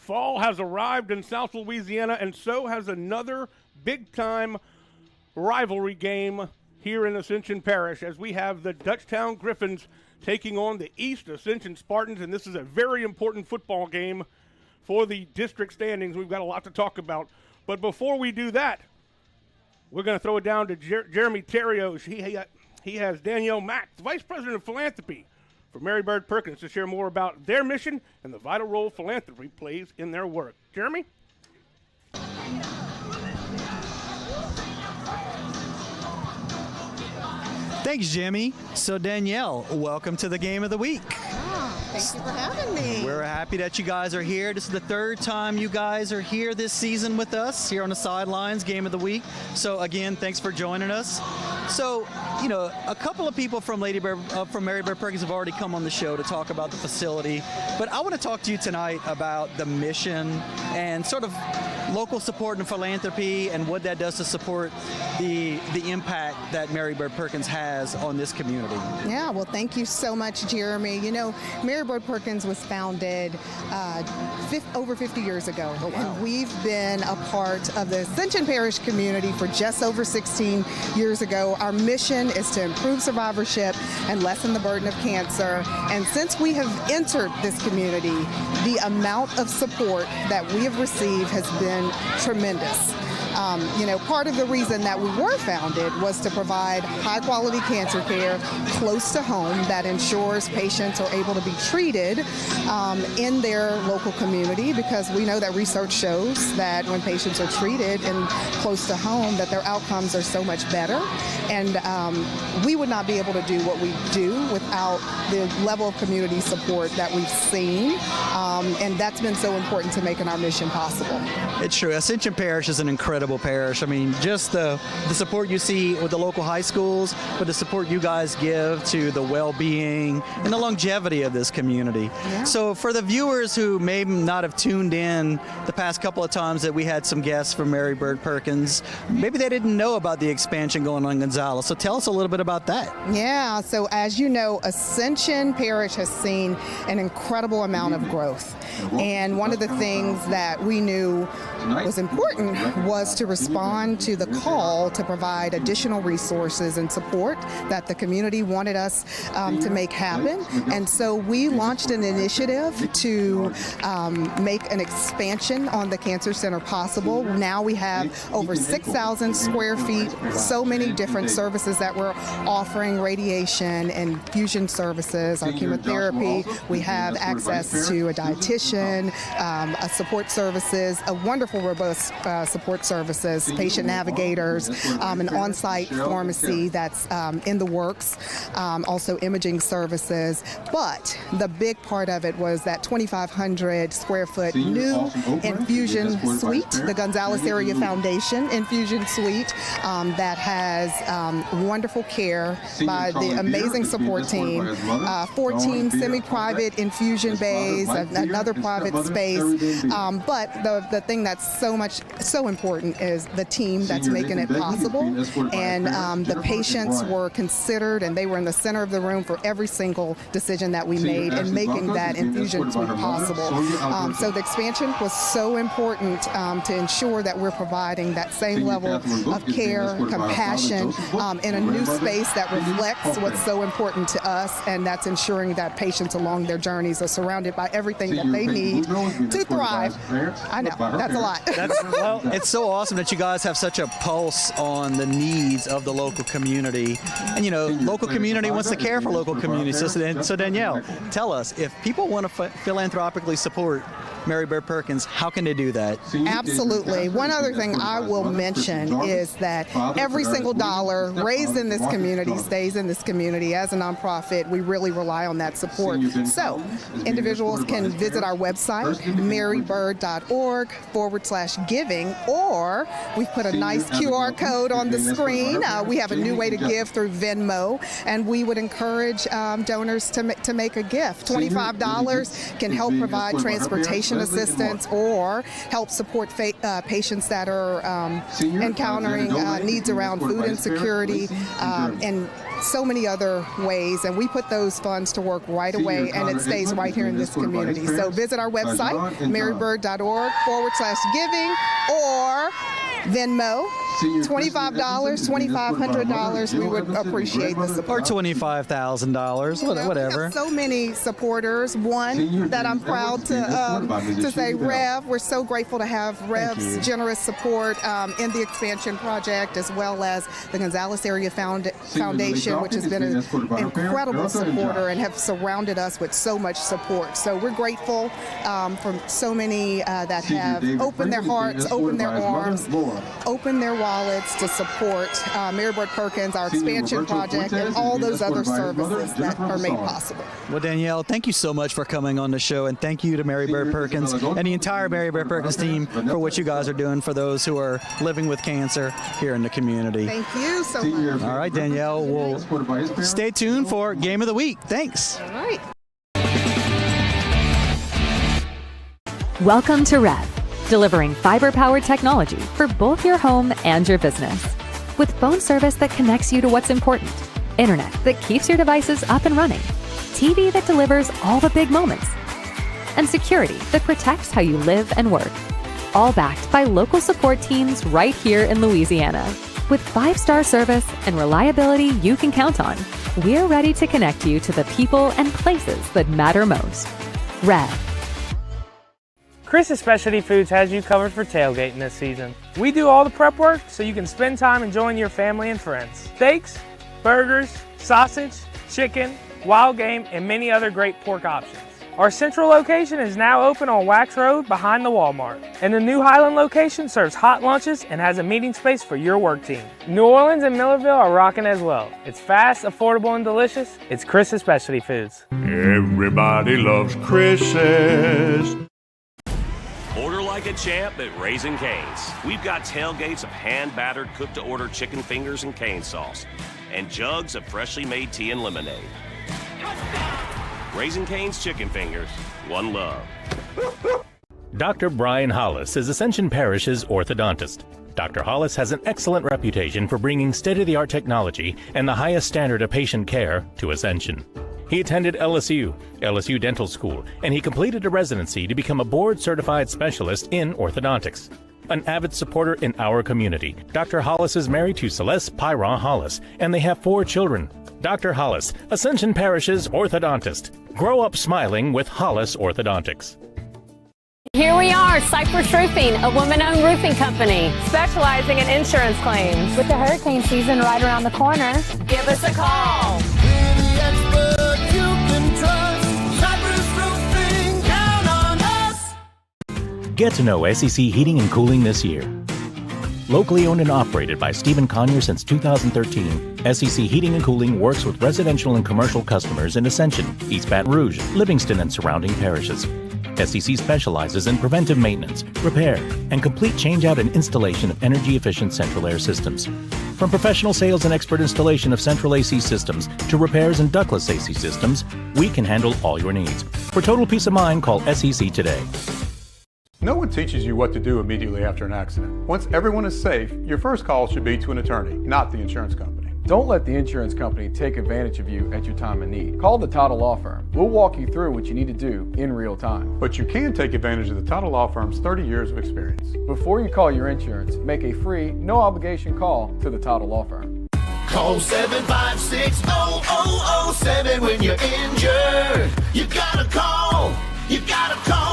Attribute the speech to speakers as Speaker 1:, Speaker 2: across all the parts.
Speaker 1: Fall has arrived in South Louisiana, and so has another big-time rivalry game here in Ascension Parish, as we have the DUTCHTOWN Griffins taking on the East Ascension Spartans, and this is a very important football game for the district standings. We've got a lot to talk about. But before we do that, we're going to throw it down to Jeremy Terrios. He has Danielle Mack, the Vice President of Philanthropy for Mary Bird Perkins, to share more about their mission and the vital role philanthropy plays in their work. Jeremy?
Speaker 2: Thanks, Jimmy. So, Danielle, welcome to the Game of the Week.
Speaker 3: Thank you for having me.
Speaker 2: We're happy that you guys are here. This is the third time you guys are here this season with us here on the sidelines, Game of the Week. So, again, thanks for joining us. So, you know, a couple of people from Mary Bird Perkins have already come on the show to talk about the facility. But I want to talk to you tonight about the mission and sort of local support and philanthropy and what that does to support the impact that Mary Bird Perkins has on this community.
Speaker 3: Yeah, well, thank you so much, Jeremy. You know, Mary Bird Perkins was founded over 50 years ago.
Speaker 2: Oh, wow.
Speaker 3: And we've been a part of the Ascension Parish community for just over 16 years ago. Our mission is to improve survivorship and lessen the burden of cancer. And since we have entered this community, the amount of support that we have received has been tremendous. You know, part of the reason that we were founded was to provide high-quality cancer care close to home that ensures patients are able to be treated in their local community, because we know that research shows that when patients are treated and close to home, that their outcomes are so much better. And we would not be able to do what we do without the level of community support that we've seen. And that's been so important to making our mission possible.
Speaker 2: It's true. Ascension Parish is an incredible parish. I mean, just the support you see with the local high schools, but the support you guys give to the well-being and the longevity of this community.
Speaker 3: Yeah.
Speaker 2: So for the viewers who may not have tuned in the past couple of times that we had some guests from Mary Bird Perkins, maybe they didn't know about the expansion going on in Gonzales. So tell us a little bit about that.
Speaker 3: Yeah, so as you know, Ascension Parish has seen an incredible amount of growth. And one of the things that we knew was important was to respond to the call to provide additional resources and support that the community wanted us to make happen. And so we launched an initiative to make an expansion on the Cancer Center possible. Now we have over 6,000 square feet, so many different services that we're offering: radiation and fusion services, our chemotherapy. We have access to a dietitian, a support services, a wonderful, robust support services, patient navigators, an on-site pharmacy that's in the works, also imaging services. But the big part of it was that 2,500 square foot new infusion suite, the Gonzales Area Foundation infusion suite, that has wonderful care by the amazing support team, 14 semi-private infusion bays, another private space. But the thing that's so important is the team that's making it possible. And the patients were considered, and they were in the center of the room for every single decision that we made in making that infusion suite possible. So the expansion was so important to ensure that we're providing that same level of care, compassion, in a new space that reflects what's so important to us, and that's ensuring that patients along their journeys are surrounded by everything that they need to thrive. I know, that's a lot.
Speaker 2: Well, it's so awesome that you guys have such a pulse on the needs of the local community. And, you know, local community wants to care for local communities. So Danielle, tell us, if people want to philanthropically support Mary Bird Perkins, how can they do that?
Speaker 3: Absolutely. One other thing I will mention is that every single dollar raised in this community stays in this community. As a nonprofit, we really rely on that support. So individuals can visit our website, marybird.org/giving, or we've put a nice QR code on the screen. We have a new way to give through Venmo, and we would encourage donors to make a gift. $25 can help provide transportation assistance or help support patients that are encountering needs around food insecurity and so many other ways, and we put those funds to work right away, and it stays right here in this community. So visit our website, marybird.org/giving, or Venmo, $25, $2,500. We would appreciate the support.
Speaker 2: Or $25,000, whatever.
Speaker 3: We have so many supporters. One that I'm proud to say, REV. We're so grateful to have REV's generous support in the expansion project, as well as the Gonzales Area Foundation, which has been an incredible supporter and have surrounded us with so much support. So we're grateful for so many that have opened their hearts, opened their arms, opened their wallets to support Mary Bird Perkins, our expansion project, and all those other services that are made possible.
Speaker 2: Well, Danielle, thank you so much for coming on the show, and thank you to Mary Bird Perkins and the entire Mary Bird Perkins team for what you guys are doing for those who are living with cancer here in the community.
Speaker 3: Thank you so much.
Speaker 2: All right, Danielle, we'll stay tuned for Game of the Week. Thanks.
Speaker 3: All right.
Speaker 4: Welcome to REV, delivering fiber-powered technology for both your home and your business. With phone service that connects you to what's important, internet that keeps your devices up and running, TV that delivers all the big moments, and security that protects how you live and work. All backed by local support teams right here in Louisiana. With 5-star service and reliability you can count on, we're ready to connect you to the people and places that matter most. REV.
Speaker 5: Chris's Specialty Foods has you covered for tailgating this season. We do all the prep work so you can spend time enjoying your family and friends. Steaks, burgers, sausage, chicken, wild game, and many other great pork options. Our central location is now open on Wax Road behind the Walmart. And the new Highland location serves hot lunches and has a meeting space for your work team. New Orleans and Millerville are rocking as well. It's fast, affordable, and delicious. It's Chris's Specialty Foods.
Speaker 6: Everybody loves Chris's.
Speaker 7: Order like a champ at Raising Cane's. We've got tailgates of hand-battered, cooked-to-order chicken fingers and cane sauce, and jugs of freshly made tea and lemonade. Raising Cane's Chicken Fingers, one love.
Speaker 8: Dr. Brian Hollis is Ascension Parish's orthodontist. Dr. Hollis has an excellent reputation for bringing state-of-the-art technology and the highest standard of patient care to Ascension. He attended LSU Dental School, and he completed a residency to become a board-certified specialist in orthodontics. An avid supporter in our community, Dr. Hollis is married to Celeste Pyron Hollis, and they have 4 children. Dr. Hollis, Ascension Parish's orthodontist. Grow up smiling with Hollis Orthodontics.
Speaker 9: Here we are, Cypress Roofing, a woman-owned roofing company specializing in insurance claims. With the hurricane season right around the corner, give us a call.
Speaker 8: Get to know SEC Heating and Cooling this year. Locally owned and operated by Stephen Conyer since 2013, SEC Heating and Cooling works with residential and commercial customers in Ascension, East Baton Rouge, Livingston, and surrounding parishes. SEC specializes in preventive maintenance, repair, and complete changeout and installation of energy-efficient central air systems. From professional sales and expert installation of central AC systems to repairs and ductless AC systems, we can handle all your needs. For total peace of mind, call SEC today.
Speaker 10: No one teaches you what to do immediately after an accident. Once everyone is safe, your first call should be to an attorney, not the insurance company.
Speaker 11: Don't let the insurance company take advantage of you at your time of need. Call the Title Law Firm. We'll walk you through what you need to do in real time.
Speaker 10: But you can take advantage of the Title Law Firm's 30 years of experience.
Speaker 11: Before you call your insurance, make a free, no-obligation call to the Title Law Firm.
Speaker 12: Call 756-0007 when you're injured. You gotta call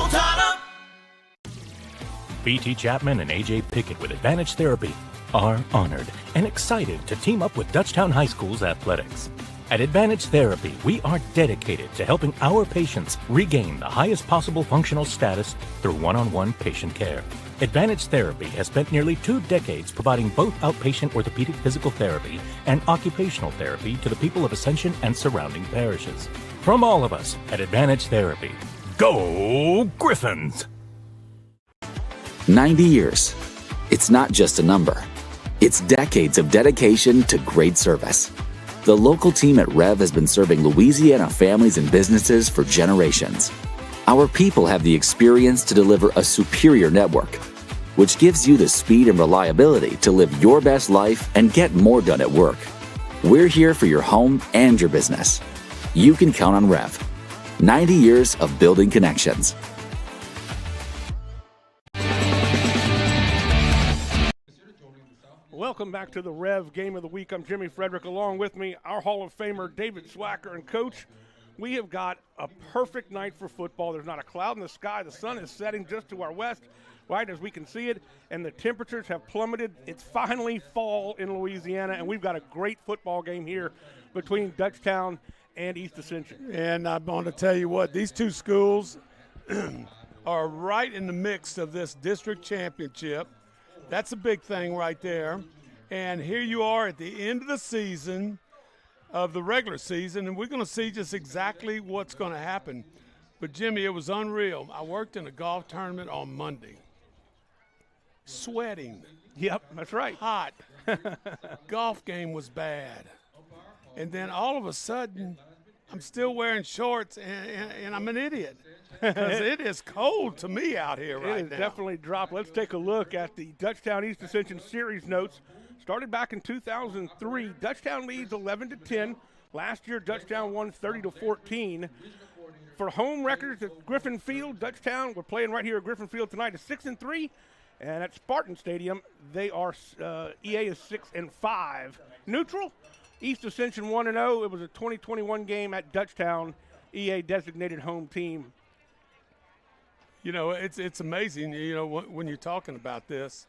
Speaker 12: Title.
Speaker 8: B.T. Chapman and A.J. Pickett with Advantage Therapy are honored and excited to team up with Dutchtown High School's athletics. At Advantage Therapy, we are dedicated to helping our patients regain the highest possible functional status through one-on-one patient care. Advantage Therapy has spent nearly 2 decades providing both outpatient orthopedic physical therapy and occupational therapy to the people of Ascension and surrounding parishes. From all of us at Advantage Therapy, go Griffins!
Speaker 13: 90 years. It's not just a number. It's decades of dedication to great service. The local team at REV has been serving Louisiana families and businesses for generations. Our people have the experience to deliver a superior network, which gives you the speed and reliability to live your best life and get more done at work. We're here for your home and your business. You can count on REV. 90 years of building connections.
Speaker 1: Welcome back to the REV Game of the Week. I'm Jimmy Frederick. Along with me, our Hall of Famer, David Swacker. And, Coach, we have got a perfect night for football. There's not a cloud in the sky. The sun is setting just to our west, right as we can see it, and the temperatures have plummeted. It's finally fall in Louisiana, and we've got a great football game here between Dutchtown and East Ascension.
Speaker 14: And I'm going to tell you what, these two schools are right in the mix of this district championship. That's a big thing right there. And here you are at the end of the season, of the regular season, and we're going to see just exactly what's going to happen. But, Jimmy, it was unreal. I worked in a golf tournament on Monday. Sweating.
Speaker 1: Yep, that's right.
Speaker 14: Hot. Golf game was bad. And then all of a sudden, I'm still wearing shorts, and I'm an idiot. Because it is cold to me out here right now.
Speaker 1: It is definitely dropped. Let's take a look at the Dutchtown East Ascension series notes. Started back in 2003. Dutchtown leads 11-10. Last year, Dutchtown won 30-14. For home records at Griffin Field, Dutchtown, we're playing right here at Griffin Field tonight, is 6-3. And at Spartan Stadium, they are EA is 6-5. Neutral, East Ascension 1-0. It was a 2021 game at Dutchtown, EA designated home team.
Speaker 14: You know, it's amazing, you know, when you're talking about this.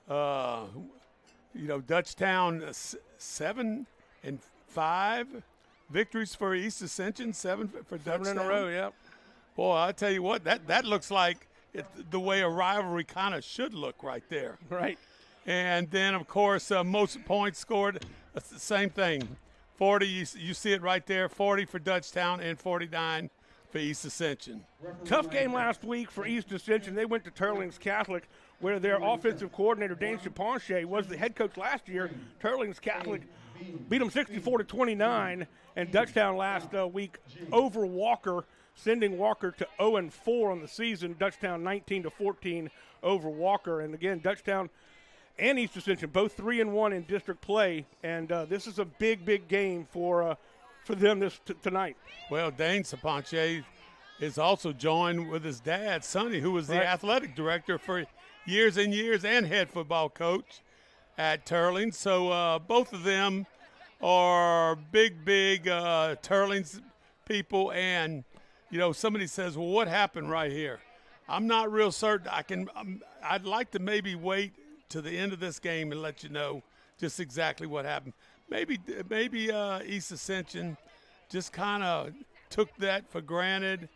Speaker 14: You know, Dutchtown 7-5 victories for East Ascension, 7 for Dutchtown.
Speaker 1: 7 in a row, yep.
Speaker 14: Boy, I tell you what, that looks like the way a rivalry kind of should look right there.
Speaker 1: Right.
Speaker 14: And then, of course, most points scored, same thing. 40, you see it right there, 40 for Dutchtown and 49 for East Ascension.
Speaker 1: Tough game last week for East Ascension. They went to Turlings Catholic, where their offensive coordinator, Dane Chaponche, was the head coach last year. Turlings Catholic beat them 64-29, and Dutchtown last week over Walker, sending Walker to 0-4 on the season. Dutchtown 19-14 over Walker. And again, Dutchtown and East Ascension both 3-1 in district play, and this is a big game for them tonight.
Speaker 14: Well, Dane Chaponche is also joined with his dad, Sonny, who was the athletic director for years and years and head football coach at Turlings. So both of them are big Turlings people. And, you know, somebody says, well, what happened right here? I'm not real certain. I'd like to maybe wait to the end of this game and let you know just exactly what happened. Maybe East Ascension just kind of took that for granted,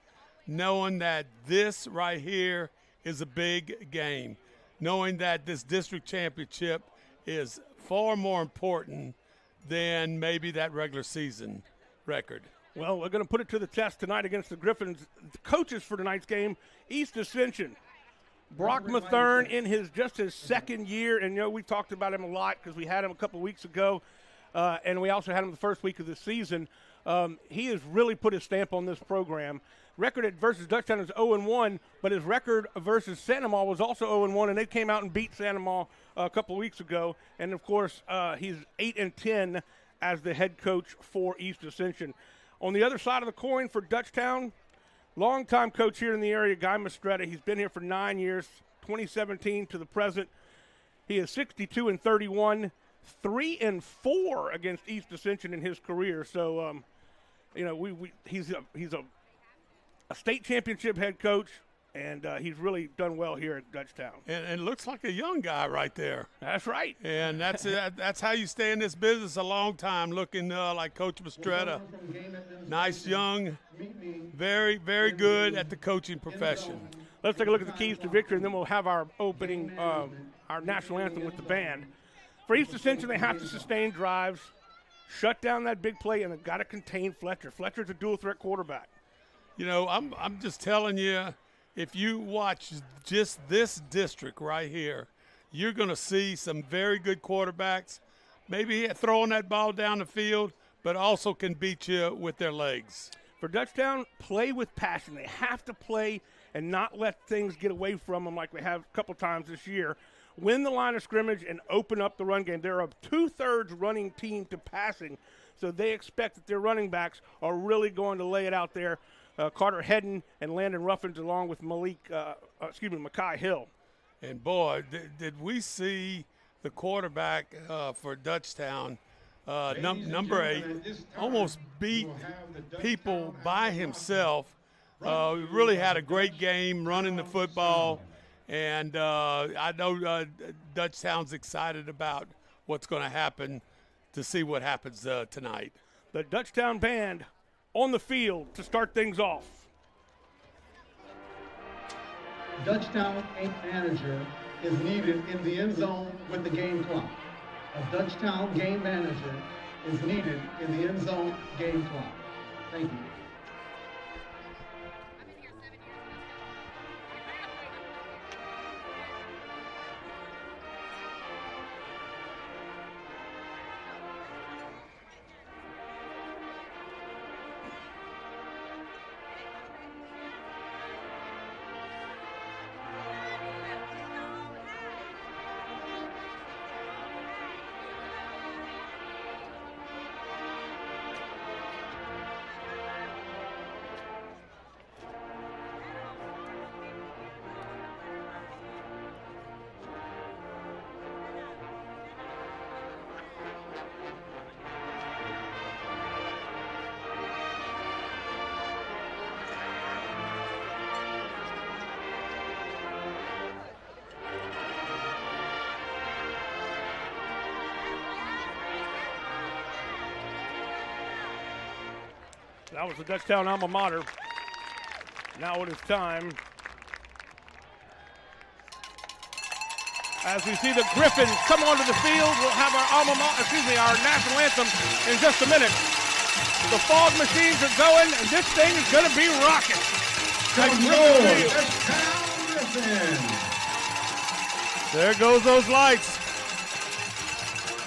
Speaker 14: knowing that this right here is a big game, knowing that this district championship is far more important than maybe that regular season record.
Speaker 1: Well, we're going to put it to the test tonight against the Griffins. The coaches for tonight's game, East Ascension. Brock Mathern in his second year, and, you know, we talked about him a lot because we had him a couple weeks ago, and we also had him the first week of the season. He has really put his stamp on this program. Record versus Dutchtown is 0-1, but his record versus Sandomal was also 0-1, and they came out and beat Sandomal a couple of weeks ago. And, of course, he's 8-10 as the head coach for East Ascension. On the other side of the coin for Dutchtown, longtime coach here in the area, Guy Mastretta. He's been here for 9 years, 2017 to the present. He is 62-31, 3-4 against East Ascension in his career. So, you know, he's a state championship head coach, and he's really done well here at Dutchtown.
Speaker 14: And looks like a young guy right there.
Speaker 1: That's right.
Speaker 14: And that's how you stay in this business a long time, looking like Coach Mastretta. Nice, young, very, very good at the coaching profession.
Speaker 1: Let's take a look at the keys to victory, and then we'll have our opening, our national anthem with the band. For East Ascension, they have to sustain drives, shut down that big play, and they've got to contain Fletcher. Fletcher's a dual-threat quarterback.
Speaker 14: You know, I'm just telling you, if you watch just this district right here, you're going to see some very good quarterbacks, maybe throwing that ball down the field, but also can beat you with their legs.
Speaker 1: For Dutchtown, play with passion. They have to play and not let things get away from them like we have a couple times this year. win the line of scrimmage and open up the run game. They're a 2/3 running team to passing, so they expect that their running backs are really going to lay it out there. Carter Hedden and Landon Ruffins along with Mekhi Hill.
Speaker 14: And, boy, did we see the quarterback for Dutchtown, number 8, almost beat people by himself. Really had a great game running the football, and I know Dutchtown's excited about what's going to happen to see what happens tonight.
Speaker 1: The Dutchtown band on the field to start things off.
Speaker 15: Dutchtown game manager is needed in the end zone with the game clock. A Dutchtown game manager is needed in the end zone game clock. Thank you.
Speaker 1: That was the Dutchtown alma mater. Now it is time. As we see the Griffins come onto the field, we'll have our our national anthem in just a minute. The fog machines are going, and this thing is going to be rocking.
Speaker 14: There goes those lights.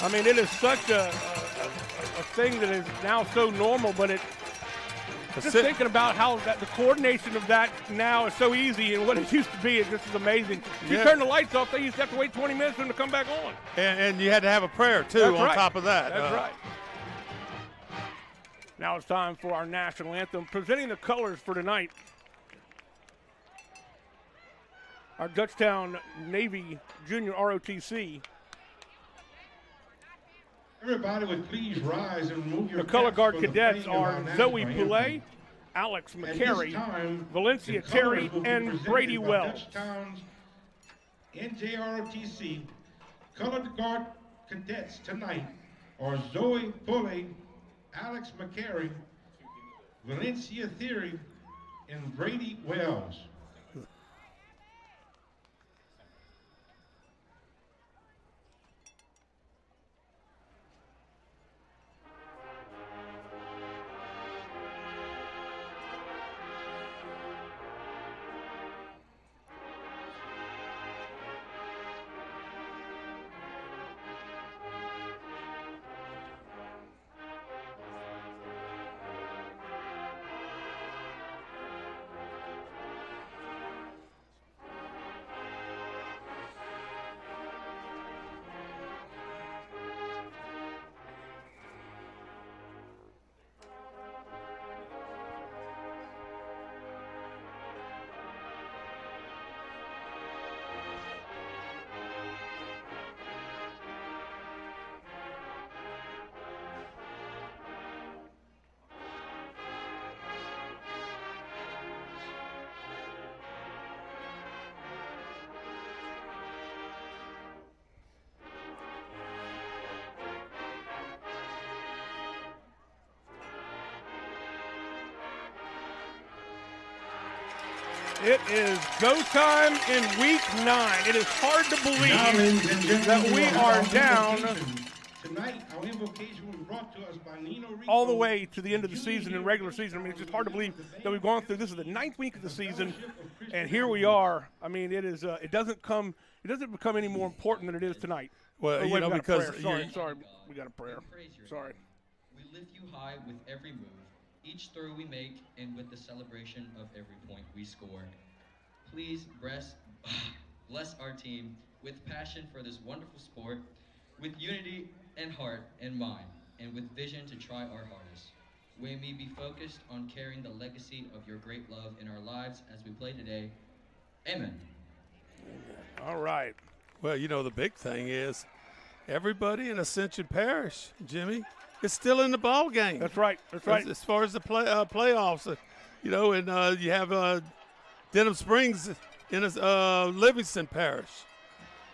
Speaker 1: I mean, it is such a thing that is now so normal, but just thinking about how the coordination of that now is so easy and what it used to be, it just is amazing. If you turn the lights off, they used to have to wait 20 minutes for them to come back on.
Speaker 14: And you had to have a prayer, too, on top of that.
Speaker 1: That's right. Now it's time for our national anthem. Presenting the colors for tonight, our Dutchtown Navy Junior ROTC.
Speaker 16: Everybody would please rise and remove your
Speaker 1: The color guard
Speaker 16: caps for the
Speaker 1: cadets
Speaker 16: playing of
Speaker 1: are
Speaker 16: our
Speaker 1: Zoe
Speaker 16: national
Speaker 1: Poulet,
Speaker 16: anthem.
Speaker 1: Alex
Speaker 16: At this
Speaker 1: McCary,
Speaker 16: time,
Speaker 1: Valencia
Speaker 16: the
Speaker 1: Terry,
Speaker 16: colors will be
Speaker 1: and
Speaker 16: presented
Speaker 1: Brady
Speaker 16: by
Speaker 1: Wells.
Speaker 16: Dutchtown's NJROTC colored guard cadets tonight are Zoe Poulet, Alex McCary, Valencia Theory, and Brady Wells.
Speaker 1: It is go time in week 9. It is hard to believe that we are down
Speaker 16: Tonight, our invocation was brought to us by Nino Rico.
Speaker 1: all the way to the end of the season in regular season. I mean, it's just hard to believe that we've gone through. This is the 9th week of the season, and here we are. I mean, it is. It doesn't become any more important than it is tonight.
Speaker 14: Well,
Speaker 1: wait,
Speaker 14: you know, because
Speaker 1: sorry, we got a prayer. Sorry.
Speaker 17: We lift you high with every move, each throw we make, and with the celebration of every point we score. Please bless our team with with passion for this wonderful sport, with unity and heart and mind, and with vision to try our hardest. May we be focused on carrying the legacy of your great love in our lives as we play today. Amen.
Speaker 1: All right.
Speaker 14: Well, you know, the big thing is everybody in Ascension Parish, Jimmy, is still in the ball game.
Speaker 1: That's right. That's right.
Speaker 14: As far as the playoffs, you know, and you have Denham Springs in Livingston Parish.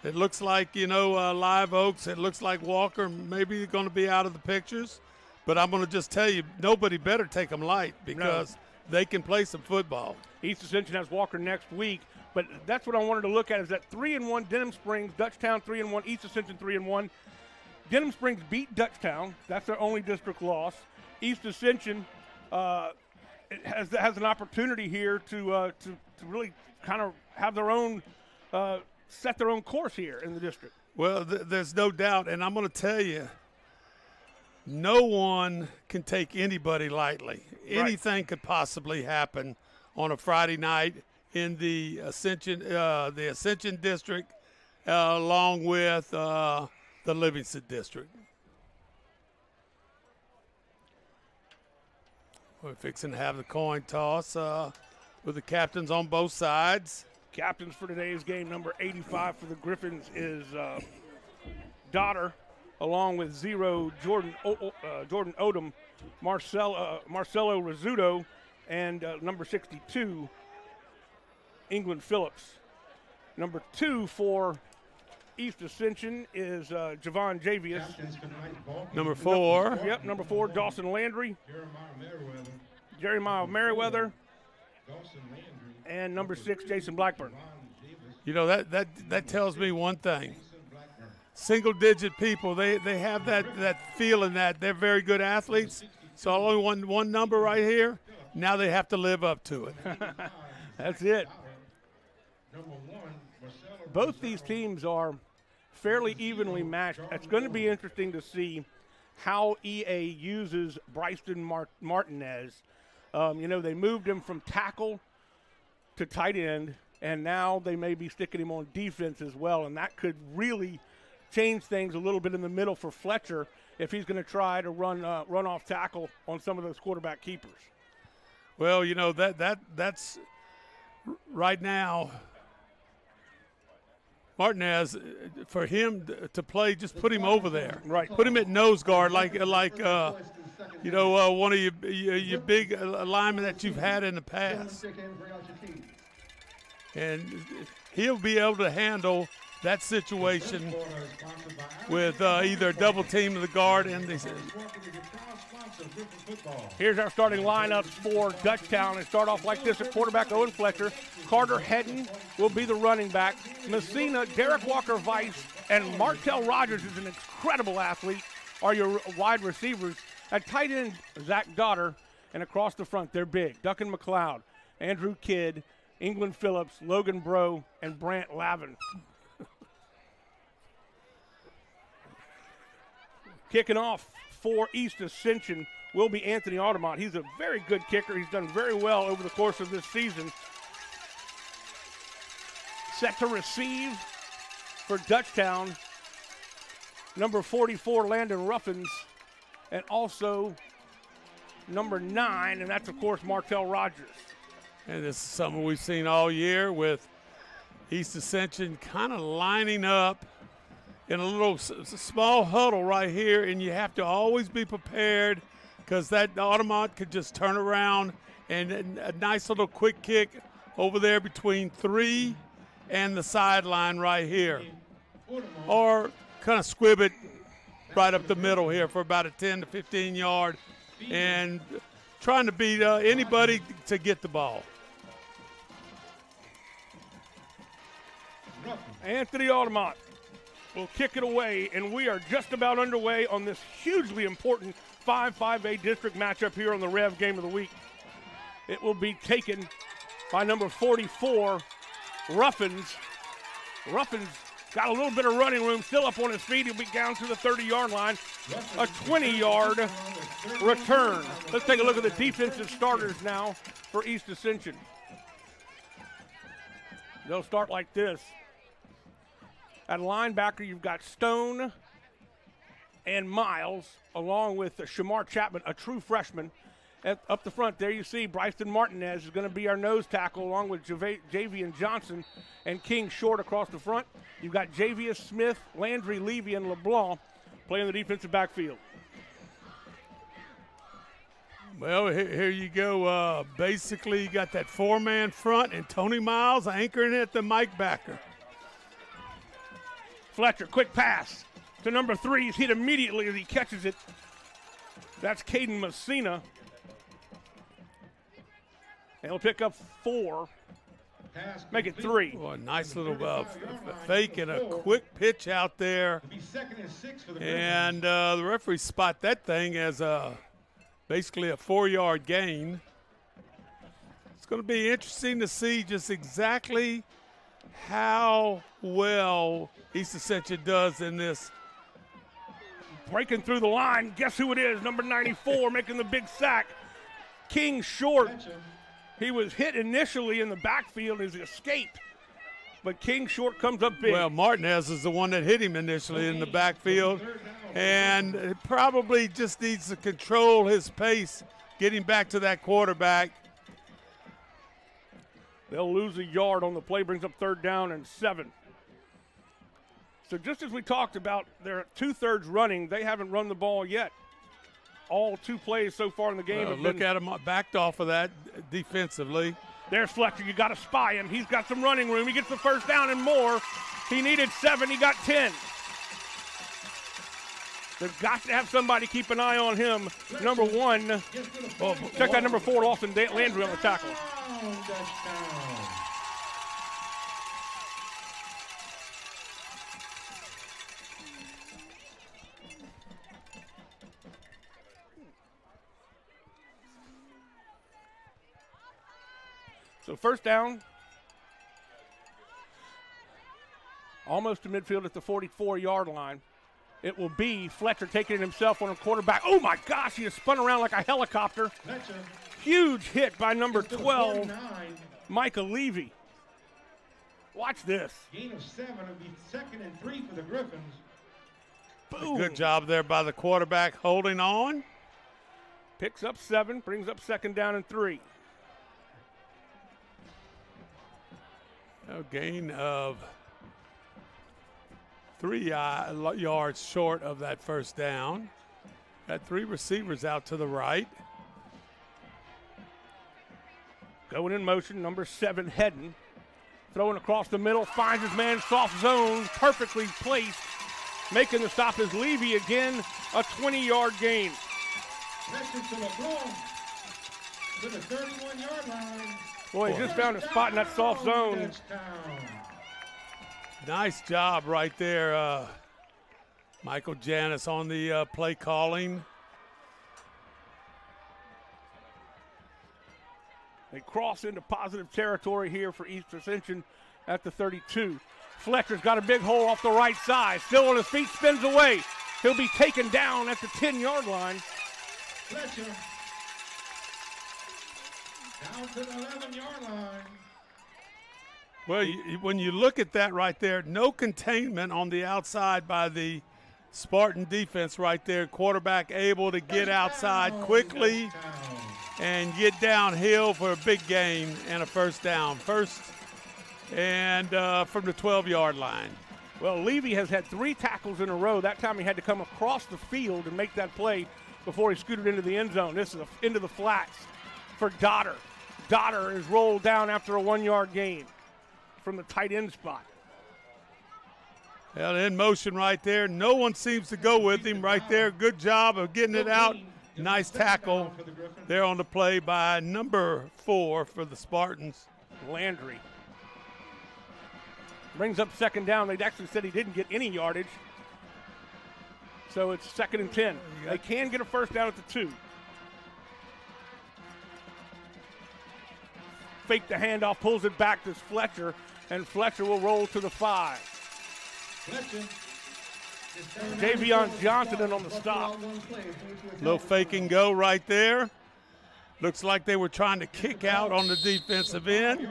Speaker 14: It looks like, you know, Live Oaks. It looks like Walker maybe going to be out of the pictures. But I'm going to just tell you, nobody better take them light because they can play some football.
Speaker 1: East Ascension has Walker next week. But that's what I wanted to look at is that 3-1 Denham Springs, Dutchtown 3-1, East Ascension 3-1. Denham Springs beat Dutchtown. That's their only district loss. East Ascension has an opportunity here to really kind of have their own set their own course here in the district.
Speaker 14: Well, there's no doubt, and I'm going to tell you, no one can take anybody lightly.
Speaker 1: Right.
Speaker 14: Anything could possibly happen on a Friday night in the Ascension District, along with the Livingston District. We're fixing to have the coin toss with the captains on both sides.
Speaker 1: Captains for today's game, number 85 for the Griffins is Dotter, along with 0 Jordan Odom, Marcelo Rizzuto, and number 62 England Phillips. Number 2 for East Ascension is Javon Javius.
Speaker 14: Number 4.
Speaker 1: Yep, number 4, Dawson Landry. Jeremiah Merriweather. And number 6, Jason Blackburn.
Speaker 14: You know, that tells me one thing. Single-digit people, they have that feeling that they're very good athletes. So only one number right here. Now they have to live up to it.
Speaker 1: That's it. Both these teams are fairly evenly matched. It's going to be interesting to see how EA uses Bryson Martinez. You know, they moved him from tackle to tight end, and now they may be sticking him on defense as well, and that could really change things a little bit in the middle for Fletcher if he's going to try to run off tackle on some of those quarterback keepers.
Speaker 14: Well, you know, that's right now. Martinez, for him to play, just put him over there.
Speaker 1: Right.
Speaker 14: Put him at nose guard, like you know, one of your big linemen that you've had in the past. And he'll be able to handle that situation with either a double team of the guard and the.
Speaker 1: Here's our starting lineups for Dutchtown. And start off like this at quarterback Owen Fletcher. Carter Hedden will be the running back. Messina, Derek Walker Vice, and Martell Rogers is an incredible athlete, are your wide receivers. At tight end, Zach Dotter, and across the front, they're big. Duncan McLeod, Andrew Kidd, England Phillips, Logan Bro, and Brant Lavin. Kicking off for East Ascension will be Anthony Audemont. He's a very good kicker. He's done very well over the course of this season. Set to receive for Dutchtown, number 44, Landon Ruffins, and also number 9, and that's, of course, Martell Rogers.
Speaker 14: And this is something we've seen all year with East Ascension kind of lining up in a little small huddle right here, and you have to always be prepared because that Audemont could just turn around and a nice little quick kick over there between 3 and the sideline right here. Or kind of squib it right up the middle here for about a 10 to 15 yard and trying to beat anybody to get the ball.
Speaker 1: Anthony Audemont will kick it away, and we are just about underway on this hugely important 5-5A district matchup here on the REV Game of the Week. It will be taken by number 44, Ruffins. Ruffins got a little bit of running room, still up on his feet. He'll be down to the 30-yard line. A 20-yard return. Let's take a look at the defensive starters now for East Ascension. They'll start like this. At linebacker, you've got Stone and Miles, along with Shamar Chapman, a true freshman. Up the front there, you see Bryson Martinez is going to be our nose tackle, along with Javian Johnson and King Short across the front. You've got Javius Smith, Landry Levy, and LeBlanc playing the defensive backfield.
Speaker 14: Well, here you go. Basically, you got that four-man front and Tony Miles anchoring at the Mike backer.
Speaker 1: Fletcher, quick pass to number 3. He's hit immediately as he catches it. That's Caden Messina. And he'll pick up 4. Make it 3.
Speaker 14: Oh, a nice little fake and a quick pitch out there. And the referee spot that thing as basically a 4-yard gain. It's going to be interesting to see just exactly how well East Ascension does in this.
Speaker 1: Breaking through the line, guess who it is? Number 94 making the big sack. King Short. He was hit initially in the backfield as he escaped, but King Short comes up big.
Speaker 14: Well, Martinez is the one that hit him initially in the backfield, and probably just needs to control his pace, getting back to that quarterback.
Speaker 1: They'll lose a yard on the play, brings up 3rd down and 7. So just as we talked about, they're 2/3 running. They haven't run the ball yet. All 2 plays so far in the game.
Speaker 14: Look at him backed off of that defensively.
Speaker 1: There's Fletcher. You got to spy him. He's got some running room. He gets the 1st down and more. He needed 7. He got 10. They've got to have somebody keep an eye on him. Number 1. Oh, check that number 4, Lawson Landry on the tackle. So 1st down, almost to midfield at the 44-yard line. It will be Fletcher taking it himself on a quarterback. Oh, my gosh, he just spun around like a helicopter. Huge hit by number 12, Micah Levy. Watch this.
Speaker 16: Gain of 7 will be 2nd and 3 for the Griffins.
Speaker 1: Boom.
Speaker 14: Good job there by the quarterback holding on.
Speaker 1: Picks up 7, brings up 2nd down and 3.
Speaker 14: A gain of 3 yards short of that 1st down. Got 3 receivers out to the right.
Speaker 1: Going in motion, number 7, Hedden. Throwing across the middle, finds his man, soft zone, perfectly placed. Making the stop is Levy again, a 20-yard gain.
Speaker 16: Fletcher to LeBlanc to the 31-yard line.
Speaker 1: Boy, he just found a spot in that soft zone.
Speaker 14: Nice job right there. Michael Janis on the play calling.
Speaker 1: They cross into positive territory here for East Ascension at the 32. Fletcher's got a big hole off the right side. Still on his feet, spins away. He'll be taken down at the 10-yard line.
Speaker 16: Fletcher down to the 11-yard line.
Speaker 14: Well, when you look at that right there, no containment on the outside by the Spartan defense right there. Quarterback able to get outside quickly and get downhill for a big gain and a 1st down. First and from the 12-yard line.
Speaker 1: Well, Levy has had 3 tackles in a row. That time he had to come across the field and make that play before he scooted into the end zone. This is into the flats for Dotter. Dotter is rolled down after a 1-yard gain from the tight end spot.
Speaker 14: Well, in motion right there. No one seems to go with him right there. Good job of getting it out. Nice tackle there on the play by number 4 for the Spartans.
Speaker 1: Landry. Brings up 2nd down. They actually said he didn't get any yardage. So it's 2nd and 10. They can get a 1st down at the 2. Fake the handoff, pulls it back to Fletcher, and Fletcher will roll to the 5.
Speaker 16: Fletcher.
Speaker 1: Javion Johnson in on the stop.
Speaker 14: Little fake and go right there. Looks like they were trying to kick out on the defensive end.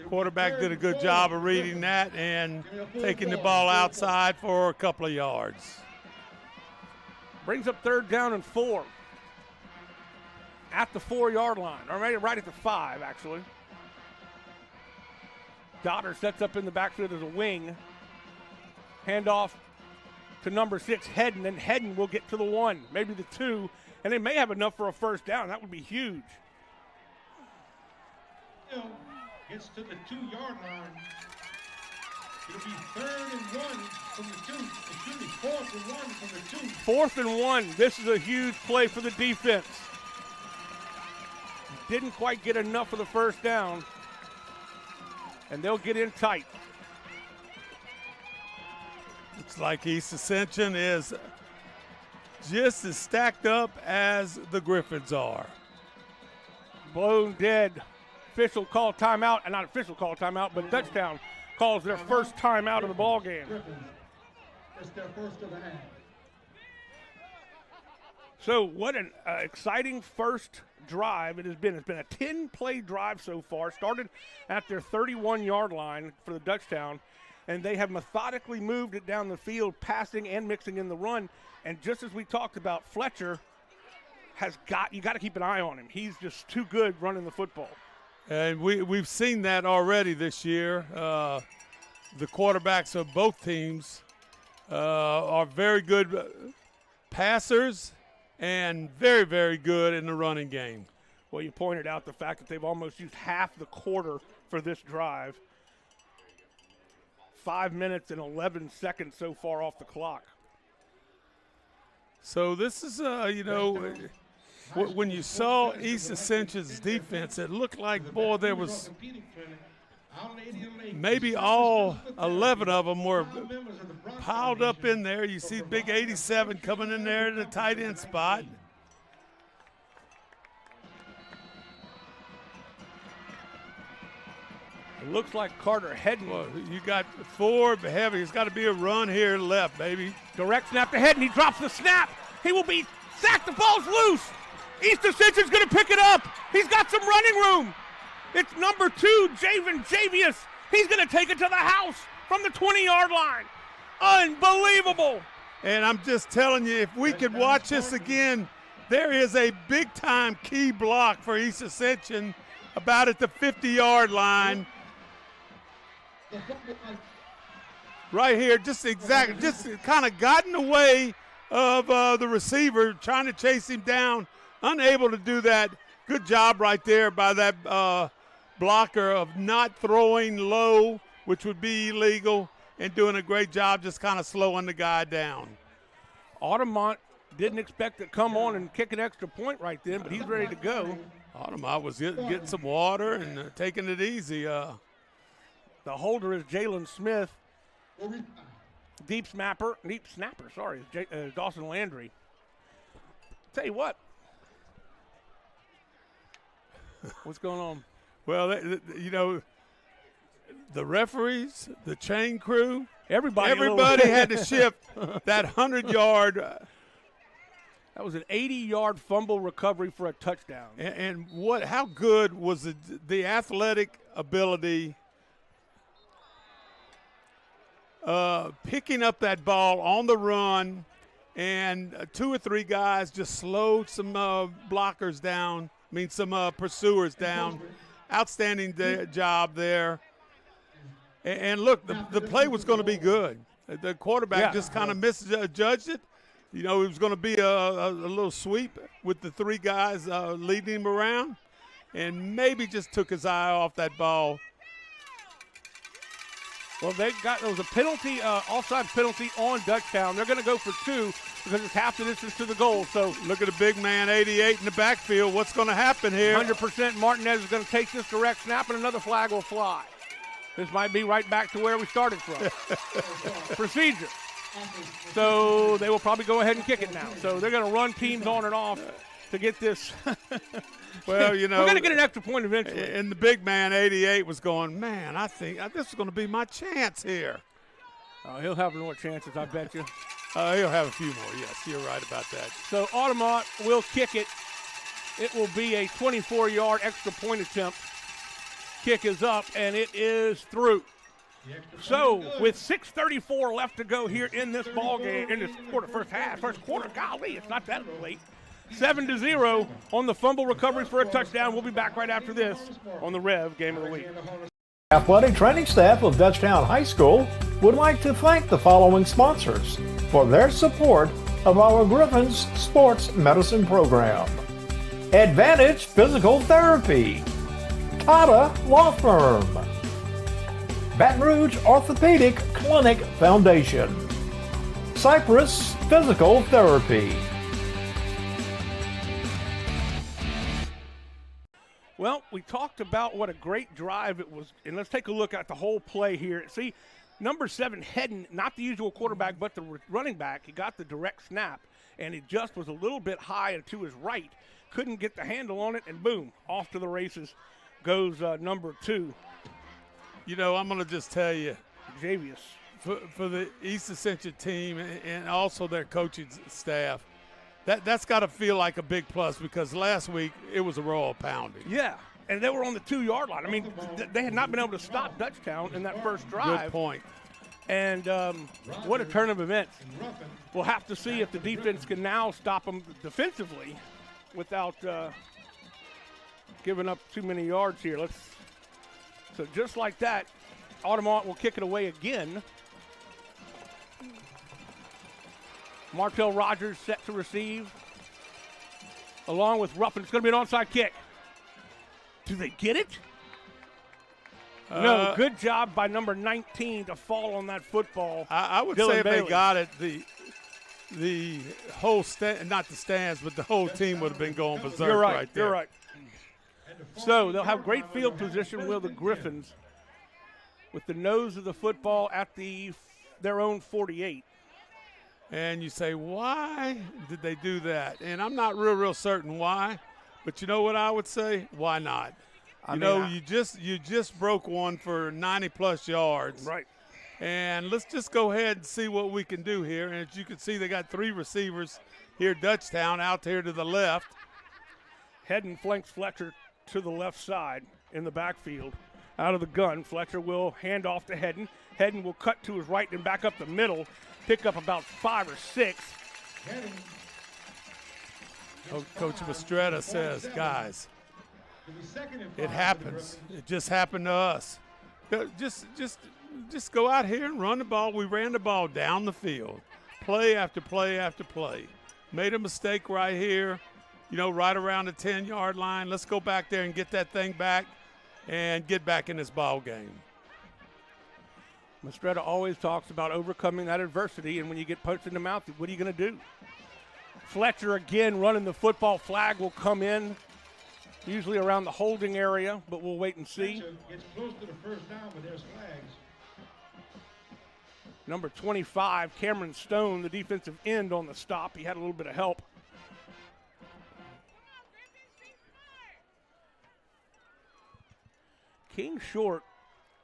Speaker 14: Quarterback did a good job of reading that and taking the ball outside for a couple of yards.
Speaker 1: Brings up 3rd down and 4 at the 4-yard line, or maybe right at the 5, actually. Dotter sets up in the backfield as a wing. Handoff to number 6, Hedden, and Hedden will get to the 1, maybe the 2, and they may have enough for a 1st down. That would be huge.
Speaker 16: Gets to the 2-yard line. It'll be 3rd and 1 from the 2. Excuse me, 4th and 1 from the 2.
Speaker 1: 4th and 1. This is a huge play for the defense. Didn't quite get enough for the 1st down, and they'll get in tight.
Speaker 14: Looks like East Ascension is just as stacked up as the Griffins are.
Speaker 1: Blown dead. Official call timeout, and not official call timeout, but Dutchtown calls their first timeout of the ball game.
Speaker 15: It's their first of the half.
Speaker 1: So what an exciting first drive it has been. It's been a 10-play drive so far. Started at their 31-yard line for the Dutchtown, and they have methodically moved it down the field, passing and mixing in the run. And just as we talked about, Fletcher you got to keep an eye on him. He's just too good running the football.
Speaker 14: And we've seen that already this year. The quarterbacks of both teams are very good passers and very, very good in the running game.
Speaker 1: Well, you pointed out the fact that they've almost used half the quarter for this drive. 5 minutes and 11 seconds so far off the clock.
Speaker 14: So this is, when you saw East Ascension's defense, it looked like, boy, there was maybe all 11 of them were piled up in there. You see big 87 coming in there in the tight end spot.
Speaker 1: It looks like Carter Hedden.
Speaker 14: Well, you got 4 heavy. It's got to be a run here left, baby.
Speaker 1: Direct snap to Hedden. He drops the snap. He will be sacked. The ball's loose. East Ascension's going to pick it up. He's got some running room. It's number 2, Javius. He's going to take it to the house from the 20-yard line. Unbelievable.
Speaker 14: And I'm just telling you, if we could watch this again, there is a big-time key block for East Ascension about at the 50-yard line. Right here, just kind of got in the way of the receiver, trying to chase him down, unable to do that. Good job right there by that blocker of not throwing low, which would be illegal, and doing a great job just kind of slowing the guy down.
Speaker 1: Audemont didn't expect to come on and kick an extra point right then, but he's ready to go.
Speaker 14: Audemont was getting some water and taking it easy.
Speaker 1: The holder is Jalen Smith. Deep snapper, Dawson Landry. Tell you what. What's going on?
Speaker 14: Well, the referees, the chain crew, everybody had to shift that 100-yard.
Speaker 1: That was an 80-yard fumble recovery for a touchdown.
Speaker 14: And how good was the athletic ability picking up that ball on the run, and 2 or 3 guys just slowed some blockers down, some pursuers down. Outstanding job there. And look, the play was going to be good. The quarterback just kind of misjudged it. It was going to be a little sweep with the 3 guys leading him around, and maybe just took his eye off that ball.
Speaker 1: Well, there was a penalty, offside penalty on Dutchtown. They're going to go for 2 because it's half the distance to the goal. So
Speaker 14: look at the big man, 88 in the backfield. What's going to happen here?
Speaker 1: 100% Martinez is going to take this direct snap, and another flag will fly. This might be right back to where we started from. Procedure. So they will probably go ahead and kick it now. So they're going to run teams on and off to get this.
Speaker 14: Well,
Speaker 1: we're going to get an extra point eventually.
Speaker 14: And the big man, 88, was going, man, I think this is going to be my chance here.
Speaker 1: Oh, he'll have more chances, I bet you.
Speaker 14: He'll have a few more, yes. You're right about that.
Speaker 1: So Audemont will kick it. It will be a 24-yard extra point attempt kick is up, and it is through. So, with 6:34 left to go here in this ball game, in this first quarter, golly, it's not that late. 7-0 on the fumble recovery for a touchdown. We'll be back right after this on the Rev Game of the Week.
Speaker 18: Athletic training staff of Dutchtown High School would like to thank the following sponsors for their support of our Griffins Sports Medicine Program. Advantage Physical Therapy, Tata Law Firm, Baton Rouge Orthopedic Clinic Foundation, Cypress Physical Therapy.
Speaker 1: Well, we talked about what a great drive it was, and let's take a look at the whole play here. See, number 7, Hedden, not the usual quarterback, but the running back. He got the direct snap, and it just was a little bit high to his right. Couldn't get the handle on it, and boom, off to the races goes number 2.
Speaker 14: You know, I'm going to just tell you,
Speaker 1: Javius,
Speaker 14: for the East Ascension team and also their coaching staff, that's got to feel like a big plus, because last week it was a royal pounding.
Speaker 1: Yeah, and they were on the 2-yard line. I mean, they had not been able to stop Dutchtown in that first drive.
Speaker 14: Good point.
Speaker 1: And what a turn of events. We'll have to see if the defense can now stop them defensively without giving up too many yards here. So just like that, Audemont will kick it away again. Martell Rogers set to receive, along with Ruffin. It's going to be an onside kick. Do they get it? No, good job by number 19 to fall on that football.
Speaker 14: I would
Speaker 1: Dylan
Speaker 14: say if
Speaker 1: Bailey.
Speaker 14: they got it, the whole not the stands, but the whole team would have been going berserk.
Speaker 1: You're right.
Speaker 14: there.
Speaker 1: You're right. So they'll have great field position, will the Griffins, with the nose of the football at their own 48.
Speaker 14: And you say, why did they do that? And I'm not real certain why, but you know what I would say? Why not? You just broke one for 90-plus yards.
Speaker 1: Right.
Speaker 14: And let's just go ahead and see what we can do here. And as you can see, they got 3 receivers here, Dutchtown, out here to the left.
Speaker 1: Hedden flanks Fletcher to the left side in the backfield. Out of the gun, Fletcher will hand off to Hedden. Hedden will cut to his right and back up the middle, pick up about 5 or 6.
Speaker 14: Coach Mastretta says, guys, it happens. It just happened to us. Just go out here and run the ball. We ran the ball down the field, play after play after play. Made a mistake right here, right around the 10-yard line. Let's go back there and get that thing back and get back in this ball game.
Speaker 1: Mastretta always talks about overcoming that adversity, and when you get punched in the mouth, what are you going to do? Fletcher again running the football. Flag will come in, usually around the holding area, but we'll wait and see.
Speaker 16: Gets close to the first down, but there's flags.
Speaker 1: Number 25, Cameron Stone, the defensive end on the stop. He had a little bit of help. King Short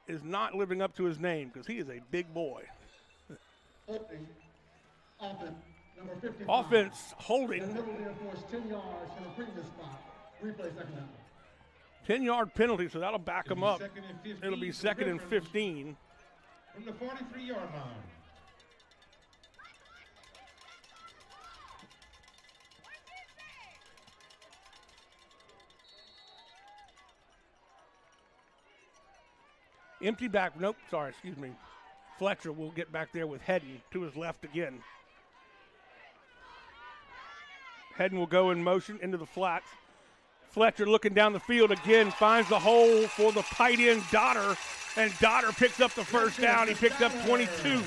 Speaker 1: is not living up to his name because he is a big boy. Offense holding.
Speaker 15: 10 yards from the previous spot. Replay second down.
Speaker 1: 10-yard penalty, so that'll back them up. It'll be 2nd and 15.
Speaker 16: From the 43-yard line.
Speaker 1: Empty back. Nope, sorry, excuse me. Fletcher will get back there with Hedden to his left again. Hedden will go in motion into the flats. Fletcher looking down the field again, finds the hole for the tight end Dotter, and Dotter picks up the first down. He picked up 22.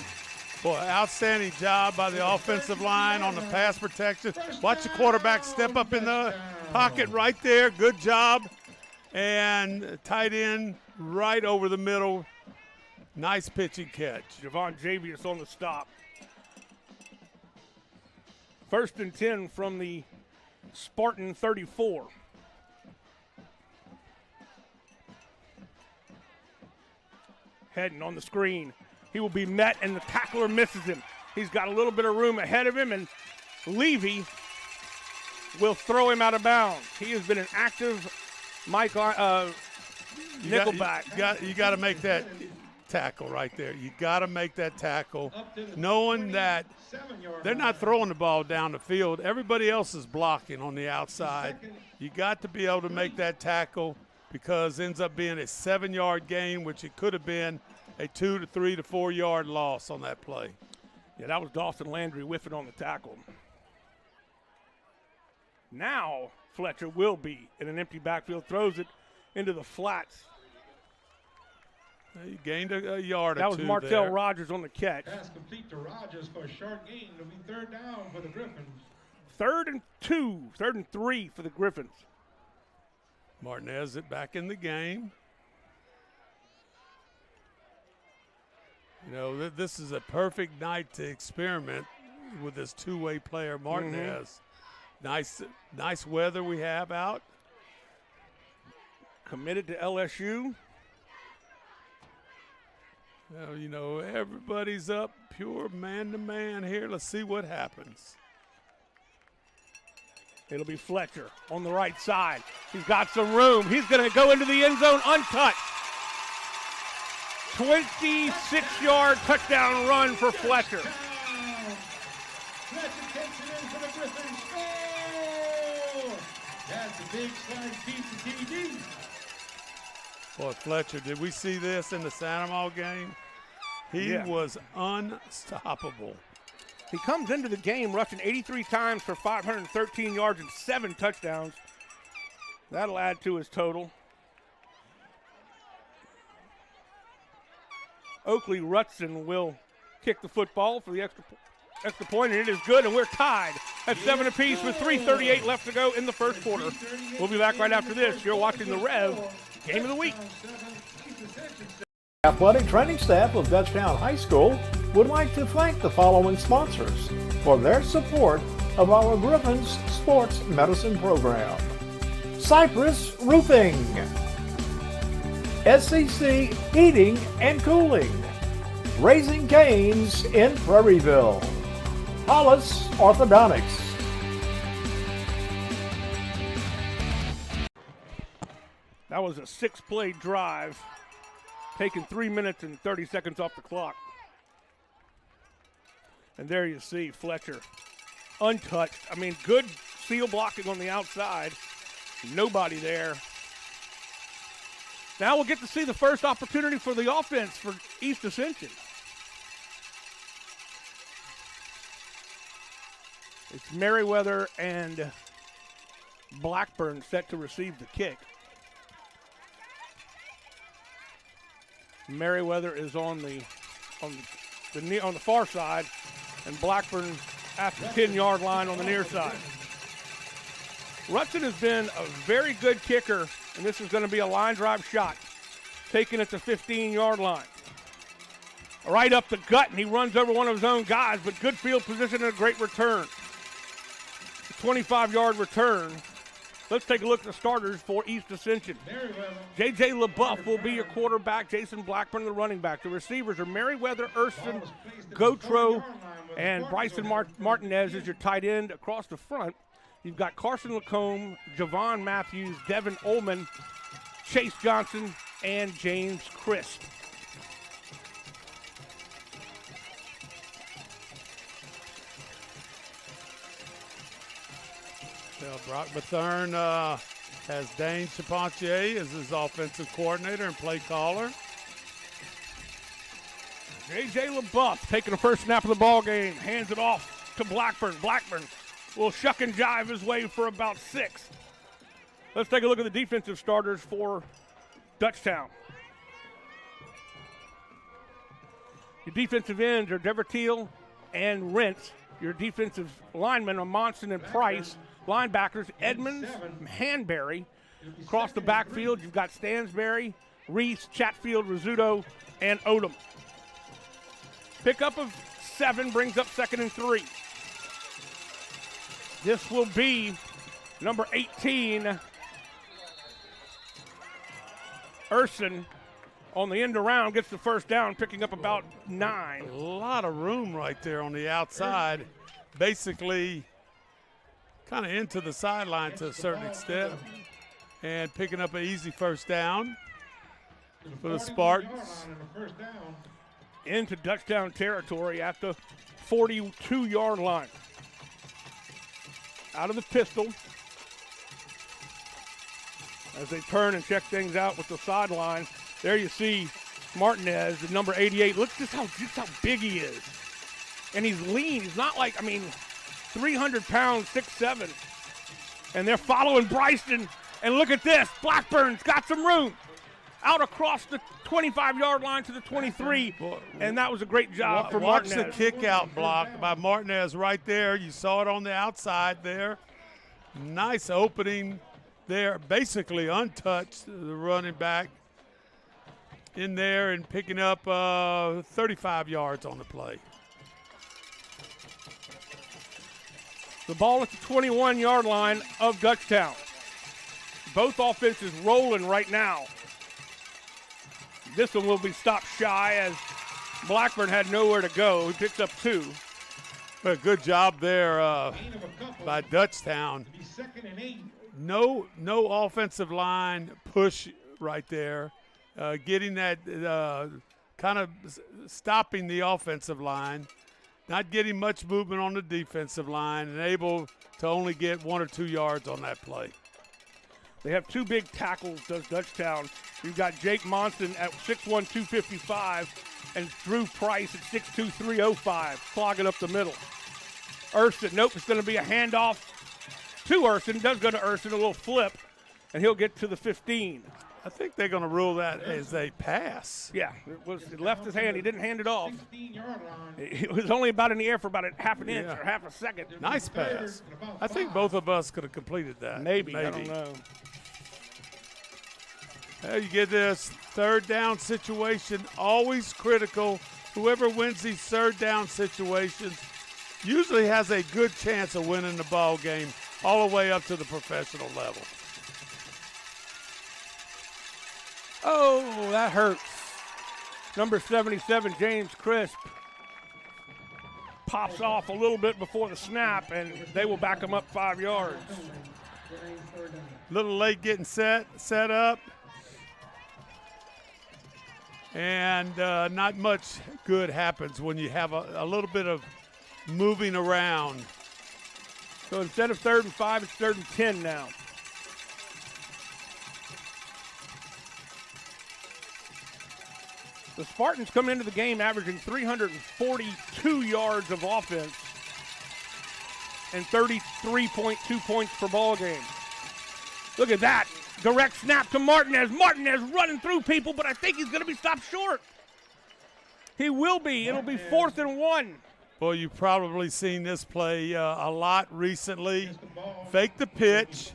Speaker 14: Boy, outstanding job by the offensive line on the pass protection. Watch the quarterback step up in the pocket right there. Good job. And tight end right over the middle. Nice pitching catch.
Speaker 1: Javon Javius on the stop. 1st and 10 from the Spartan 34. Hedden on the screen. He will be met, and the tackler misses him. He's got a little bit of room ahead of him, and Levy will throw him out of bounds. He has been an active Nickelback.
Speaker 14: You got to make that tackle right there. You got to make that tackle, knowing that they're not throwing the ball down the field. Everybody else is blocking on the outside. You got to be able to make that tackle, because it ends up being a 7-yard gain, which it could have been a 2 to 3 to 4 yard loss on that play.
Speaker 1: Yeah, that was Dawson Landry whiffing on the tackle. Now Fletcher will be in an empty backfield, throws it into the flats.
Speaker 14: He gained a yard or two.
Speaker 1: That was Martell Rogers on the catch.
Speaker 16: Pass complete to Rogers for a short gain. It'll be 3rd down for the Griffins.
Speaker 1: 3rd and 2, 3rd and 3 for the Griffins.
Speaker 14: Martinez back in the game. You know, this is a perfect night to experiment with this two-way player, Martinez. Nice weather we have out.
Speaker 1: Committed to LSU.
Speaker 14: Well, you know, everybody's up pure man-to-man here. Let's see what happens.
Speaker 1: It'll be Fletcher on the right side. He's got some room. He's going to go into the end zone untouched. 26-yard touchdown run for Fletcher.
Speaker 16: Fletcher takes it in for the Griffins. Score! That's a big slide piece of TD.
Speaker 14: Boy, Fletcher, did we see this in the Sandoval game? He was unstoppable.
Speaker 1: He comes into the game rushing 83 times for 513 yards and 7 touchdowns. That'll add to his total. Oakley Rutson will kick the football for the extra point, and it is good, and we're tied at 7 apiece with 3:38 left to go in the first quarter. We'll be back right after this. You're watching the Rev Game of the Week.
Speaker 18: Athletic training staff of Dutchtown High School would like to thank the following sponsors for their support of our Griffins Sports Medicine Program. Cypress Roofing, SCC Heating and Cooling, Raising Cane's in Prairieville, Hollis Orthodontics.
Speaker 1: That was a 6-play drive, taking 3 minutes and 30 seconds off the clock. And there you see Fletcher untouched. I mean, good seal blocking on the outside. Nobody there. Now we'll get to see the first opportunity for the offense for East Ascension. It's Merriweather and Blackburn set to receive the kick. Merriweather is on the far side, and Blackburn at the 10-yard line on the near side. Rutson has been a very good kicker, and this is going to be a line drive shot, taking it to 15-yard line. Right up the gut, and he runs over one of his own guys, but good field position and a great return. A 25-yard return. Let's take a look at the starters for East Ascension. J.J. LaBeouf will be your quarterback. Jason Blackburn, the running back. The receivers are Merriweather, Erskine, Gautreaux, and Bryson Martinez is your tight end. Across the front, you've got Carson Lacombe, Javon Matthews, Devin Ullman, Chase Johnson, and James Crisp.
Speaker 14: Brock Bethune has Dane Chapontier as his offensive coordinator and play caller.
Speaker 1: J.J. LaBeouf taking the first snap of the ball game, hands it off to Blackburn. Blackburn will shuck and jive his way for about 6. Let's take a look at the defensive starters for Dutchtown. Your defensive ends are Deverteel and Rentz. Your defensive linemen are Monson and Price. Linebackers, Edmonds, Hanbury. Across the backfield, you've got Stansberry, Reese, Chatfield, Rizzuto, and Odom. Pickup of 7 brings up 2nd and 3. This will be number 18, Erskine, on the end around, gets the first down, picking up about 9.
Speaker 14: A lot of room right there on the outside. Basically, kind of into the sideline to a certain extent, and picking up an easy first down. for the Spartans.
Speaker 1: Into Dutchtown territory at the 42-yard line. Out of the pistol. As they turn and check things out with the sideline. There you see Martinez, the number 88. Look just how big he is. And he's lean. He's not like, 300 pounds, 6'7". And they're following Bryson. And look at this. Blackburn's got some room. Out across the 25-yard line to the 23. And that was a great job for Martinez.
Speaker 14: Watch the kick-out block by Martinez right there. You saw it on the outside there. Nice opening there. Basically untouched, the running back in there and picking up 35 yards on the play.
Speaker 1: The ball at the 21-yard line of Dutchtown. Both offenses rolling right now. This one will be stopped shy as Blackburn had nowhere to go. He picks up 2.
Speaker 14: A good job there by Dutchtown. No offensive line push right there. Getting that kind of stopping the offensive line. Not getting much movement on the defensive line and able to only get 1 or 2 yards on that play.
Speaker 1: They have 2 big tackles, does Dutchtown. You've got Jake Monson at 6'1", 255, and Drew Price at 6'2", 305, clogging up the middle. Urson, nope, it's going to be a handoff to Urson. Does go to Urson, a little flip, and he'll get to the 15.
Speaker 14: I think they're going to rule that as a pass.
Speaker 1: Yeah, it left his hand. He didn't hand it off. It was only about in the air for about half an inch or half a second.
Speaker 14: Nice pass. I think both of us could have completed that.
Speaker 1: Maybe. I don't know.
Speaker 14: You get this third down situation, always critical. Whoever wins these third down situations usually has a good chance of winning the ball game all the way up to the professional level.
Speaker 1: Oh, that hurts. Number 77, James Crisp, pops off a little bit before the snap, and they will back him up 5 yards.
Speaker 14: Little late getting set up. And not much good happens when you have a little bit of moving around.
Speaker 1: So instead of 3rd and 5, it's 3rd and 10 now. The Spartans come into the game averaging 342 yards of offense and 33.2 points per ball game. Look at that. Direct snap to Martinez. Martinez running through people, but I think he's going to be stopped short. He will be. It'll be 4th and 1.
Speaker 14: Boy, you've probably seen this play a lot recently. Fake the pitch.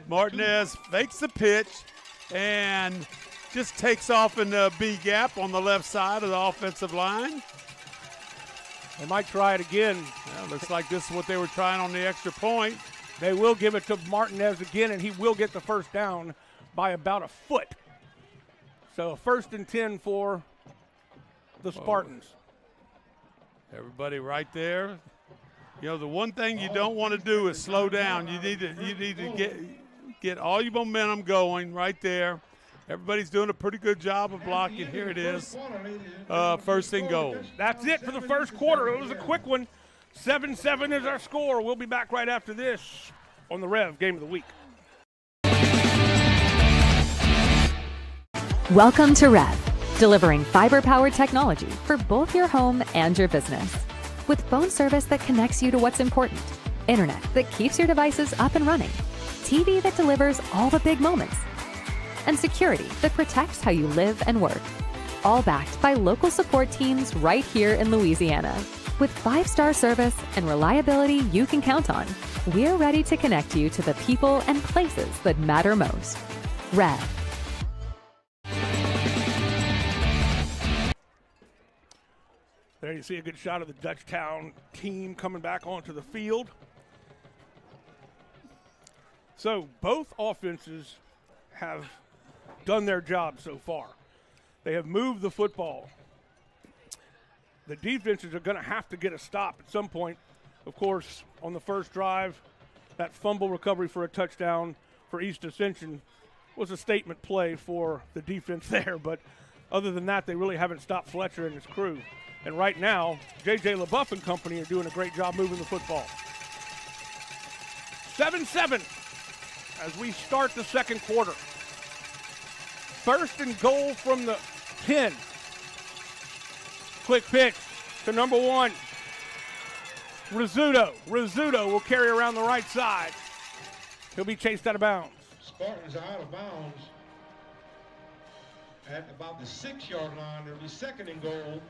Speaker 14: Martinez fakes the pitch and just takes off in the B gap on the left side of the offensive line.
Speaker 1: They might try it again.
Speaker 14: Well, looks like this is what they were trying on the extra point.
Speaker 1: They will give it to Martinez again, and he will get the first down by about a foot. So 1st and 10 for the Spartans.
Speaker 14: Everybody right there. You know, the one thing you don't want to do is slow down. You need to get all your momentum going right there. Everybody's doing a pretty good job of blocking. Here it is. 1st and goal.
Speaker 1: That's it for the first quarter. It was a quick one. 7-7 is our score. We'll be back right after this on the REV Game of the Week.
Speaker 4: Welcome to REV, delivering fiber-powered technology for both your home and your business. With phone service that connects you to what's important, internet that keeps your devices up and running, TV that delivers all the big moments, and security that protects how you live and work. All backed by local support teams right here in Louisiana. With 5-star service and reliability you can count on, we're ready to connect you to the people and places that matter most. REV.
Speaker 1: There you see a good shot of the Dutchtown team coming back onto the field. So both offenses have done their job so far. They have moved the football. The defenses are going to have to get a stop at some point. Of course, on the first drive, that fumble recovery for a touchdown for East Ascension was a statement play for the defense there, but other than that, they really haven't stopped Fletcher and his crew. And right now, J.J. LaBeouf and company are doing a great job moving the football. 7-7 as we start the second quarter. First and goal from the 10. Quick pitch to number 1. Rizzuto. Rizzuto will carry around the right side. He'll be chased out of bounds.
Speaker 16: Spartans are out of bounds at about the 6-yard line. It'll be second and goal.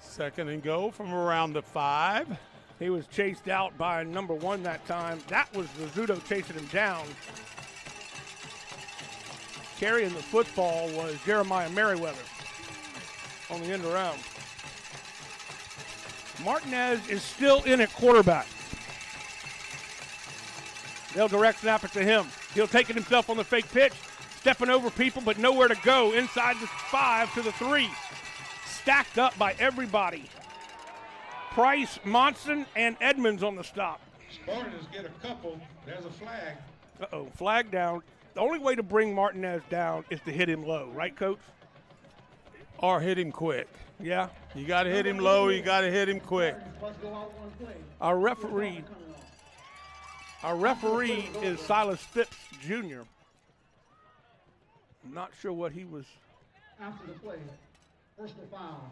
Speaker 14: Second and goal from around the 5.
Speaker 1: He was chased out by number 1 that time. That was Rizzuto chasing him down. Carrying the football was Jeremiah Merriweather on the end around. Martinez is still in at quarterback. They'll direct snap it to him. He'll take it himself on the fake pitch, stepping over people, but nowhere to go. Inside the 5 to the 3. Stacked up by everybody. Price, Monson, and Edmonds on the stop.
Speaker 16: Spartans get a couple. There's a flag.
Speaker 1: Uh-oh, flag down. The only way to bring Martinez down is to hit him low, right, Coach?
Speaker 14: Or hit him quick.
Speaker 1: Yeah.
Speaker 14: You got to hit him low. You got to hit him quick.
Speaker 1: Our referee is Silas Phipps Jr. I'm not sure what he was.
Speaker 15: After the play, personal foul.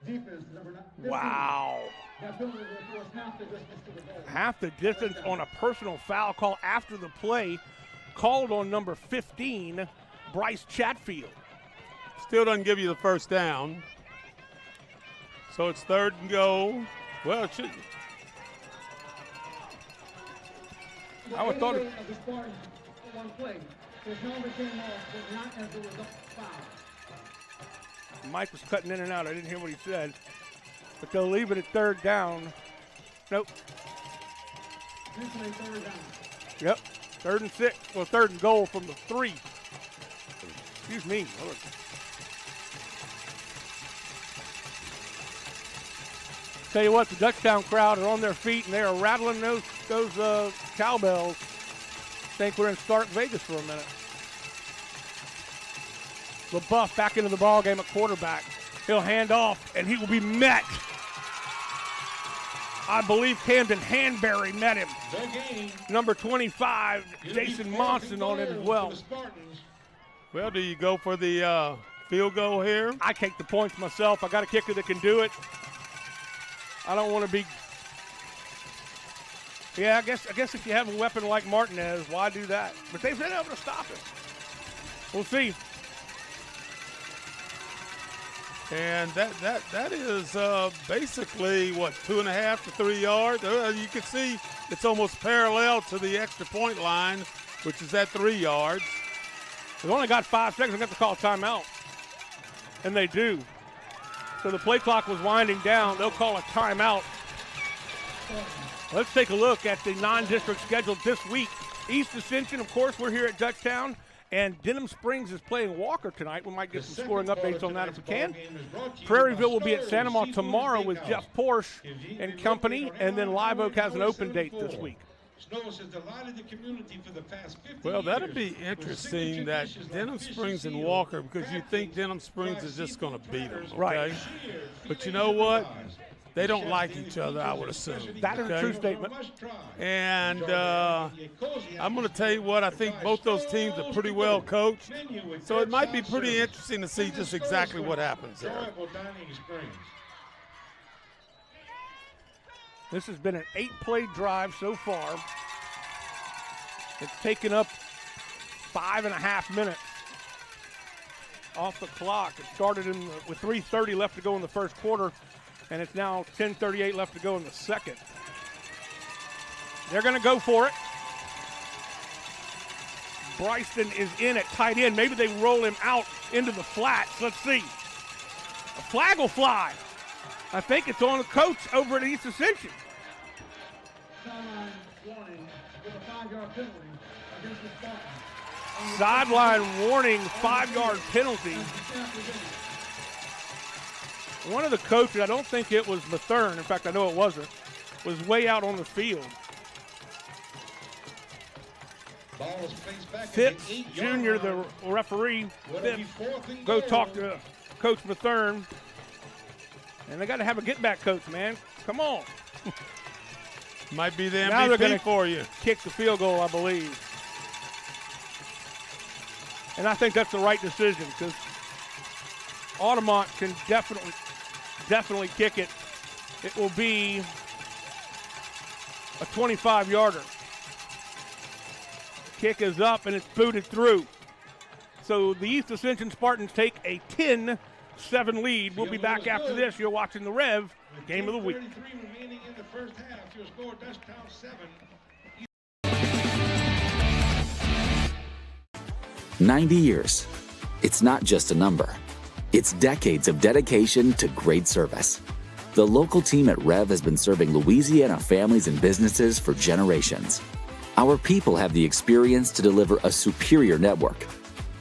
Speaker 15: Defense number 9.
Speaker 1: Wow.
Speaker 15: That penalty was half the distance to the goal.
Speaker 1: Half the distance on a personal foul call after the play, called on number 15, Bryce Chatfield.
Speaker 14: Still doesn't give you the first down. So it's third and goal. Well, it should.
Speaker 1: I would thought it.
Speaker 15: The Spartans one play. The helmet came off, but not as a result of foul.
Speaker 1: Mike was cutting in and out. I didn't hear what he said. But they'll leave it at third down. Nope.
Speaker 15: Third down.
Speaker 1: Yep. 3rd and 6. Well, 3rd and goal from the 3. Excuse me. Tell you what, the Dutchtown crowd are on their feet and they are rattling those cowbells. Think we're in Stark Vegas for a minute. LaBeouf back into the ball game at quarterback. He'll hand off, and he will be met. I believe Camden Hanbury met him. Number 25, Jason Monson on it as well.
Speaker 14: Well, do you go for the field goal here?
Speaker 1: I take the points myself. I got a kicker that can do it. I don't want to be. Yeah, I guess if you have a weapon like Martinez, why do that? But they've been able to stop it. We'll see.
Speaker 14: And that is basically, what, 2.5 to 3 yards? You can see it's almost parallel to the extra point line, which is at 3 yards.
Speaker 1: They've only got 5 seconds. They have to call a timeout. And they do. So the play clock was winding down. They'll call a timeout. Let's take a look at the non-district schedule this week. East Ascension, of course, we're here at Dutchtown. And Denham Springs is playing Walker tonight. We might get some scoring updates on that if we can. Prairieville will be at Santa Maria tomorrow with Jeff Porsche and company. And then Live Oak has an open date this week.
Speaker 14: Well, that'll be interesting, that Denham Springs and Walker, because you think Denham Springs is just going to beat them, okay?
Speaker 1: Right.
Speaker 14: But you know what? They don't like each other, I would assume.
Speaker 1: That is a true statement.
Speaker 14: And I'm going to tell you what, I think both those teams are pretty well coached. So it might be pretty interesting to see just exactly what happens there.
Speaker 1: This has been an 8-play drive so far. It's taken up 5.5 minutes off the clock. It started with 3:30 left to go in the first quarter, and it's now 10:38 left to go in the second. They're going to go for it. Bryston is in at tight end. Maybe they roll him out into the flats. Let's see. A flag will fly. I think it's on the coach over at East Ascension. Sideline warning, 5-yard penalty. One of the coaches, I don't think it was Mathern, in fact I know it wasn't, was way out on the field. Phipps Jr., the referee, Phipps, go talk to Coach Mathern. And they got to have a get-back coach, man. Come on.
Speaker 14: Might be the
Speaker 1: Now they're
Speaker 14: MVP
Speaker 1: gonna
Speaker 14: for you.
Speaker 1: Kick the field goal, I believe. And I think that's the right decision because Altamont can definitely kick it. It will be a 25-yarder. Kick is up and it's booted through. So the East Ascension Spartans take a 10-7 lead. We'll be back after this. You're watching the Rev Game of the Week.
Speaker 16: 33 remaining in the first half. Your score, Dutchtown 7.
Speaker 13: 90 years. It's not just a number. It's decades of dedication to great service. The local team at REV has been serving Louisiana families and businesses for generations. Our people have the experience to deliver a superior network,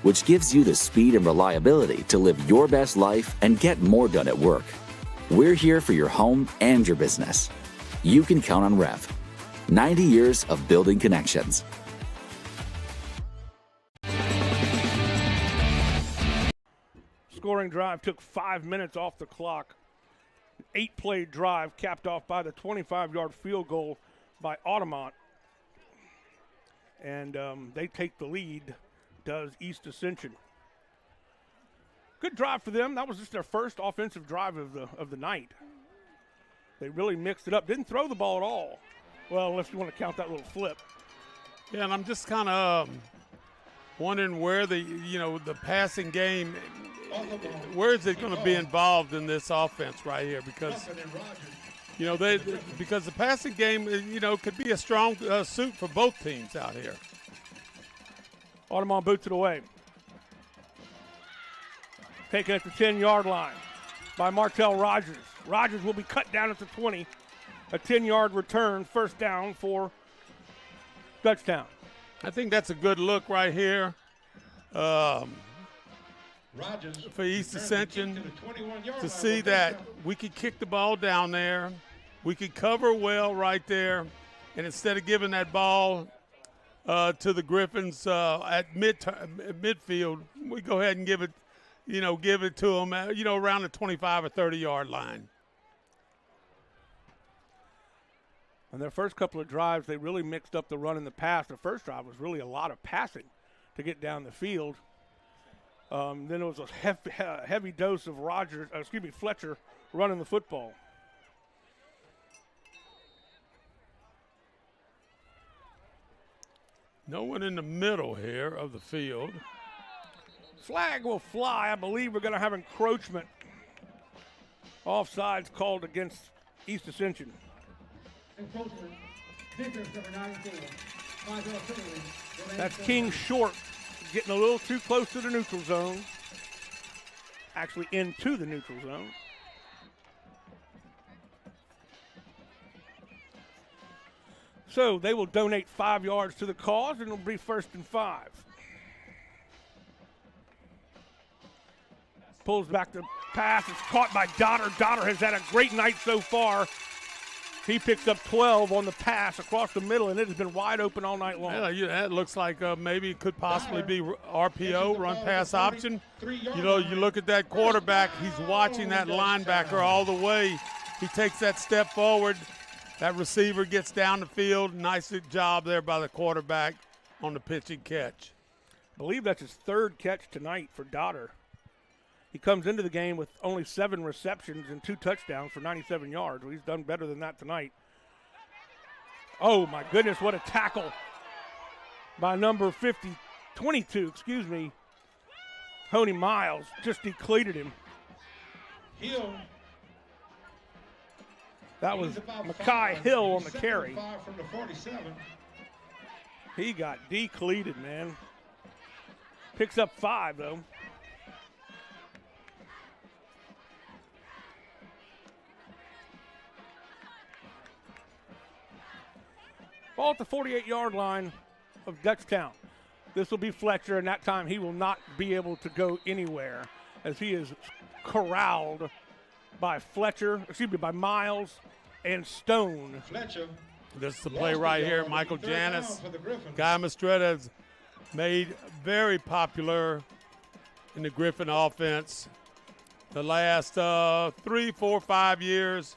Speaker 13: which gives you the speed and reliability to live your best life and get more done at work. We're here for your home and your business. You can count on REV. 90 years of building connections.
Speaker 1: Scoring drive took 5 minutes off the clock. 8-play drive capped off by the 25-yard field goal by Altamont. And they take the lead, does East Ascension. Good drive for them. That was just their first offensive drive of the night. They really mixed it up. Didn't throw the ball at all. Well, unless you want to count that little flip.
Speaker 14: Yeah, and I'm just kind of wondering where the passing game, where is it going to be involved in this offense right here? Because because the passing game, could be a strong suit for both teams out here.
Speaker 1: Altamont boots it away. Taken at the 10-yard line by Martell Rogers. Rogers will be cut down at the 20. A 10-yard return, first down for Dutchtown.
Speaker 14: I think that's a good look right here for East Ascension to see that we could kick the ball down there. We could cover well right there. And instead of giving that ball to the Griffins at midfield, we go ahead and give it to them, around the 25 or 30-yard line.
Speaker 1: On their first couple of drives, they really mixed up the run and the pass. The first drive was really a lot of passing to get down the field. Then it was a heavy dose of Fletcher running the football.
Speaker 14: No one in the middle here of the field.
Speaker 1: Flag will fly. I believe we're going to have encroachment. Offsides called against East Ascension.
Speaker 15: Encroachment. Defense number 94. 5-yard penalty.
Speaker 1: That's King Short getting a little too close to the neutral zone. Actually into the neutral zone. So they will donate 5 yards to the cause, and it'll be 1st and 5. Pulls back the pass. It's caught by Dotter. Dotter has had a great night so far. He picks up 12 on the pass across the middle, and it has been wide open all night long.
Speaker 14: Yeah, that looks like maybe it could possibly be RPO, run pass option. You look at that quarterback. He's watching that linebacker all the way. He takes that step forward. That receiver gets down the field. Nice job there by the quarterback on the pitch and catch.
Speaker 1: I believe that's his 3rd catch tonight for Dotter. He comes into the game with only 7 receptions and 2 touchdowns for 97 yards. Well, he's done better than that tonight. Oh, my goodness, what a tackle by number 22, Honey Miles. Just decleated him.
Speaker 16: Hill.
Speaker 1: That was Mackay Hill on the carry.
Speaker 16: From the 47.
Speaker 1: He got decleated, man. Picks up 5, though. Ball at the 48-yard line of Dutchtown. This will be Fletcher, and that time he will not be able to go anywhere as he is corralled by by Miles and Stone.
Speaker 16: Fletcher.
Speaker 14: This is the play right here. Michael Janis. Guy Mistretta has made very popular in the Griffin offense the last 3, 4, 5 years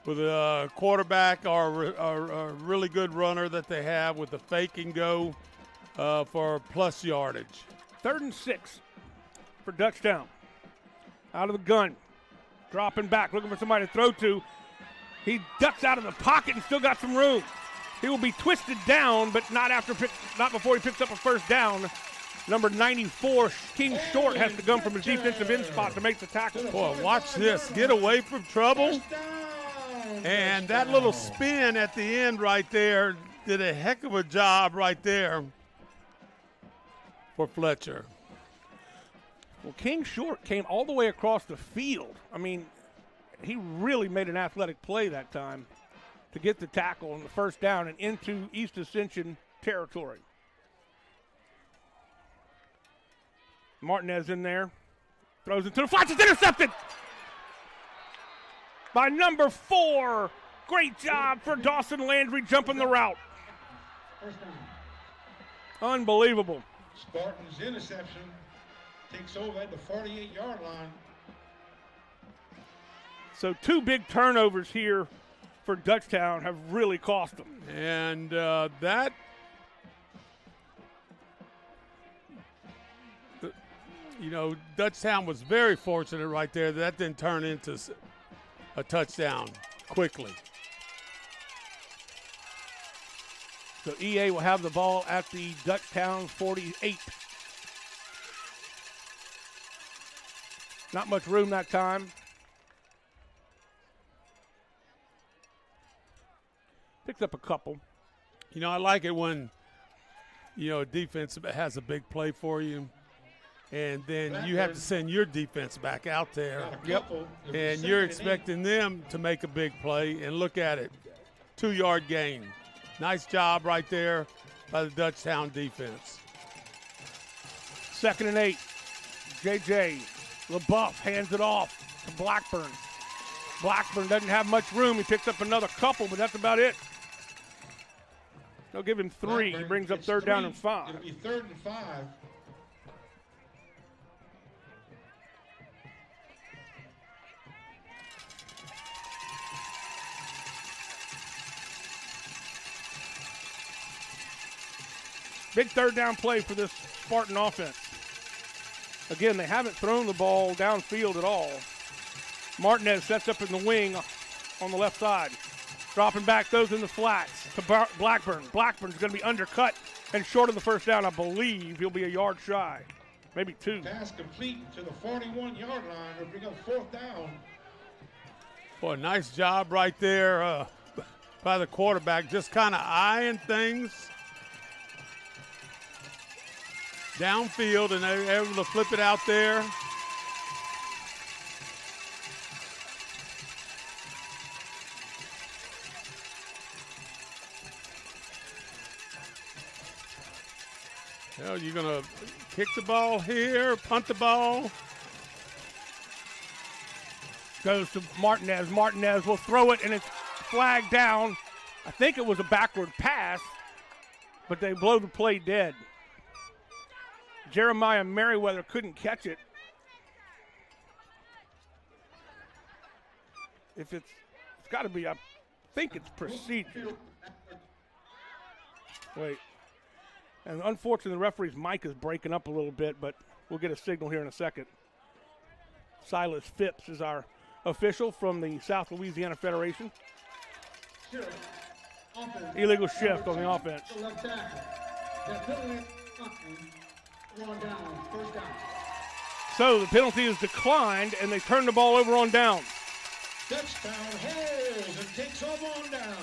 Speaker 14: with a quarterback or a really good runner that they have with the fake and go for plus yardage.
Speaker 1: 3rd and 6 for Dutchtown. Out of the gun. Dropping back, looking for somebody to throw to. He ducks out of the pocket and still got some room. He will be twisted down, but not before he picks up a first down. Number 94, King Short, has to come from his defensive end spot to make the tackle.
Speaker 14: Boy, watch this. Get away from trouble. And that little spin at the end right there did a heck of a job right there for Fletcher.
Speaker 1: Well, King Short came all the way across the field. I mean, he really made an athletic play that time to get the tackle on the first down and into East Ascension territory. Martinez in there. Throws into the flats. It's intercepted by number 4. Great job for Dawson Landry jumping the route.
Speaker 15: First down.
Speaker 1: Unbelievable.
Speaker 16: Spartans interception takes over at the 48-yard line.
Speaker 1: So 2 big turnovers here for Dutchtown have really cost them.
Speaker 14: And Dutchtown was very fortunate right there. That didn't turn into a touchdown quickly.
Speaker 1: So EA will have the ball at the Dutchtown 48. Not much room that time. Picks up a couple.
Speaker 14: I like it when, a defense has a big play for you, and then you have to send your defense back out there.
Speaker 1: Yep.
Speaker 14: And you're expecting them to make a big play, and look at it. 2-yard gain. Nice job right there by the Dutchtown defense.
Speaker 1: 2nd and 8. JJ LaBeouf hands it off to Blackburn. Blackburn doesn't have much room. He picks up another couple, but that's about it. They'll give him 3.
Speaker 16: Blackburn
Speaker 1: He brings up
Speaker 16: gets
Speaker 1: 3rd down
Speaker 16: 3.
Speaker 1: and 5.
Speaker 16: It'll be 3rd and 5.
Speaker 1: Big 3rd down play for this Spartan offense. Again, they haven't thrown the ball downfield at all. Martinez sets up in the wing on the left side. Dropping back, those in the flats to Blackburn. Blackburn's going to be undercut and short of the first down. I believe he'll be a yard shy, maybe 2.
Speaker 16: Pass complete to the 41-yard line to bring up 4th down.
Speaker 14: Boy, nice job right there by the quarterback, just kind of eyeing things downfield, and they're able to flip it out there. Well, you're going to kick the ball here, punt the ball.
Speaker 1: Goes to Martinez. Martinez will throw it, and it's flagged down. I think it was a backward pass, but they blow the play dead. Jeremiah Merriweather couldn't catch it. If it's got to be, I think it's procedure. Wait. And unfortunately, the referee's mic is breaking up a little bit, but we'll get a signal here in a second. Silas Phipps is our official from the South Louisiana Federation. Illegal shift on the offense. So the penalty is declined, and they turn the ball over on downs.
Speaker 16: Dutchtown holds and takes over on down.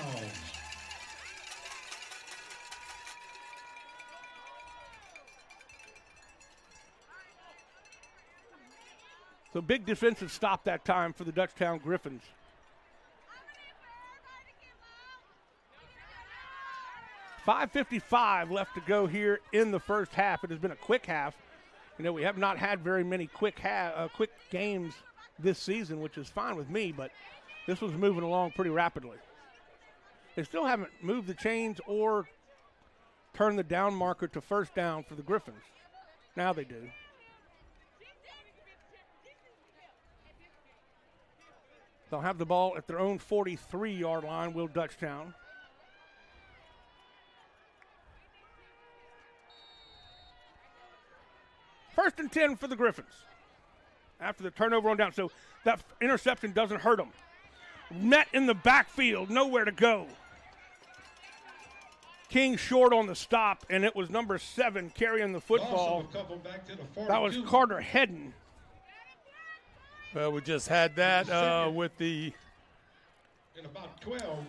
Speaker 1: So big defensive stop that time for the Dutchtown Griffins. .55 left to go here in the first half. It has been a quick half. We have not had very many quick games this season, which is fine with me, but this was moving along pretty rapidly. They still haven't moved the chains or turned the down marker to first down for the Griffins. Now they do. They'll have the ball at their own 43-yard line, will Dutchtown. First and 10 for the Griffins after the turnover on down. So that interception doesn't hurt them. Met in the backfield, nowhere to go. King short on the stop, and it was number 7 carrying the football. That was Carter Hedden.
Speaker 14: Well, we just had that with the
Speaker 16: in about 12.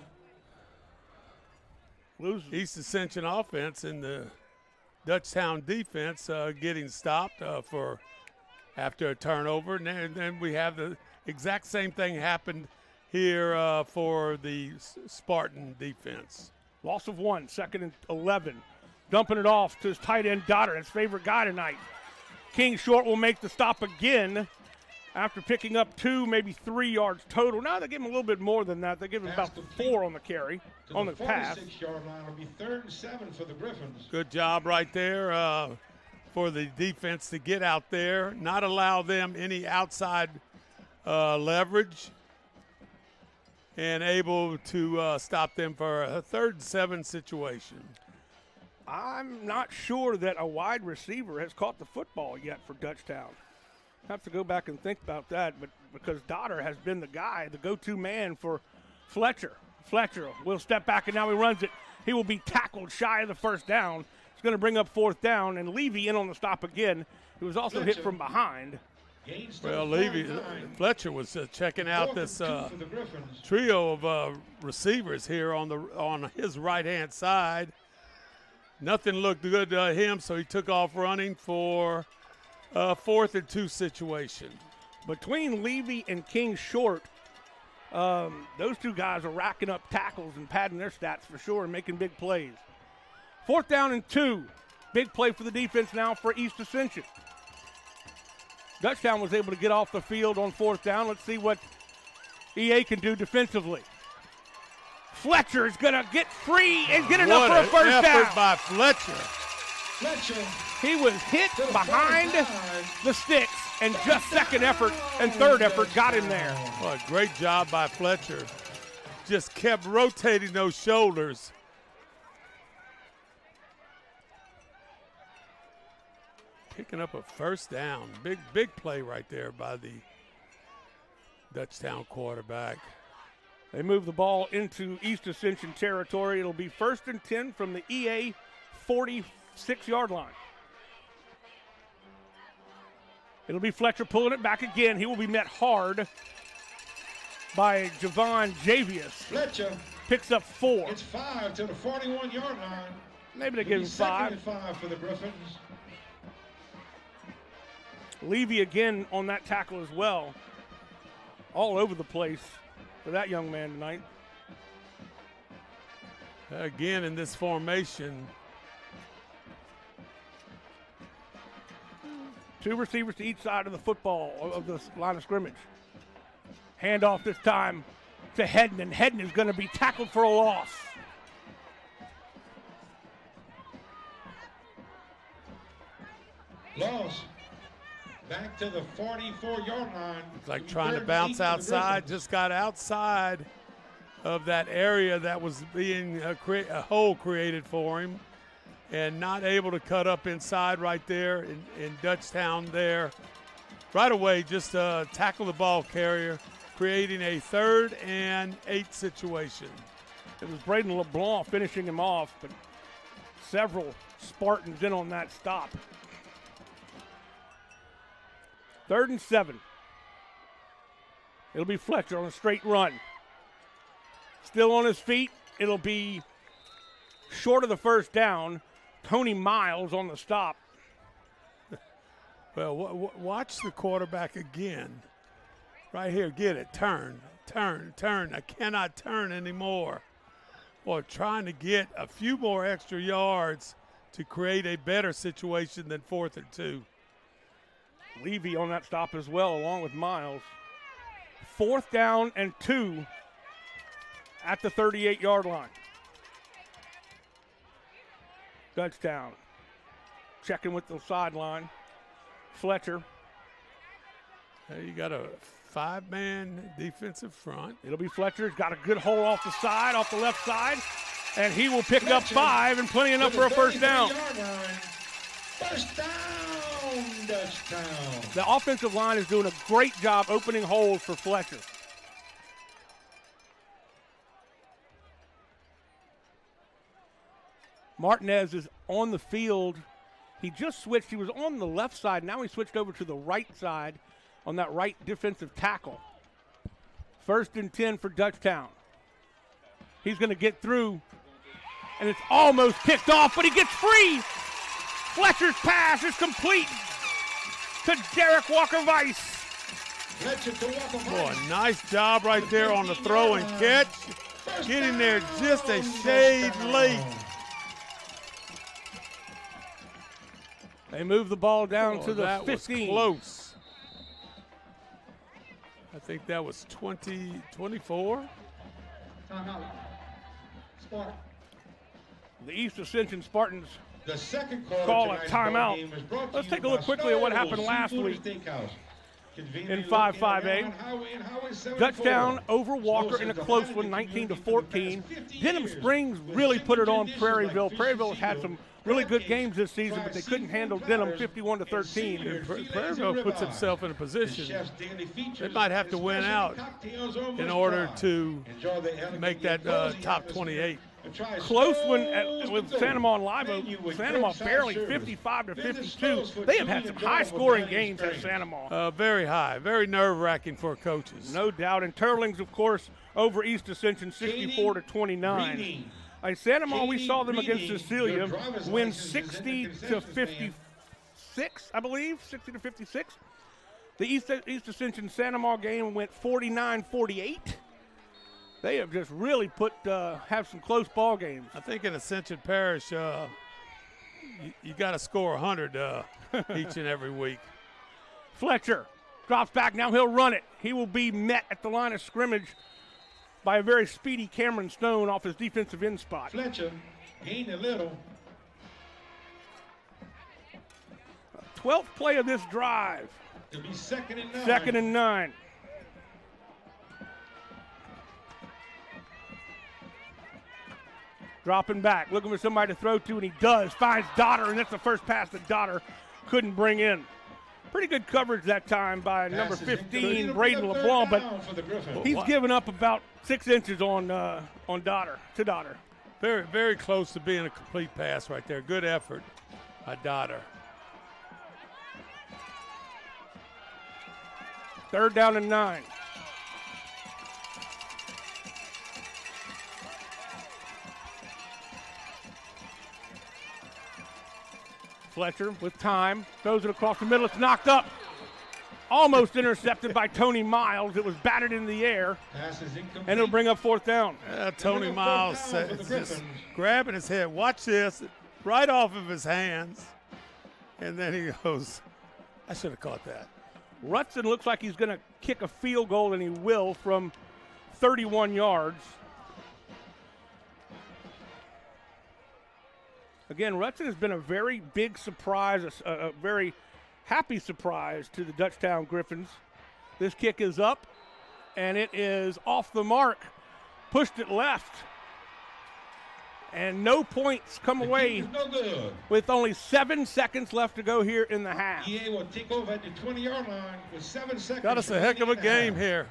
Speaker 14: East Ascension offense and the Dutchtown defense getting stopped for after a turnover. And then we have the exact same thing happened here for the Spartan defense.
Speaker 1: Loss of 1, 2nd and 11. Dumping it off to his tight end, Dotter, his favorite guy tonight. King short will make the stop again after picking up 2, maybe 3 yards total. Now they give him a little bit more than that. They give him about 4 on the carry, on the pass.
Speaker 16: 46-yard line will be 3rd and 7 for the Griffins.
Speaker 14: Good job right there for the defense to get out there, not allow them any outside leverage, and able to stop them for a 3rd and 7 situation.
Speaker 1: I'm not sure that a wide receiver has caught the football yet for Dutchtown. Have to go back and think about that, but because Dotter has been the guy, the go-to man for Fletcher. Fletcher will step back, and now he runs it. He will be tackled shy of the first down. It's going to bring up 4th down, and Levy in on the stop again. He was also hit from behind.
Speaker 14: Well, Fletcher was checking out this trio of receivers here on his right-hand side. Nothing looked good to him, so he took off running for 4th and 2 situation.
Speaker 1: Between Levy and King Short, those 2 guys are racking up tackles and padding their stats for sure and making big plays. 4th down and 2. Big play for the defense now for East Ascension. Dutchtown was able to get off the field on 4th down. Let's see what EA can do defensively. Fletcher is going to get free and get enough for a first down.
Speaker 14: Effort by Fletcher.
Speaker 1: He was hit behind the sticks, and just 2nd effort and 3rd effort got him there.
Speaker 14: Well, great job by Fletcher. Just kept rotating those shoulders. Picking up a first down. Big play right there by the Dutchtown quarterback.
Speaker 1: They move the ball into East Ascension territory. It'll be 1st and 10 from the EA 46-yard line. It'll be Fletcher pulling it back again. He will be met hard by Javon Javius.
Speaker 16: Fletcher
Speaker 1: picks up 4.
Speaker 16: It's 5 to the 41-yard line.
Speaker 1: Maybe they give him 5.
Speaker 16: 2nd and 5 for the Griffins.
Speaker 1: Levy again on that tackle as well. All over the place for that young man tonight.
Speaker 14: Again in this formation.
Speaker 1: 2 receivers to each side of the football, of the line of scrimmage. Handoff this time to Hedden, and Hedden is going to be tackled for a loss.
Speaker 16: Loss. Back to the 44-yard line.
Speaker 14: It's like trying to bounce outside, just got outside of that area that was being a hole created for him, and not able to cut up inside right there in Dutchtown there. Right away, just tackle the ball carrier, creating a 3rd and 8 situation.
Speaker 1: It was Braden LeBlanc finishing him off, but several Spartans in on that stop. 3rd and 7. It'll be Fletcher on a straight run. Still on his feet. It'll be short of the first down. Tony Miles on the stop.
Speaker 14: Well, watch the quarterback again. Right here, get it. Turn. I cannot turn anymore. Boy, trying to get a few more extra yards to create a better situation than 4th and 2.
Speaker 1: Levy on that stop as well, along with Miles. 4th down and 2 at the 38-yard line. Dutchtown checking with the sideline. Fletcher.
Speaker 14: You got a 5-man defensive front.
Speaker 1: It'll be Fletcher. He's got a good hole off the side, off the left side, and he will pick up 5 and plenty enough for a first down.
Speaker 16: First down, Dutchtown.
Speaker 1: The offensive line is doing a great job opening holes for Fletcher. Martinez is on the field. He just switched. He was on the left side. Now he switched over to the right side on that right defensive tackle. 1st and 10 for Dutchtown. He's going to get through, and it's almost kicked off, but he gets free. Fletcher's pass is complete to Derek Walker-Weiss.
Speaker 14: Boy, nice job right there on the throw and catch. Getting there just a shade late.
Speaker 1: They move the ball down to the
Speaker 14: that
Speaker 1: 15.
Speaker 14: Was close. I think that was 24.
Speaker 15: Timeout. Spartan.
Speaker 1: The East Ascension Spartans
Speaker 16: The second
Speaker 1: call a timeout. Let's take a look quickly at what happened last week in 5-5A. Dutchtown over Walker in a close one, 19-14. Denham Springs really put it on Prairieville. Prairieville has had some really good games this season, but they couldn't handle Denham 51-13.
Speaker 14: Prairieville puts itself in a position they might have to win out in order to make that top 28.
Speaker 1: Close one with Santamon and Live. Santamon barely 55-52. They have had some high-scoring games at Santamon.
Speaker 14: Very high, very nerve-wracking for coaches.
Speaker 1: No doubt. And Turlings, of course, over East Ascension 64-29. Santamon, we saw them against Cecilia win 60-56, I believe, 60-56. The East Ascension Santamon game went 49-48. They have just really have some close ball games.
Speaker 14: I think in Ascension Parish, you got to score 100 each and every week.
Speaker 1: Fletcher drops back. Now he'll run it. He will be met at the line of scrimmage by a very speedy Cameron Stone off his defensive end spot.
Speaker 16: Fletcher gained a little.
Speaker 1: 12th play of this drive.
Speaker 16: It'll be 2nd and 9.
Speaker 1: 2nd and 9. Dropping back, looking for somebody to throw to, and he does. Finds Dotter, and that's the first pass that Dotter couldn't bring in. Pretty good coverage that time by number 15, Braden LeBlanc, but he's given up about 6 inches on Dotter, to Dotter.
Speaker 14: Very, very close to being a complete pass right there. Good effort by Dotter.
Speaker 1: 3rd down and 9. Fletcher with time, throws it across the middle. It's knocked up. Almost intercepted by Tony Miles. It was batted in the air, and it'll bring up 4th down.
Speaker 14: Tony Miles just grabbing his head. Watch this, right off of his hands. And then he goes, I should have caught that.
Speaker 1: Rutson looks like he's going to kick a field goal, and he will from 31 yards. Again, Rutson has been a very big surprise, a very happy surprise to the Dutchtown Griffins. This kick is up, and it is off the mark. Pushed it left. And no points come away with only 7 seconds left to go here in the half.
Speaker 16: EA will take over at the 20-yard line with 7 seconds.
Speaker 14: Got us a heck of a game here.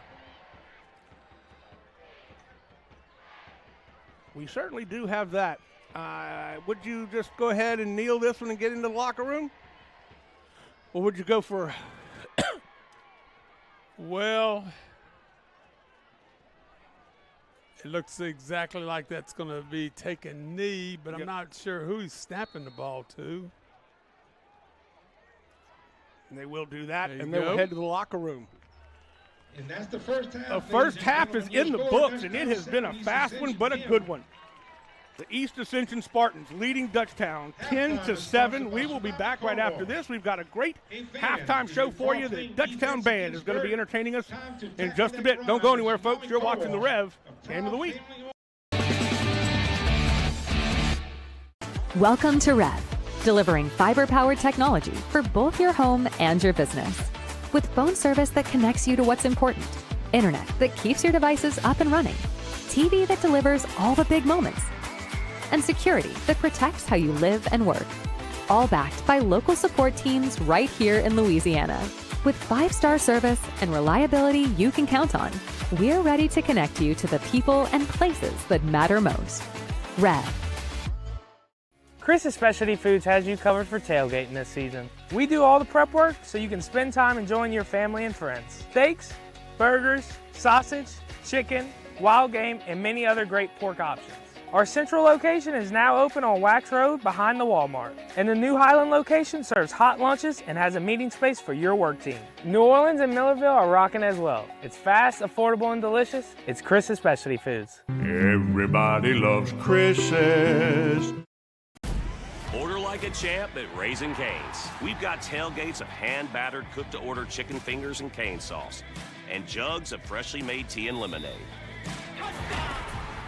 Speaker 1: We certainly do have that. Would you just go ahead and kneel this one and get into the locker room? Or would you go for
Speaker 14: Well, it looks exactly like that's going to be taking knee, but I'm not sure who he's snapping the ball to.
Speaker 1: And they will do that, and
Speaker 14: you
Speaker 1: they will
Speaker 14: go.
Speaker 1: head to the locker room.
Speaker 16: And that's the first half.
Speaker 1: The first half is in the books, and it has been a fast one, but a good one. The East Ascension Spartans leading Dutchtown 10-7. We will be back right after this. We've got a great halftime show for you. The Dutchtown Band is going to be entertaining us in just a bit. Don't go anywhere, folks. You're watching the Rev Game of the Week.
Speaker 4: Welcome to REV, delivering fiber-powered technology for both your home and your business. With phone service that connects you to what's important, internet that keeps your devices up and running, TV that delivers all the big moments, and security that protects how you live and work. All backed by local support teams right here in Louisiana. With 5-star service and reliability you can count on, we're ready to connect you to the people and places that matter most. REV.
Speaker 5: Chris's Specialty Foods has you covered for tailgating this season. We do all the prep work so you can spend time enjoying your family and friends. Steaks, burgers, sausage, chicken, wild game, and many other great pork options. Our central location is now open on Wax Road behind the Walmart. And the new Highland location serves hot lunches and has a meeting space for your work team. New Orleans and Millerville are rocking as well. It's fast, affordable, and delicious. It's Chris's Specialty Foods.
Speaker 6: Everybody loves Chris's.
Speaker 7: Order like a champ at Raising Cane's. We've got tailgates of hand-battered, cooked-to-order chicken fingers and cane sauce, and jugs of freshly made tea and lemonade.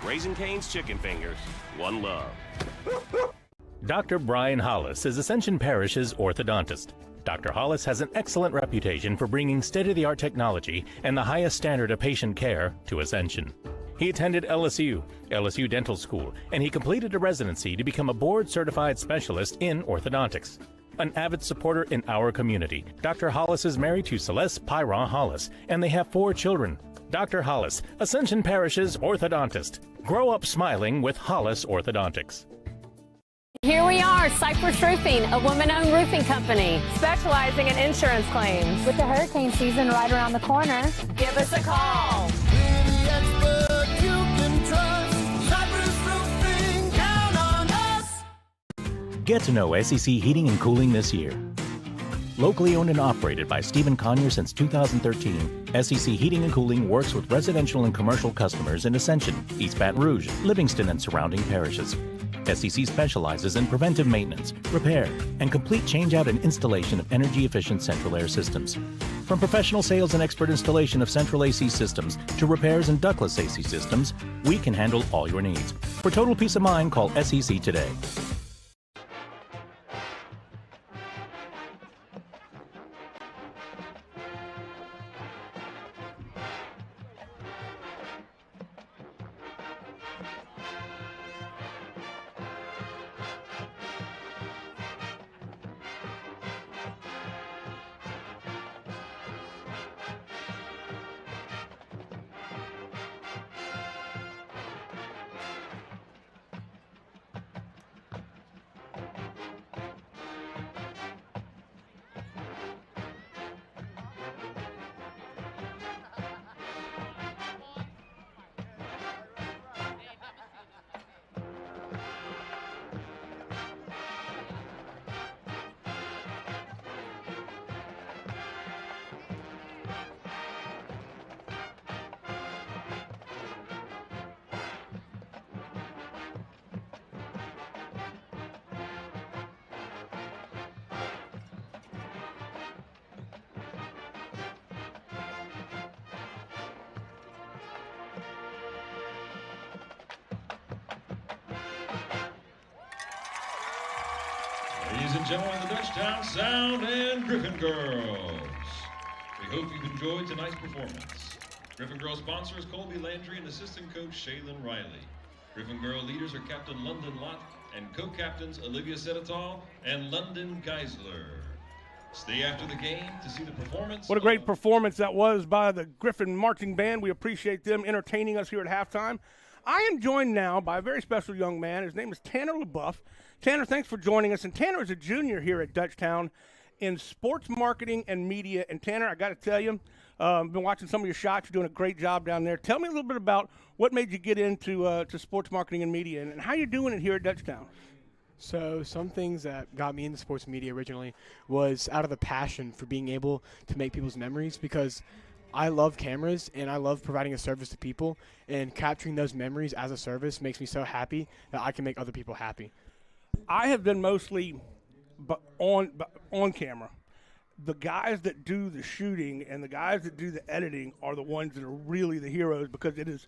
Speaker 7: Raising Cane's Chicken Fingers, one love.
Speaker 8: Dr. Brian Hollis is Ascension Parish's orthodontist. Dr. Hollis has an excellent reputation for bringing state-of-the-art technology and the highest standard of patient care to Ascension. He attended LSU Dental School, and he completed a residency to become a board-certified specialist in orthodontics. An avid supporter in our community, Dr. Hollis is married to Celeste Pyron Hollis, and they have 4 children. Dr. Hollis, Ascension Parish's orthodontist. Grow up smiling with Hollis Orthodontics.
Speaker 9: Here we are, Cypress Roofing, a woman-owned roofing company specializing in insurance claims. With the hurricane season right around the corner, give us a call.
Speaker 8: Get to know SEC Heating and Cooling this year. Locally owned and operated by Stephen Conyer since 2013, SEC Heating and Cooling works with residential and commercial customers in Ascension, East Baton Rouge, Livingston, and surrounding parishes. SEC specializes in preventive maintenance, repair, and complete changeout and installation of energy-efficient central air systems. From professional sales and expert installation of central AC systems to repairs and ductless AC systems, we can handle all your needs. For total peace of mind, call SEC today.
Speaker 16: Ladies and gentlemen, the DUTCHTOWN Sound and Griffin Girls. We hope you've enjoyed tonight's performance. Griffin Girl sponsor is Colby Landry and assistant coach Shaylin Riley. Griffin Girl leaders are Captain London Lott and co-captains Olivia Sedatal and London Geisler. Stay after the game to see the performance.
Speaker 1: What a great performance that was by the Griffin Marching Band. We appreciate them entertaining us here at halftime. I am joined now by a very special young man. His name is Tanner LaBeouf. Tanner, thanks for joining us. And Tanner is a junior here at DUTCHTOWN in sports marketing and media. And Tanner, I got to tell you, I've been watching some of your shots. You're doing a great job down there. Tell me a little bit about what made you get into to sports marketing and media and how you're doing it here at DUTCHTOWN.
Speaker 19: So some things that got me into sports media originally was out of the passion for being able to make people's memories, because I love cameras and I love providing a service to people, and capturing those memories as a service makes me so happy that I can make other people happy.
Speaker 1: I have been mostly on camera. The guys that do the shooting and the guys that do the editing are the ones that are really the heroes, because it is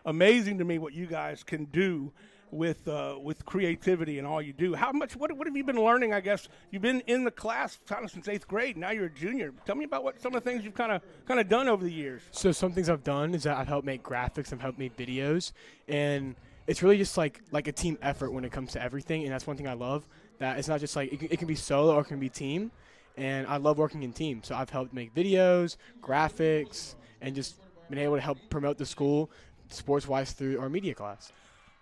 Speaker 1: amazing to me what you guys can do with creativity and all you do. What have you been learning? I guess you've been in the class kind of since 8th grade. Now you're a junior. Tell me about what some of the things you've kind of done over the years.
Speaker 19: So some things I've done is that I've helped make graphics, I've helped make videos, and it's really just like a team effort when it comes to everything. And that's one thing I love. That it's not just like it can be solo or it can be team, and I love working in teams. So I've helped make videos, graphics, and just been able to help promote the school sports-wise through our media class.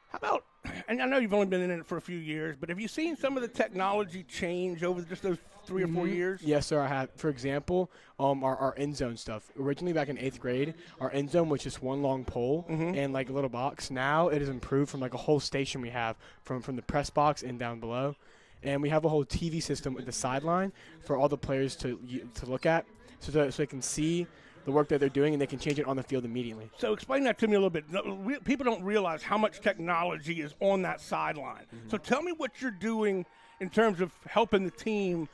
Speaker 1: How about, and I know you've only been in it for a few years, but have you seen some of the technology change over just those 3 or 4 years?
Speaker 19: Yes, sir, I have. For example, our end zone stuff. Originally back in 8th grade, our end zone was just one long pole and like a little box. Now it has improved from like a whole station we have from the press box and down below. And we have a whole TV system at the sideline for all the players to look at so they can see the work that they're doing, and they can change it on the field immediately.
Speaker 1: So explain that to me a little bit. People don't realize how much technology is on that sideline. So tell me what you're doing in terms of helping the team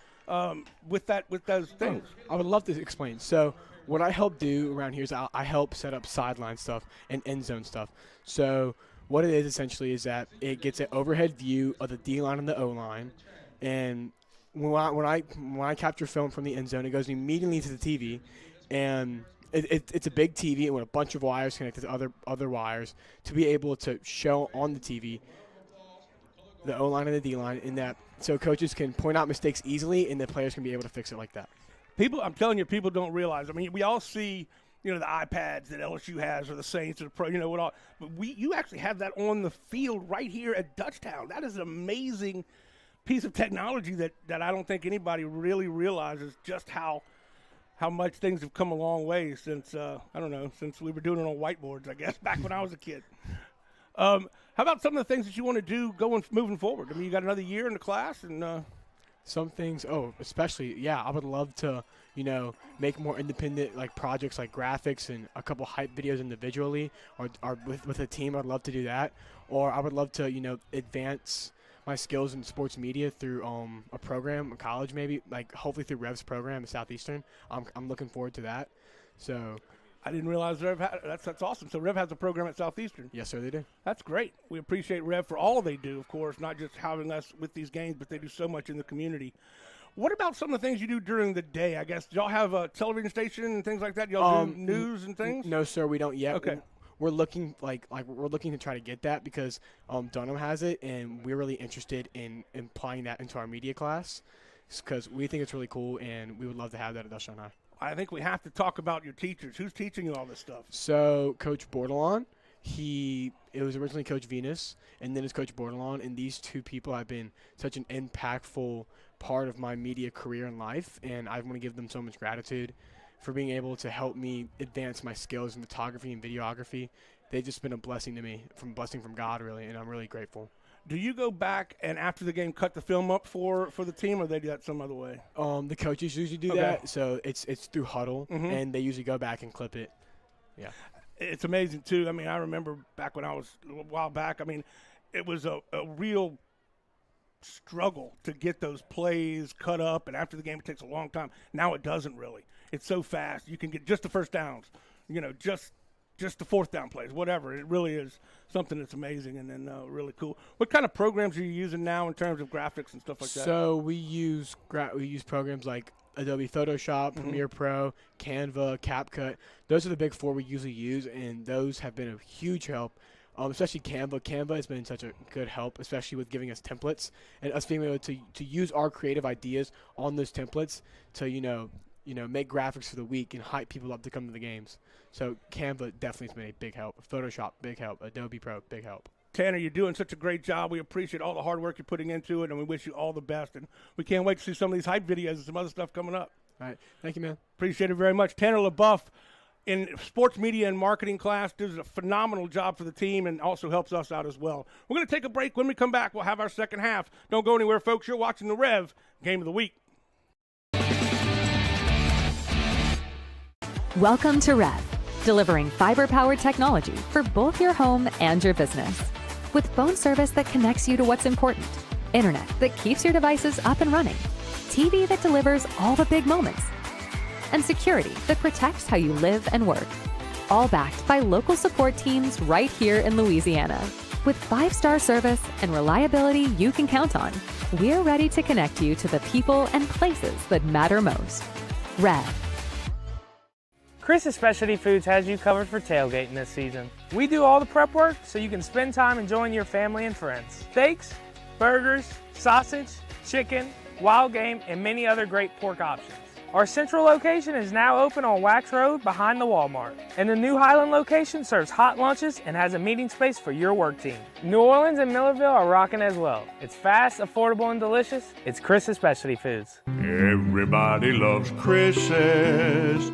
Speaker 1: with those things.
Speaker 19: I would love to explain. So what I help do around here is I help set up sideline stuff and end zone stuff. So what it is essentially is that it gets an overhead view of the D-line and the O-line, and when I capture film from the end zone, it goes immediately to the TV. And it's a big TV with a bunch of wires connected to other wires to be able to show on the TV the O-line and the D-line in that, so coaches can point out mistakes easily and the players can be able to fix it like that.
Speaker 1: I'm telling you, people don't realize. I mean, we all see, the iPads that LSU has or the Saints or the Pro, what all. But you actually have that on the field right here at Dutchtown. That is an amazing piece of technology that I don't think anybody really realizes just how much things have come a long way since, since we were doing it on whiteboards, I guess, back when I was a kid. How about some of the things that you want to do moving forward? I mean, you got another year in the class, and
Speaker 19: some things, especially, I would love to, make more independent like projects like graphics and a couple hype videos individually or with a team. I'd love to do that. Or I would love to, advance my skills in sports media through a program, a college maybe, like hopefully through REV's program at Southeastern. I'm looking forward to that. So
Speaker 1: I didn't realize REV had that's awesome. So REV has a program at Southeastern.
Speaker 19: Yes, sir, they do.
Speaker 1: That's great. We appreciate REV for all they do, of course, not just having us with these games, but they do so much in the community. What about some of the things you do during the day? I guess y'all have a television station and things like that. Y'all do news and things.
Speaker 19: No, sir, we don't yet.
Speaker 1: Okay.
Speaker 19: We're looking we're looking to try to get that because Dunham has it, and we're really interested in applying that into our media class because we think it's really cool, and we would love to have that at Dutchtown High.
Speaker 1: I think we have to talk about your teachers. Who's teaching you all this stuff?
Speaker 19: So Coach Bordelon, it was originally Coach Venus, and then it's Coach Bordelon, and these two people have been such an impactful part of my media career and life, and I want to give them so much gratitude for being able to help me advance my skills in photography and videography. They've just been a blessing to me, blessing from God, really, and I'm really grateful.
Speaker 1: Do you go back and after the game cut the film up for the team, or they do that some other way?
Speaker 19: The coaches usually do that, so it's through Huddle, and they usually go back and clip it. Yeah.
Speaker 1: It's amazing, too. I mean, I remember back when I was a while back, I mean, it was a real struggle to get those plays cut up, and after the game it takes a long time. Now it doesn't really. It's so fast. You can get just the first downs, just the fourth down plays, whatever. It really is something that's amazing and then really cool. What kind of programs are you using now in terms of graphics and stuff like that?
Speaker 19: So we use programs like Adobe Photoshop, Premiere Pro, Canva, CapCut. Those are the big four we usually use, and those have been a huge help. Especially Canva. Canva has been such a good help, especially with giving us templates and us being able to use our creative ideas on those templates to make graphics for the week and hype people up to come to the games. So Canva definitely has been a big help. Photoshop, big help. Adobe Pro, big help.
Speaker 1: Tanner, you're doing such a great job. We appreciate all the hard work you're putting into it, and we wish you all the best. And we can't wait to see some of these hype videos and some other stuff coming up.
Speaker 19: All right. Thank you, man.
Speaker 1: Appreciate it very much. Tanner LaBeouf in sports media and marketing class does a phenomenal job for the team and also helps us out as well. We're going to take a break. When we come back, we'll have our second half. Don't go anywhere, folks. You're watching the Rev Game of the Week.
Speaker 4: Welcome to REV, delivering fiber-powered technology for both your home and your business. With phone service that connects you to what's important, internet that keeps your devices up and running, TV that delivers all the big moments, and security that protects how you live and work. All backed by local support teams right here in Louisiana. With 5-star service and reliability you can count on, we're ready to connect you to the people and places that matter most. REV.
Speaker 5: Chris's Specialty Foods has you covered for tailgating this season. We do all the prep work so you can spend time enjoying your family and friends. Steaks, burgers, sausage, chicken, wild game, and many other great pork options. Our central location is now open on Wax Road behind the Walmart. And the new Highland location serves hot lunches and has a meeting space for your work team. New Orleans and Millerville are rocking as well. It's fast, affordable, and delicious. It's Chris's Specialty Foods.
Speaker 6: Everybody loves Chris's.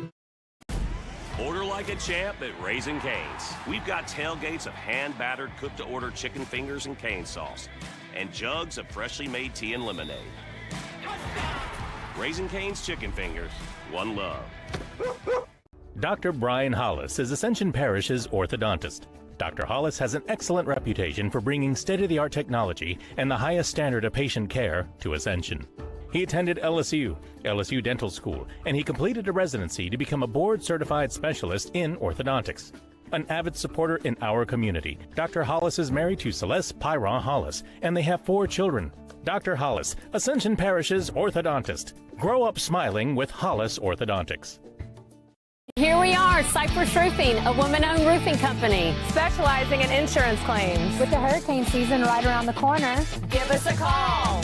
Speaker 7: Order like a champ at Raising Cane's. We've got tailgates of hand-battered, cooked-to-order chicken fingers and cane sauce, and jugs of freshly made tea and lemonade. Raising Cane's Chicken Fingers, one love.
Speaker 8: Dr. Brian Hollis is Ascension Parish's orthodontist. Dr. Hollis has an excellent reputation for bringing state-of-the-art technology and the highest standard of patient care to Ascension. He attended LSU Dental School, and he completed a residency to become a board-certified specialist in orthodontics. An avid supporter in our community, Dr. Hollis is married to Celeste Pyron Hollis, and they have 4 children. Dr. Hollis, Ascension Parish's orthodontist. Grow up smiling with Hollis Orthodontics.
Speaker 9: Here we are, Cypress Roofing, a woman-owned roofing company specializing in insurance claims. With the hurricane season right around the corner, give us a call.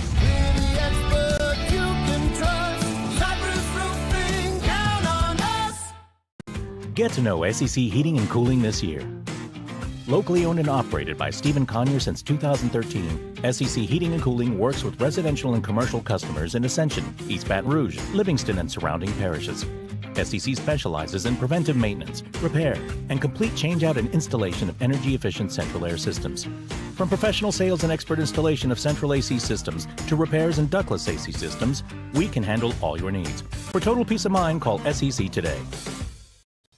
Speaker 8: Get to know SEC Heating and Cooling this year. Locally owned and operated by Stephen Conyer since 2013, SEC Heating and Cooling works with residential and commercial customers in Ascension, East Baton Rouge, Livingston, and surrounding parishes. SEC specializes in preventive maintenance, repair, and complete change-out and installation of energy-efficient central air systems. From professional sales and expert installation of central AC systems to repairs and ductless AC systems, we can handle all your needs. For total peace of mind, call SEC today.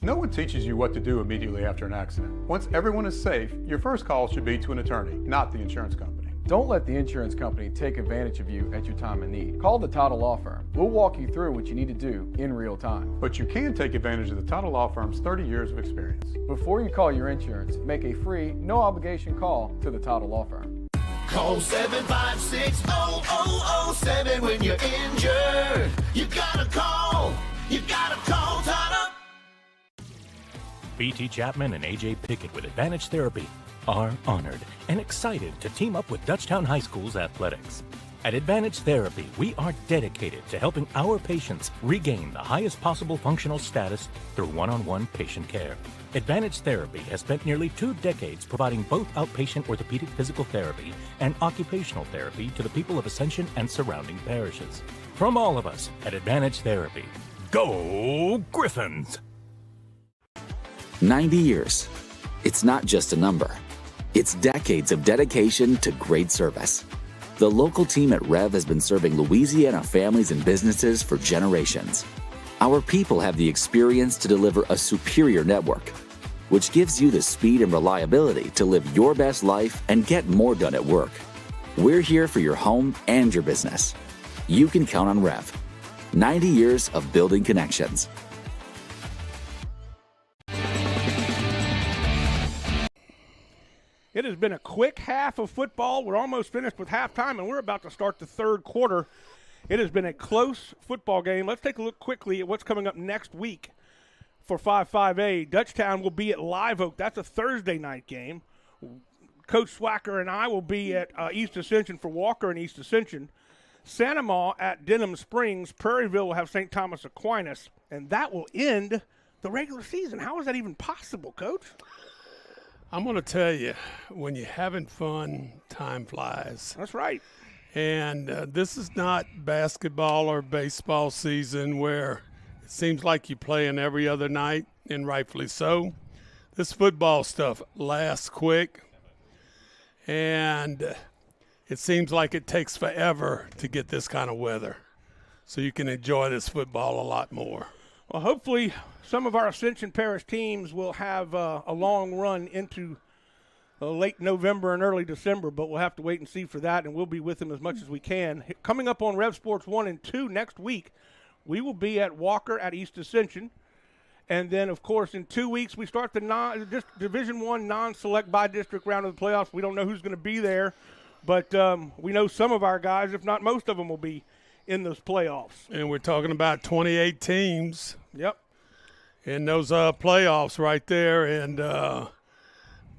Speaker 10: No one teaches you what to do immediately after an accident. Once everyone is safe, your first call should be to an attorney, not the insurance company.
Speaker 11: Don't let the insurance company take advantage of you at your time of need. Call the Title Law Firm. We'll walk you through what you need to do in real time.
Speaker 10: But you can take advantage of the Title Law Firm's 30 years of experience.
Speaker 11: Before you call your insurance, make a free, no-obligation call to the Title Law Firm.
Speaker 12: Call 756-0007 when you're injured. You gotta call Title.
Speaker 8: B.T. Chapman and A.J. Pickett with Advantage Therapy are honored and excited to team up with Dutchtown High School's athletics. At Advantage Therapy, we are dedicated to helping our patients regain the highest possible functional status through one-on-one patient care. Advantage Therapy has spent nearly 2 decades providing both outpatient orthopedic physical therapy and occupational therapy to the people of Ascension and surrounding parishes. From all of us at Advantage Therapy, go Griffins!
Speaker 13: 90 years. It's not just a number. It's decades of dedication to great service. The local team at REV has been serving Louisiana families and businesses for generations. Our people have the experience to deliver a superior network, which gives you the speed and reliability to live your best life and get more done at work. We're here for your home and your business. You can count on REV. 90 years of building connections.
Speaker 1: It has been a quick half of football. We're almost finished with halftime, and we're about to start the third quarter. It has been a close football game. Let's take a look quickly at what's coming up next week for 5-5A. Dutchtown will be at Live Oak. That's a Thursday night game. Coach Swacker and I will be at East Ascension for Walker and East Ascension. Santa Ma at Denham Springs. Prairieville will have St. Thomas Aquinas, and that will end the regular season. How is that even possible, Coach?
Speaker 14: I'm going to tell you, when you're having fun, time flies.
Speaker 1: That's right.
Speaker 14: And this is not basketball or baseball season where it seems like you're playing every other night, and rightfully so. This football stuff lasts quick, and it seems like it takes forever to get this kind of weather. So you can enjoy this football a lot more.
Speaker 1: Well, hopefully some of our Ascension Parish teams will have a long run into late November and early December, but we'll have to wait and see for that, and we'll be with them as much as we can. Coming up on Rev Sports 1 and 2 next week, we will be at Walker at East Ascension, And then, of course, in 2 weeks, we start the Division I non-select by-district round of the playoffs. We don't know who's going to be there, but we know some of our guys, if not most of them, will be in those playoffs.
Speaker 14: And we're talking about 28 teams.
Speaker 1: Yep.
Speaker 14: In those playoffs right there. And,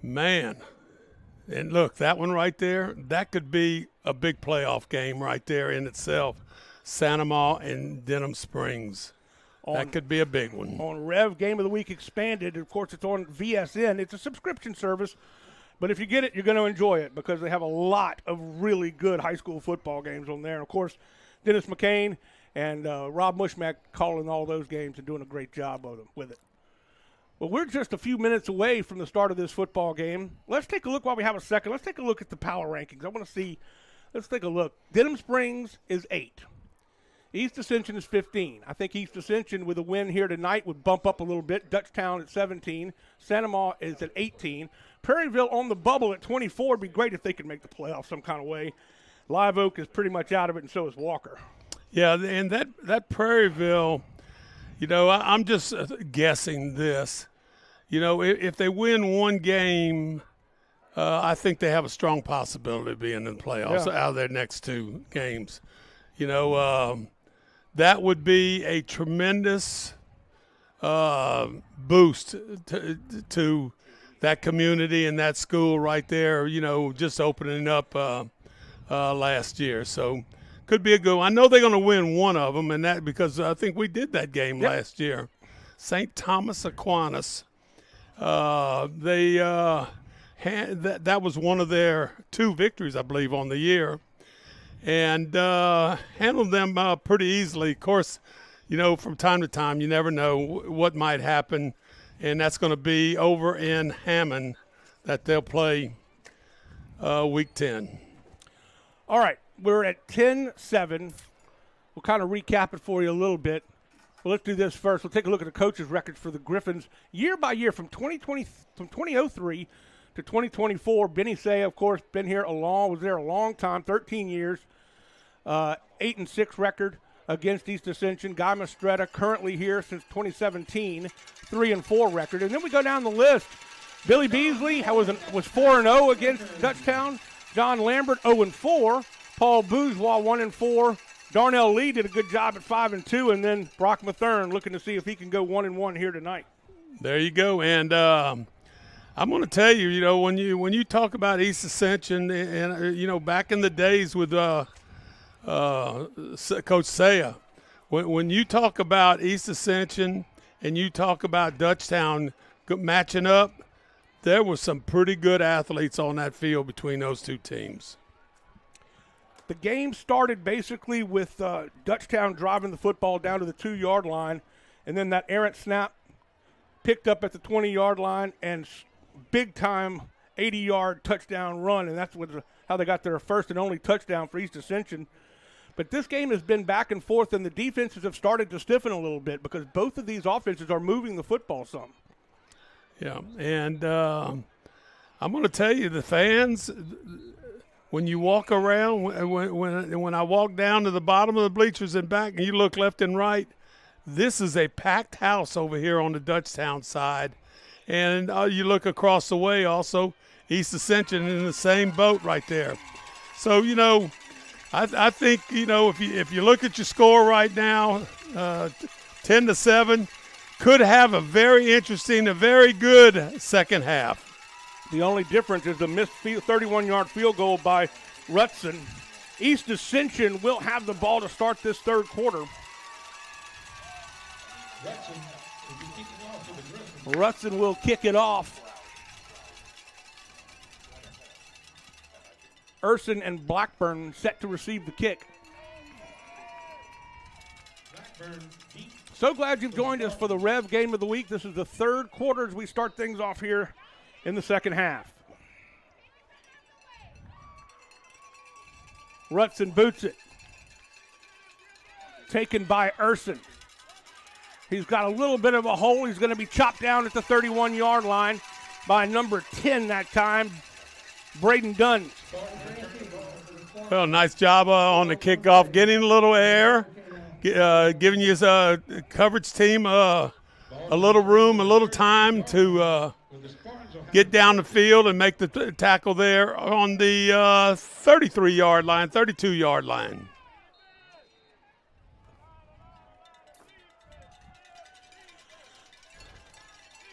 Speaker 14: man, and look, that one right there, that could be a big playoff game right there in itself. Santa Ma and Denham Springs. That could be a big one.
Speaker 1: On REV, Game of the Week expanded. Of course, it's on VSN. It's a subscription service, but if you get it, you're going to enjoy it because they have a lot of really good high school football games on there. And, of course, Dennis McCain and Rob Mushmack calling all those games and doing a great job with it. Well, we're just a few minutes away from the start of this football game. Let's take a look while we have a second. Let's take a look at the power rankings. I want to see. Let's take a look. Denham Springs is 8. East Ascension is 15. I think East Ascension with a win here tonight would bump up a little bit. Dutchtown at 17. Santa Ma is at 18. Prairieville on the bubble at 24. It'd be great if they could make the playoffs some kind of way. Live Oak is pretty much out of it, and so is Walker.
Speaker 14: Yeah, and that Prairieville, I'm just guessing this. If they win one game, I think they have a strong possibility of being in the playoffs out of their next 2 games. That would be a tremendous boost to that community and that school right there, just opening up last year. So could be a good one. I know they're going to win one of them, and that because I think we did that game last year. St. Thomas Aquinas. That was one of their 2 victories, I believe, on the year. And handled them pretty easily. Of course, from time to time, you never know what might happen, and that's going to be over in Hammond that they'll play Week 10.
Speaker 1: All right, we're at 10-7. We'll kind of recap it for you a little bit. Well, let's do this first. We'll take a look at the coaches' records for the Griffins year by year from 2003 to 2024. Benny Say, of course, was there a long time, 13 years. 8-6 record against East Ascension. Guy Mastretta currently here since 2017, 3-4 record. And then we go down the list. Billy Beasley was 4-0 against Dutchtown. John Lambert 0-4. Paul Bourgeois 1-4. Darnell Lee did a good job at 5-2, and then Brock Mathern looking to see if he can go 1-1 here tonight.
Speaker 14: There you go. And I'm going to tell you, when you talk about East Ascension, and back in the days with Coach Saya, when you talk about East Ascension and you talk about Dutchtown matching up, there were some pretty good athletes on that field between those 2 teams.
Speaker 1: The game started basically with Dutchtown driving the football down to the 2-yard line, and then that errant snap picked up at the 20-yard line and big-time 80-yard touchdown run, and that's how they got their first and only touchdown for East Ascension. But this game has been back and forth, and the defenses have started to stiffen a little bit because both of these offenses are moving the football some.
Speaker 14: Yeah, and I'm going to tell you, the fans, when you walk around, when I walk down to the bottom of the bleachers and back and you look left and right, this is a packed house over here on the Dutchtown side. And you look across the way also, East Ascension in the same boat right there. So, I think, if you look at your score right now, 10-7, could have a very interesting, a very good second half.
Speaker 1: The only difference is the missed 31-yard field goal by Rutson. East Ascension will have the ball to start this third quarter. Rutson will kick it off. Urson and Blackburn set to receive the kick. So glad you've joined us for the REV Game of the Week. This is the third quarter as we start things off here in the second half. Rutson boots it. Taken by Urson. He's got a little bit of a hole. He's going to be chopped down at the 31-yard line by number 10 that time, Braden Dunn.
Speaker 14: Well, nice job on the kickoff, getting a little air, giving his coverage team a a little room, a little time to get down the field and make the tackle there on the 33-yard line, 32-yard line.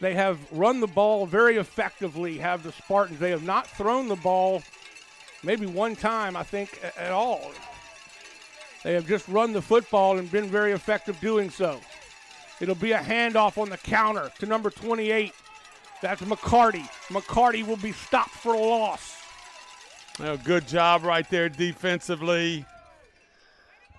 Speaker 1: They have run the ball very effectively, have the Spartans. They have not thrown the ball maybe one time, I think, at all. They have just run the football and been very effective doing so. It'll be a handoff on the counter to number 28. That's McCarty. McCarty will be stopped for a loss.
Speaker 14: Well, good job right there defensively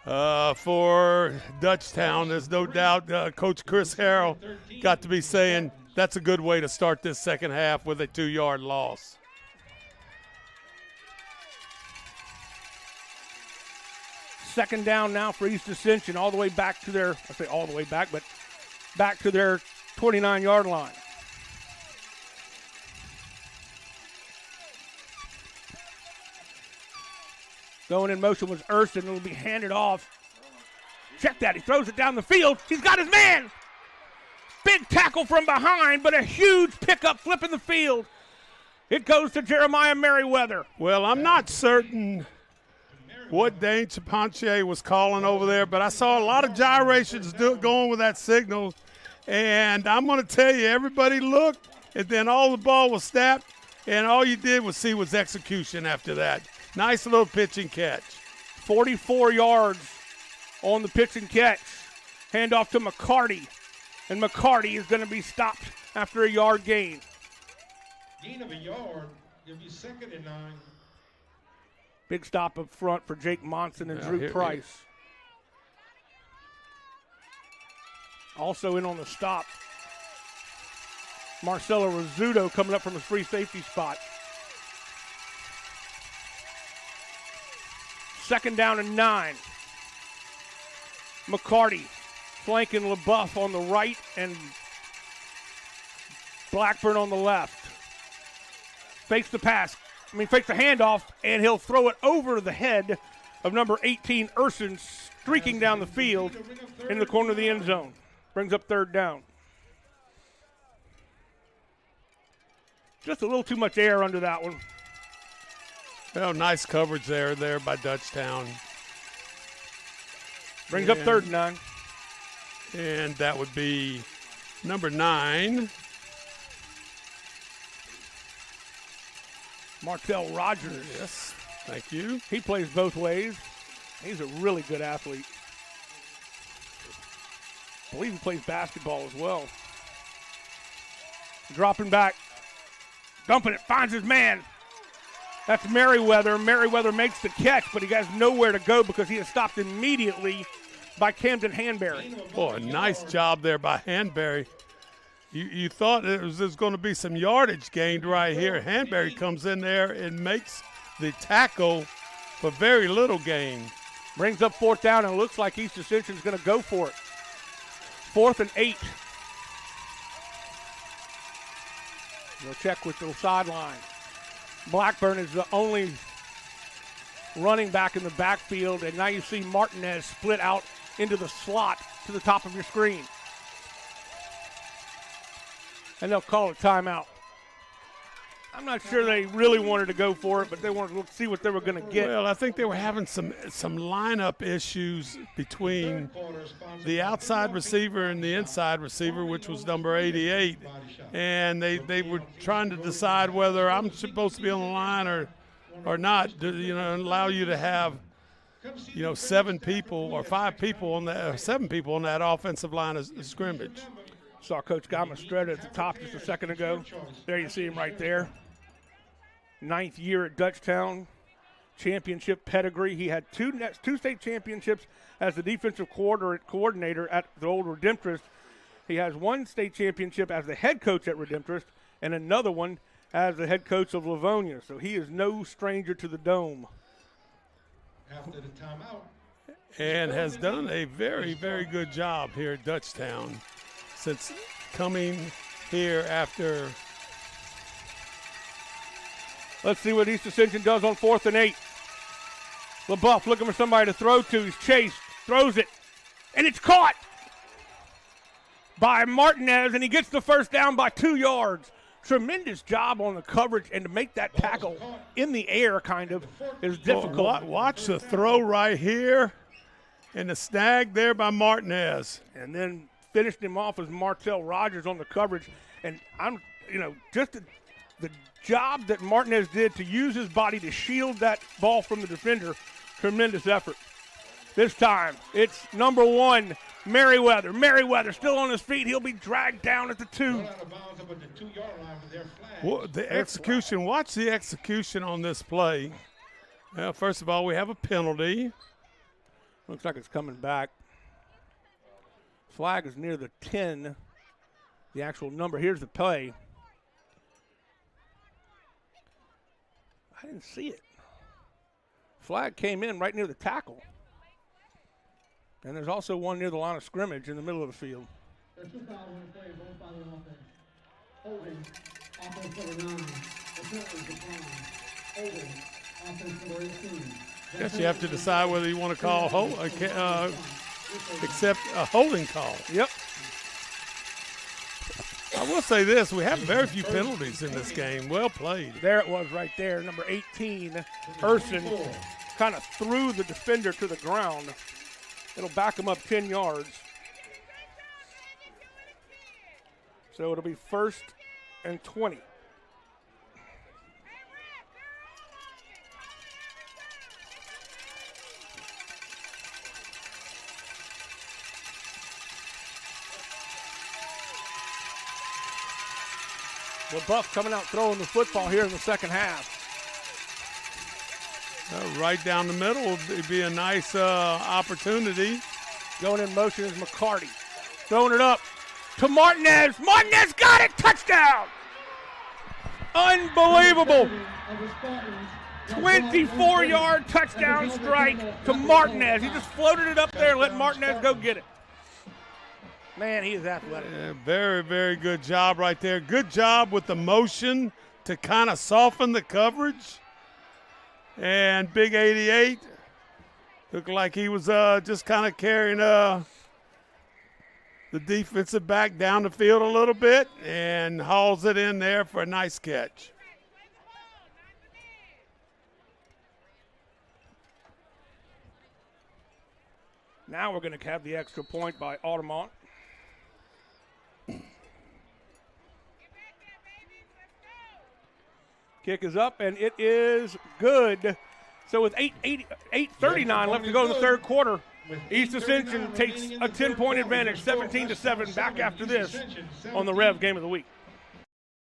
Speaker 14: for Dutchtown. There's no doubt Coach Chris Harrell got to be saying that's a good way to start this second half with a 2-yard loss.
Speaker 1: Second down now for East Ascension, all the way back to their, I say all the way back, but back to their 29-yard line. Going in motion was Erston. It'll be handed off. Check that. He throws it down the field. He's got his man. Big tackle from behind, but a huge pickup flipping the field. It goes to Jeremiah Merriweather.
Speaker 14: Well, I'm not certain what Dane Chaponche was calling over there, but I saw a lot of gyrations going with that signal. And I'm going to tell you, everybody looked, and then all the ball was snapped, and all you did was see was execution after that. Nice little pitch and catch.
Speaker 1: 44 yards on the pitch and catch. Handoff to McCarty. And McCarty is going to be stopped after a yard gain.
Speaker 20: Gain of a yard, give you 2nd and 9.
Speaker 1: Big stop up front for Jake Monson and Drew Price. Also in on the stop, Marcelo Rizzuto coming up from his free safety spot. 2nd down and 9. McCarty flanking LaBeouf on the right and Blackburn on the left. Fakes the handoff, and he'll throw it over the head of number 18, Urson, streaking down the field in the corner of the end zone. Brings up 3rd down. Just a little too much air under that one.
Speaker 14: Well, nice coverage there by Dutchtown.
Speaker 1: Brings up 3rd and 9.
Speaker 14: And that would be number 9.
Speaker 1: Martell Rogers.
Speaker 14: Yes, thank you.
Speaker 1: He plays both ways. He's a really good athlete. I believe he plays basketball as well. Dropping back. Dumping it. Finds his man. That's Merriweather. Merriweather makes the catch, but he has nowhere to go because he is stopped immediately by Camden Hanbury.
Speaker 14: Boy, nice job there by Hanbury. You thought there's going to be some yardage gained right here. Hanbury comes in there and makes the tackle for very little gain.
Speaker 1: Brings up 4th down, and it looks like East Ascension is going to go for it. 4th and 8. They'll check with the sideline. Blackburn is the only running back in the backfield, and now you see Martinez split out into the slot to the top of your screen. And they'll call a timeout. I'm not sure they really wanted to go for it, but they wanted to see what they were going to get.
Speaker 14: Well, I think they were having some lineup issues between the outside receiver and the inside receiver, which was number 88. And they were trying to decide whether I'm supposed to be on the line or not, allow you to have, 7 people or 5 people on that, or 7 people on that offensive line of scrimmage.
Speaker 1: Saw Coach Gamastretta at the top just a second ago. There you see him right there. 9th year at Dutchtown, championship pedigree. He had two state championships as the defensive coordinator at the old Redemptorist. He has 1 state championship as the head coach at Redemptorist and another one as the head coach of Livonia. So he is no stranger to the Dome.
Speaker 20: After the timeout.
Speaker 14: And has done a very, very good job here at Dutchtown since coming here after.
Speaker 1: Let's see what East Ascension does on 4th and 8. LaBeouf looking for somebody to throw to. He's chased, throws it, and it's caught. by Martinez, and he gets the first down by 2 yards. Tremendous job on the coverage, and to make that tackle in the air kind of is difficult.
Speaker 14: Well, watch the throw right here and the snag there by Martinez.
Speaker 1: And then finished him off as Martell Rogers on the coverage. And just the job that Martinez did to use his body to shield that ball from the defender, tremendous effort. This time, it's number 1, Merriweather. Merriweather still on his feet. He'll be dragged down at the 2.
Speaker 14: Well, the execution, watch the execution on this play. Well, first of all, we have a penalty.
Speaker 1: Looks like it's coming back. Flag is near the 10, the actual number. Here's the play. I didn't see it. Flag came in right near the tackle. And there's also one near the line of scrimmage in the middle of the field.
Speaker 15: There are 2 fouls on the play, both by the offense. Holding, offense number 9. The penalty declined. Holding, offense number 18.
Speaker 14: Guess you have to decide whether you want to call accept a holding call.
Speaker 1: Yep.
Speaker 14: I will say this, we have very few penalties in this game. Well played.
Speaker 1: There it was right there. Number 18, Urson, kind of threw the defender to the ground. It'll back him up 10 yards. So it'll be 1st and 20. LaBeouf coming out throwing the football here in the second half.
Speaker 14: Right down the middle would be a nice opportunity.
Speaker 1: Going in motion is McCarty. Throwing it up to Martinez. Martinez got it. Touchdown. Unbelievable. 24-yard touchdown strike to Martinez. He just floated it up there and let Martinez go get it. Man, he is athletic.
Speaker 14: Yeah, very, very good job right there. Good job with the motion to kind of soften the coverage. And Big 88 looked like he was just kind of carrying the defensive back down the field a little bit and hauls it in there for a nice catch.
Speaker 1: Now we're going to have the extra point by Altamont. Kick is up, and it is good. So with 8:39 left to go in the third quarter, East Ascension takes a 10-point advantage, 17-7, back after this on the Rev Game of the Week.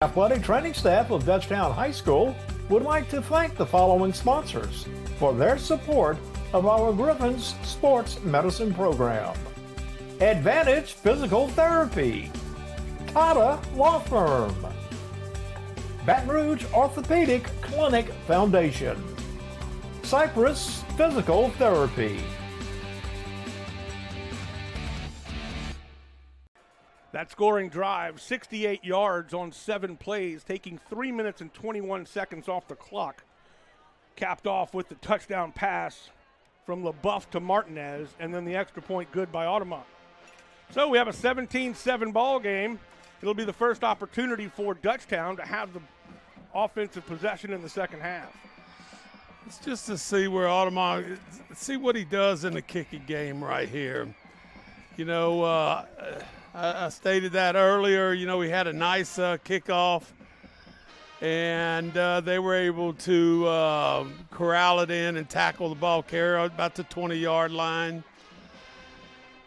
Speaker 18: Athletic training staff of Dutchtown High School would like to thank the following sponsors for their support of our Griffins Sports Medicine Program. Advantage Physical Therapy, Tata Law Firm, Baton Rouge Orthopedic Clinic Foundation, Cypress Physical Therapy.
Speaker 1: That scoring drive, 68 yards on 7 plays, taking 3 minutes and 21 seconds off the clock. Capped off with the touchdown pass from LaBeouf to Martinez, and then the extra point good by Altamont. So we have a 17-7 ball game. It'll be the first opportunity for Dutchtown to have the offensive possession in the second half.
Speaker 14: It's just to see where Altamont, see what he does in the kicking game right here. You know, I stated that earlier. You know, we had a nice kickoff, and they were able to corral it in and tackle the ball carrier about the 20-yard line.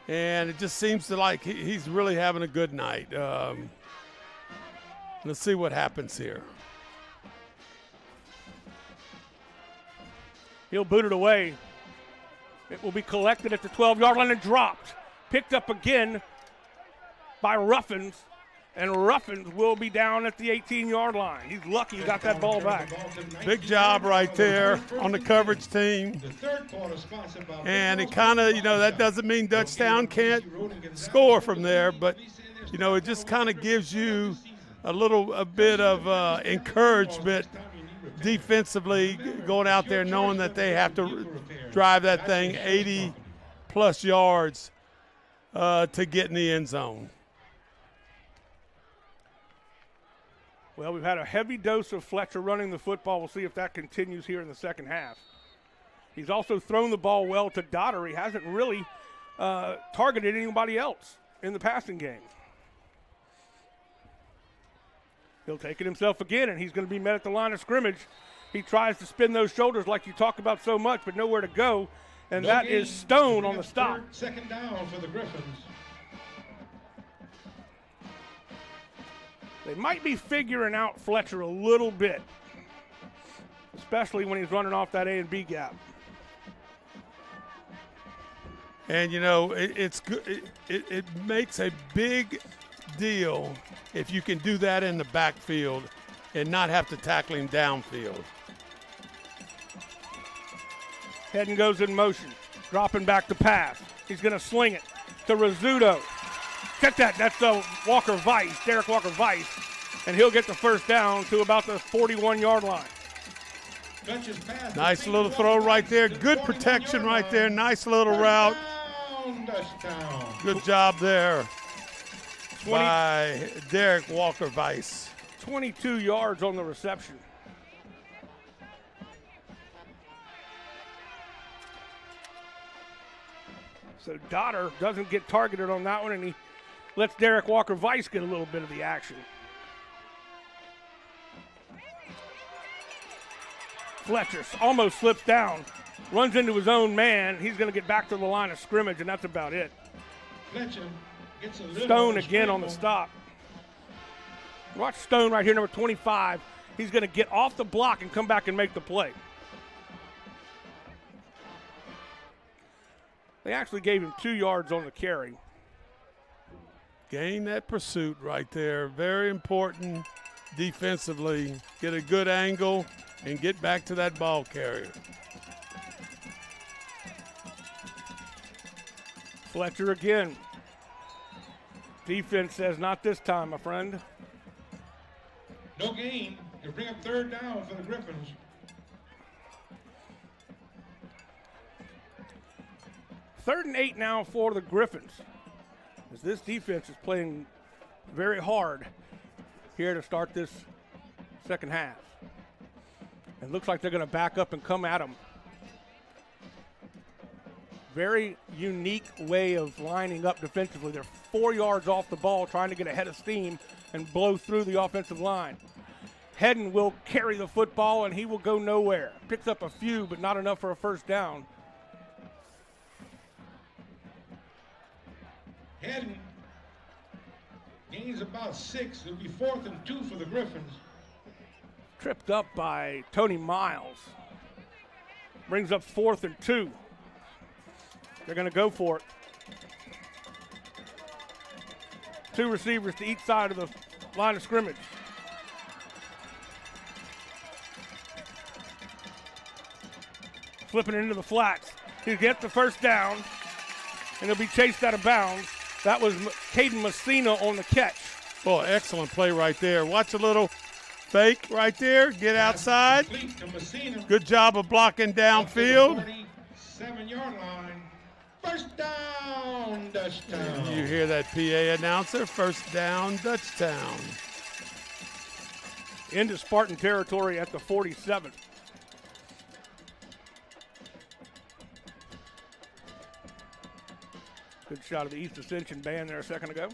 Speaker 14: And it just seems to like he's really having a good night. Let's see what happens here.
Speaker 1: He'll boot it away. It will be collected at the 12-yard line and dropped. Picked up again by Ruffins, and Ruffins will be down at the 18-yard line. He's lucky he got that ball back.
Speaker 14: Big job right there on the coverage team. And it kind of, you know, that doesn't mean Dutchtown can't score from there, but, you know, it just kind of gives you a bit of encouragement defensively going out there knowing that they have to drive that thing 80-plus yards to get in the end zone.
Speaker 1: Well, we've had a heavy dose of Fletcher running the football. We'll see if that continues here in the second half. He's also thrown the ball well to Dotter. He hasn't really targeted anybody else in the passing game. He'll take it himself again, and he's going to be met at the line of scrimmage. He tries to spin those shoulders like you talk about so much, but nowhere to go, and that is Stone on the stop.
Speaker 20: Second down for the Griffins.
Speaker 1: They might be figuring out Fletcher a little bit, especially when he's running off that A and B gap.
Speaker 14: And, you know, it's good. It makes a big deal if you can do that in the backfield and not have to tackle him downfield.
Speaker 1: Hedden goes in motion, dropping back to pass. He's going to sling it to Rizzuto. Check that. That's Walker Vice, Derek Walker Vice, and he'll get the first down to about the 41-yard line.
Speaker 14: Nice little throw right there. Good protection right there. Nice little route. Good job there by Derek Walker Vice.
Speaker 1: 22 yards on the reception. So Dotter doesn't get targeted on that one, and he lets Derek Walker Vice get a little bit of the action. Fletcher almost slips down, runs into his own man. He's going to get back to the line of scrimmage, and that's about it.
Speaker 20: Fletcher gets a little
Speaker 1: Stone again on the stop. Watch Stone right here, number 25. He's going to get off the block and come back and make the play. They actually gave him 2 yards on the carry.
Speaker 14: Gain that pursuit right there. Very important defensively. Get a good angle and get back to that ball carrier.
Speaker 1: Fletcher again. Defense says not this time, my friend.
Speaker 20: No gain. You bring up third down for the Griffins.
Speaker 1: Third and 8 now for the Griffins, as this defense is playing very hard here to start this second half. It looks like they're going to back up and come at them. Very unique way of lining up defensively. They're 4 yards off the ball trying to get ahead of steam and blow through the offensive line. Hedden will carry the football, and he will go nowhere. Picks up a few, but not enough for a first down.
Speaker 20: Hedden gains about 6. It'll be 4th and 2 for the Griffins.
Speaker 1: Tripped up by Tony Miles. Brings up 4th and 2. They're going to go for it. 2 receivers to each side of the line of scrimmage. Flipping it into the flats. He'll get the first down, and he'll be chased out of bounds. That was Caden Messina on the catch.
Speaker 14: Oh, excellent play right there. Watch a little fake right there. Get outside. Good job of blocking downfield.
Speaker 20: 7-yard line. First down, Dutchtown.
Speaker 14: You hear that PA announcer? First down, Dutchtown.
Speaker 1: Into Spartan territory at the 47. Good shot of the East Ascension band there a second ago.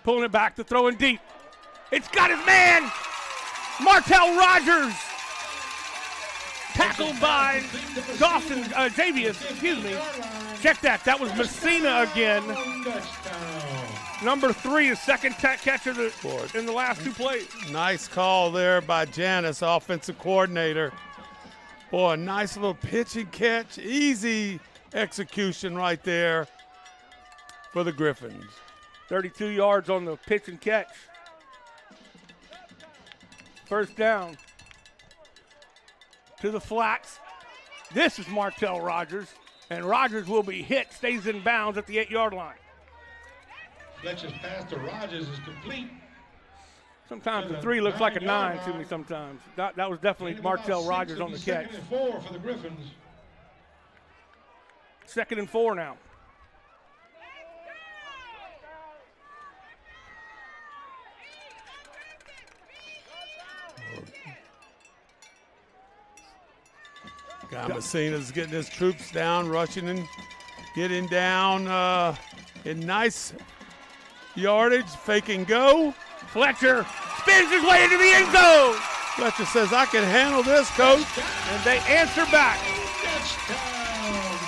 Speaker 1: Pulling it back to throwing deep. It's got his man, Martell Rogers. Tackled by Dawson, Javius, excuse me. Check that. That was Messina again. Number 3, his second catch of in the last 2 plays.
Speaker 14: Nice call there by Janice, offensive coordinator. Boy, a nice little pitch and catch. Easy execution right there for the Griffins.
Speaker 1: 32 yards on the pitch and catch. First down to the flats. This is Martell Rogers, and Rogers will be hit, stays in bounds at the 8-yard line.
Speaker 20: Fletcher's pass to Rogers is complete.
Speaker 1: Sometimes the 3 looks like a 9 to me sometimes. That was definitely Martell Rogers on the catch.
Speaker 20: 2nd and 4 for the Griffins.
Speaker 1: 2nd and 4 now.
Speaker 14: Guy Messina's getting his troops down, rushing and getting down in nice yardage. Fake and go.
Speaker 1: Fletcher spins his way into the end zone.
Speaker 14: Fletcher says, I can handle this, coach.
Speaker 1: And they answer back.
Speaker 20: Touchdown.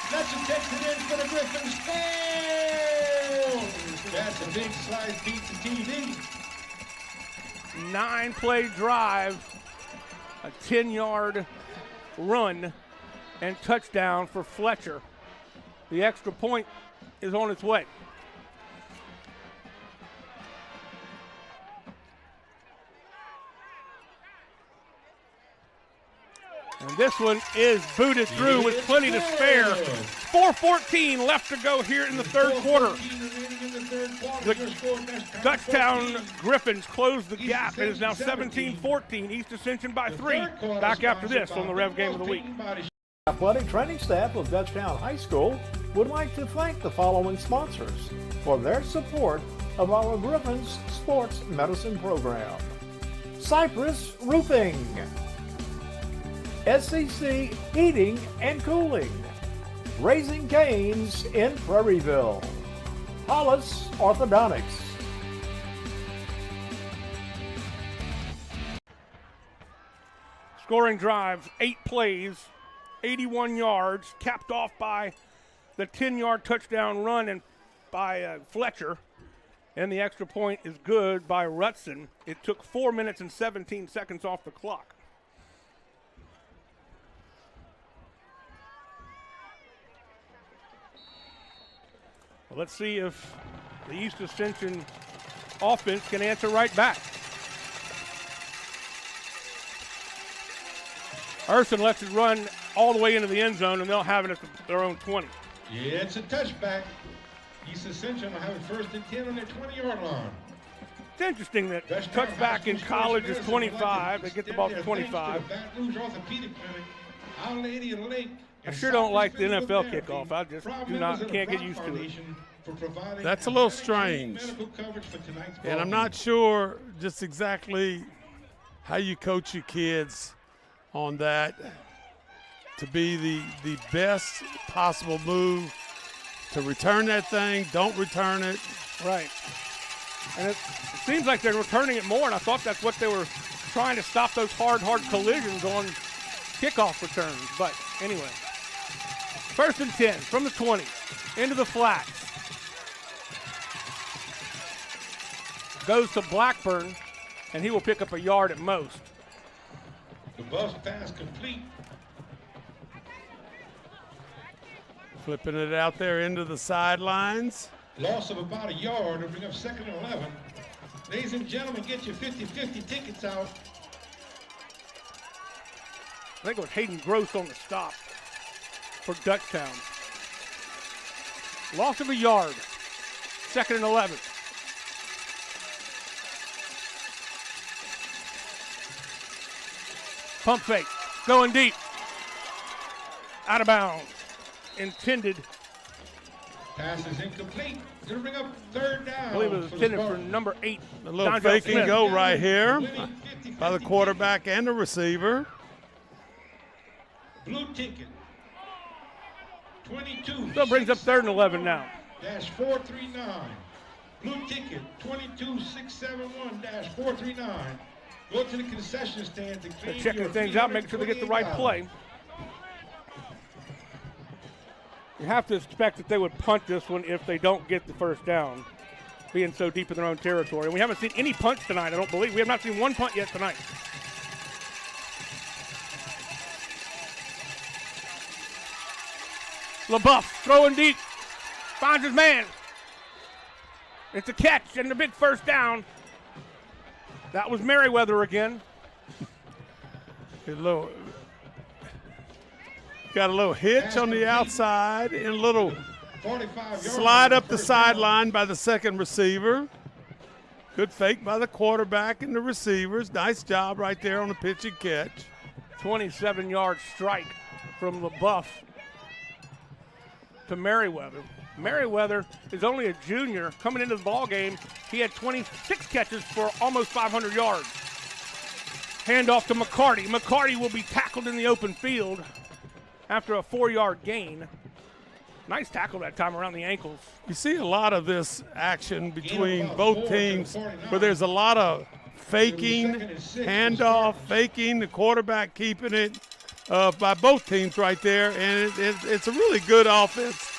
Speaker 20: Fletcher takes it in for the Griffins. Goal. That's a big slice pizza TV.
Speaker 1: 9-play drive, a 10-yard run, and touchdown for Fletcher. The extra point is on its way. And this one is booted through with plenty to spare. 4:14 left to go here in the third quarter. The Dutchtown Griffins close the gap. It is now 17-14. East Ascension by 3. Back after this on the Rev Game of the Week.
Speaker 18: Athletic training staff of Dutchtown High School would like to thank the following sponsors for their support of our Griffins Sports Medicine Program. Cypress Roofing, SCC Heating and Cooling, Raising Cane's in Prairieville, Hollis Orthodontics.
Speaker 1: Scoring drives, 8 plays, 81 yards, capped off by the 10-yard touchdown run and by Fletcher. And the extra point is good by Rutson. It took 4 minutes and 17 seconds off the clock. Well, let's see if the East Ascension offense can answer right back. Urson lets it run all the way into the end zone, and they'll have it at their own 20.
Speaker 20: Yeah, it's a touchback. East Ascension will have it 1st and 10 on their 20-yard line.
Speaker 1: It's interesting that touchback in college is 25. They get the ball to 25. I sure don't like the NFL kickoff. I just can't get used to it.
Speaker 14: That's a little strange. And I'm not sure just exactly how you coach your kids on that to be the best possible move to return that thing, don't return it.
Speaker 1: Right. And it seems like they're returning it more, and I thought that's what they were trying to stop, those hard collisions on kickoff returns. But anyway, 1st and 10 from the 20 into the flats. Goes to Blackburn, and he will pick up a yard at most.
Speaker 20: The bus pass complete.
Speaker 14: Flipping it out there into the sidelines.
Speaker 20: Loss of about a yard to bring up 2nd and 11. Ladies and gentlemen, get your 50-50 tickets out.
Speaker 1: I think it was Hayden Gross on the stop for Dutchtown. Loss of a yard. 2nd and 11. Pump fake. Going deep. Out of bounds. Intended.
Speaker 20: Pass is incomplete. It'll bring up 3rd down.
Speaker 1: I believe it was intended for number 8.
Speaker 14: A little fake and go right here by the quarterback and the receiver.
Speaker 20: Blue ticket. 22.
Speaker 1: So it brings up 3rd and 11 now.
Speaker 20: -439. Blue ticket 22671-439. Go to the concession stand to
Speaker 1: They're checking things out, making sure they get the right play. You have to expect that they would punt this one if they don't get the 1st down, being so deep in their own territory. And we haven't seen any punts tonight, I don't believe. We have not seen one punt yet tonight. LaBeouf throwing deep, finds his man. It's a catch and the big 1st down. That was Merriweather again.
Speaker 14: Got a little hitch on the outside and a little slide up the sideline by the 2nd receiver. Good fake by the quarterback and the receivers. Nice job right there on the pitch and catch.
Speaker 1: 27-yard strike from LaBeouf to Merriweather. Merriweather is only a junior. Coming into the ball game, he had 26 catches for almost 500 yards. Handoff to McCarty. McCarty will be tackled in the open field after a 4-yard gain. Nice tackle that time around the ankles.
Speaker 14: You see a lot of this action between both teams where there's a lot of faking, handoff, faking, the quarterback keeping it by both teams right there. And it's a really good offense.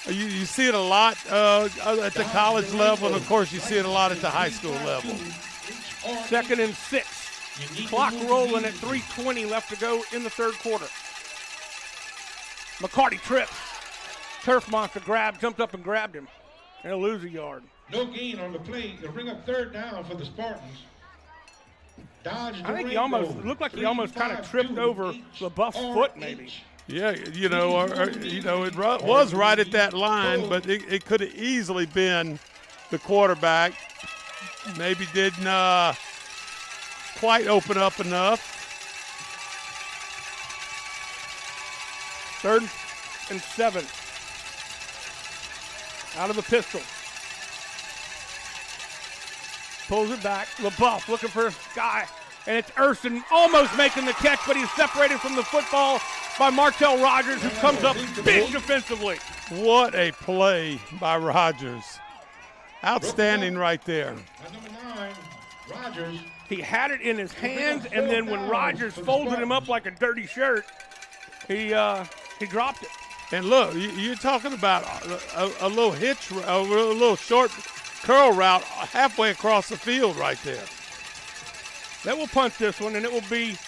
Speaker 14: You see it a lot at the college level, and, of course, you see it a lot at the high school level.
Speaker 1: 2nd and 6. Clock rolling at 3:20 left to go in the third quarter. McCarty trips. Turf monster jumped up and grabbed him. And he'll lose a yard.
Speaker 20: No gain on the play. They'll bring up 3rd down for the Spartans. Dodge
Speaker 1: I think he almost looked like he almost kind of tripped over LaBeouf's foot, maybe.
Speaker 14: Yeah, it was right at that line, but it could have easily been the quarterback. Maybe didn't quite open up enough.
Speaker 1: 3rd and 7. Out of the pistol. Pulls it back. LaBeouf looking for a guy. And it's Urson almost making the catch, but he's separated from the football by Martell Rogers, who comes up big defensively.
Speaker 14: What a play by Rogers. Outstanding right there.
Speaker 20: Number 9, Rogers.
Speaker 1: He had it in his hands, and then when Rogers folded him up like a dirty shirt, he dropped it.
Speaker 14: And look, you're talking about a little hitch, a little short curl route halfway across the field right there.
Speaker 1: They will punt this one, and it will be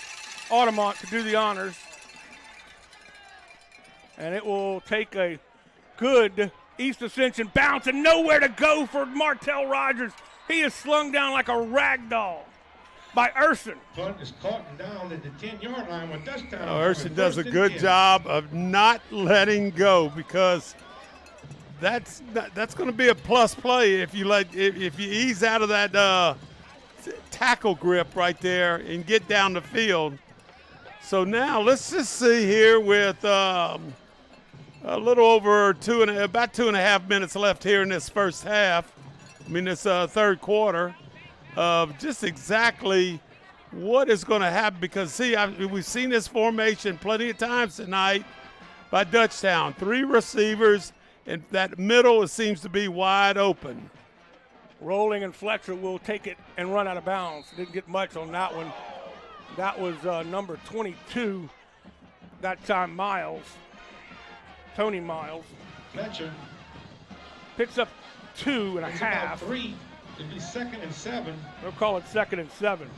Speaker 1: Audemont to do the honors. And it will take a good East Ascension bounce and nowhere to go for Martell Rogers. He is slung down like a rag doll by Urson.
Speaker 20: Punt is caught down at the 10-yard line with touchdown.
Speaker 14: Urson does a good job of not letting go, because that's going to be a plus play if you ease out of that tackle grip right there and get down the field. So now let's just see here with a little over about 2.5 minutes left here in this first half. This third quarter. Just exactly what is going to happen, because we've seen this formation plenty of times tonight by Dutchtown. 3 receivers, and that middle seems to be wide open.
Speaker 1: Rolling, and Fletcher will take it and run out of bounds. Didn't get much on that one. That was number 22, that time Miles, Tony Miles.
Speaker 20: Fletcher
Speaker 1: picks up 2.5.
Speaker 20: 3. It'd be 2nd and 7.
Speaker 1: They'll call it 2nd and 7.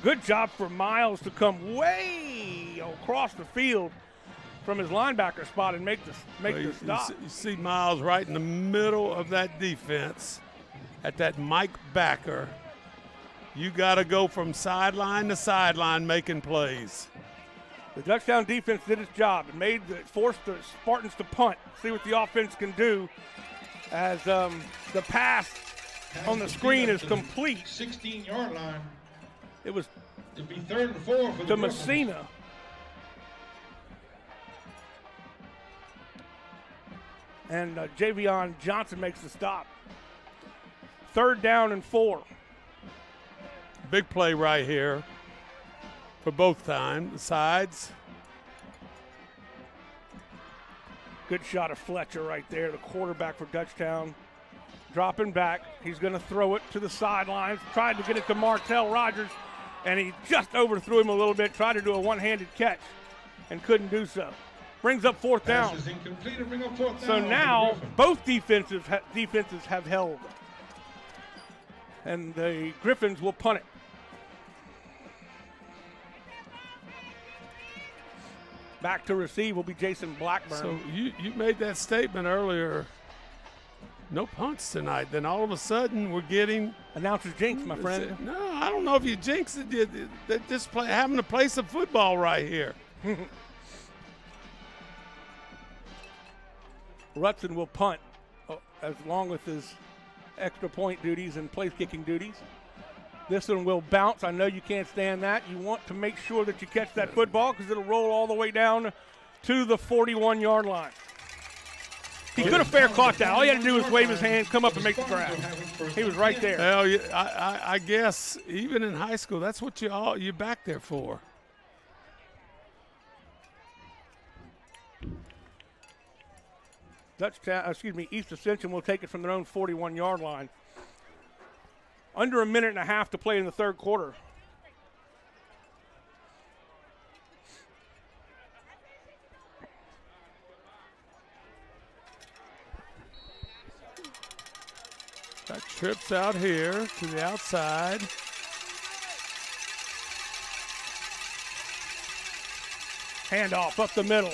Speaker 1: Good job for Miles to come way across the field from his linebacker spot and make the stop.
Speaker 14: You see Miles right in the middle of that defense at that Mike backer. You got to go from sideline to sideline making plays.
Speaker 1: The Dutchtown defense did its job and forced the Spartans to punt. See what the offense can do as the pass on the screen is complete.
Speaker 20: 16-yard line.
Speaker 1: It'd
Speaker 20: be 3rd and 4 for
Speaker 1: to Messina. And Javion Johnson makes the stop. 3rd down and 4.
Speaker 14: Big play right here for both sides.
Speaker 1: Good shot of Fletcher right there, the quarterback for Dutchtown. Dropping back. He's going to throw it to the sidelines. Tried to get it to Martell Rogers, and he just overthrew him a little bit. Tried to do a one-handed catch and couldn't do so. Brings up 4th down.
Speaker 20: Pass is incomplete and bring up 4th down.
Speaker 1: So now both defenses have held. And the Griffins will punt it. Back to receive will be Jason Blackburn.
Speaker 14: So you made that statement earlier. No punts tonight. Then all of a sudden we're getting
Speaker 1: announcer's jinx, my friend.
Speaker 14: No, I don't know if you jinxed it. They're just having to play some football right here.
Speaker 1: Rutson will punt along with his extra point duties and place kicking duties. This one will bounce. I know you can't stand that. You want to make sure that you catch that football because it'll roll all the way down to the 41-yard line. He could have fair caught that. All he had to do was wave his hand, come up and make the grab. He was right there.
Speaker 14: Well, I guess even in high school, that's what you're back there for.
Speaker 1: East Ascension will take it from their own 41-yard line. Under a minute and a half to play in the third quarter.
Speaker 14: Got trips out here to the outside.
Speaker 1: Handoff up the middle.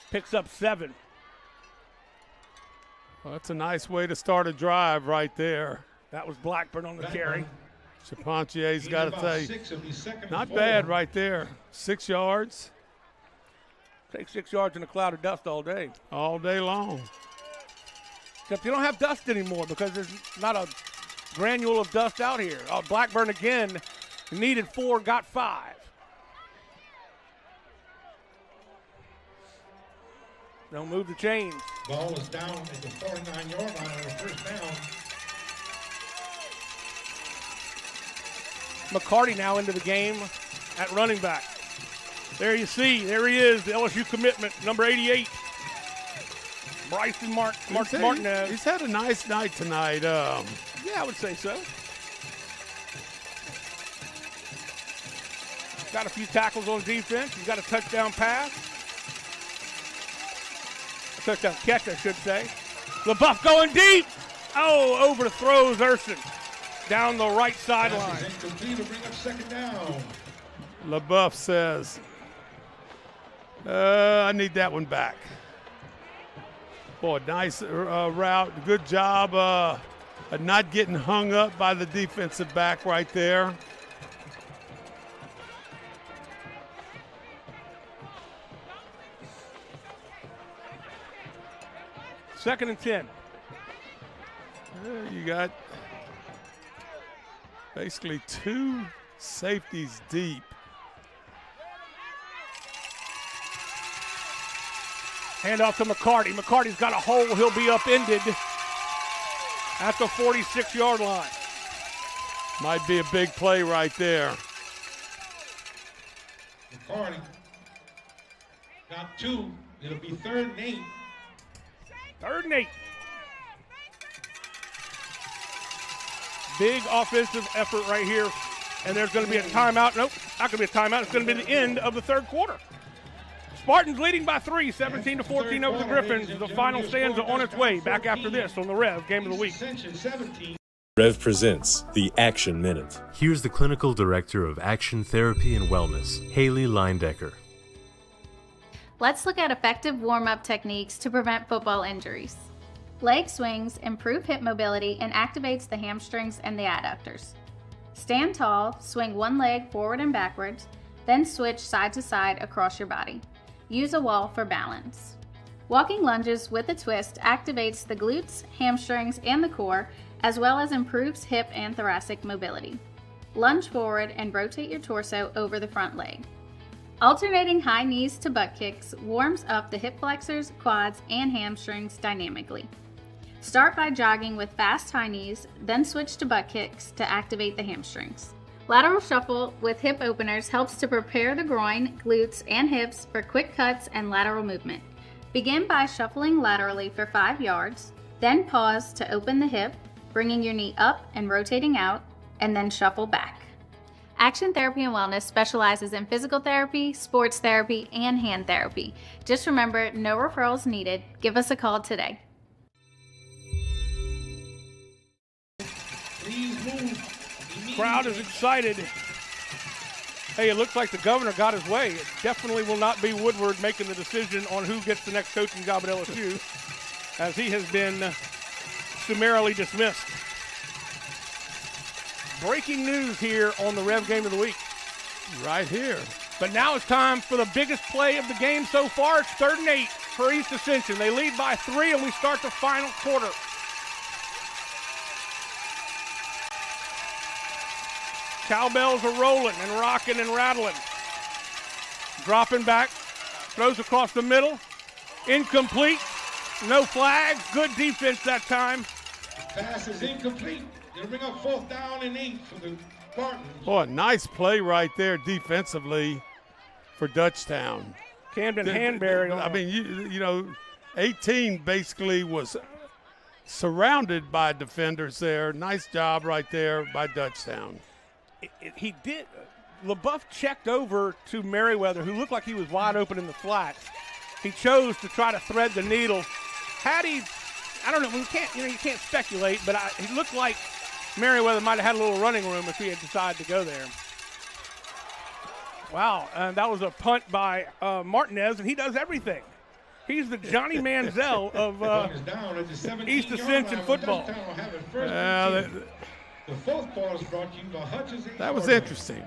Speaker 1: Picks up 7.
Speaker 14: Well, that's a nice way to start a drive right there.
Speaker 1: That was Blackburn on the carry.
Speaker 14: Chapontier's got to say, not bad right there. 6 yards.
Speaker 1: Take 6 yards in a cloud of dust all day.
Speaker 14: All day long.
Speaker 1: Except you don't have dust anymore because there's not a granule of dust out here. Blackburn again needed 4, got 5. Don't move the chains.
Speaker 20: Ball is down at the 49-yard line on the first down.
Speaker 1: McCarty now into the game at running back. There you see, there he is, the LSU commitment, number 88. Bryson Martinez.
Speaker 14: He's had a nice night tonight.
Speaker 1: Yeah, I would say so. Got a few tackles on defense. He's got a touchdown pass. A touchdown catch, I should say. LaBeouf going deep. Oh, overthrows Urson down the right sideline.
Speaker 14: LaBeouf says, I need that one back. Boy, nice route. Good job of not getting hung up by the defensive back right there.
Speaker 1: Second and 10.
Speaker 14: You got basically 2 safeties deep.
Speaker 1: Handoff to McCarty. McCarty's got a hole. He'll be upended at the 46-yard line.
Speaker 14: Might be a big play right there.
Speaker 20: McCarty got 2. It'll be 3rd and 8.
Speaker 1: 3rd and 8. Big offensive effort right here. And there's going to be a timeout. Nope, not going to be a timeout. It's going to be the end of the third quarter. Spartans leading by 3, 17-14 over the Griffins. The final stanza on its way. Back after this on the Rev Game of the Week.
Speaker 21: Rev presents the Action Minute. Here's the Clinical Director of Action Therapy and Wellness, Haley Leindecker.
Speaker 22: Let's look at effective warm-up techniques to prevent football injuries. Leg swings improve hip mobility and activates the hamstrings and the adductors. Stand tall, swing one leg forward and backwards, then switch side to side across your body. Use a wall for balance. Walking lunges with a twist activates the glutes, hamstrings, and the core, as well as improves hip and thoracic mobility. Lunge forward and rotate your torso over the front leg. Alternating high knees to butt kicks warms up the hip flexors, quads, and hamstrings dynamically. Start by jogging with fast high knees, then switch to butt kicks to activate the hamstrings. Lateral shuffle with hip openers helps to prepare the groin, glutes, and hips for quick cuts and lateral movement. Begin by shuffling laterally for 5 yards, then pause to open the hip, bringing your knee up and rotating out, and then shuffle back. Action Therapy and Wellness specializes in physical therapy, sports therapy, and hand therapy. Just remember, no referrals needed. Give us a call today.
Speaker 1: Crowd is excited. Hey, it looks like the governor got his way. It definitely will not be Woodward making the decision on who gets the next coaching job at LSU, as he has been summarily dismissed. Breaking news here on the Rev Game of the Week.
Speaker 14: Right here.
Speaker 1: But now it's time for the biggest play of the game so far. It's 3rd and 8 for East Ascension. They lead by 3, and we start the final quarter. Cowbells are rolling and rocking and rattling. Dropping back, throws across the middle. Incomplete. No flags. Good defense that time.
Speaker 20: Pass is incomplete. They'll bring up 4th down and 8 for the Spartans.
Speaker 14: Boy, nice play right there defensively for Dutchtown.
Speaker 1: Camden Hanbury.
Speaker 14: I mean, you know, 18 basically was surrounded by defenders there. Nice job right there by Dutchtown.
Speaker 1: He did. LaBeouf checked over to Merriweather, who looked like he was wide open in the flats. He chose to try to thread the needle. Had he, I don't know, you can't speculate, but he looked like Merriweather might have had a little running room if he had decided to go there. Wow, and that was a punt by Martinez, and he does everything. He's the Johnny Manziel of East Ascension football.
Speaker 20: The 4th ball is brought to you by Hutchins.
Speaker 14: That was interesting.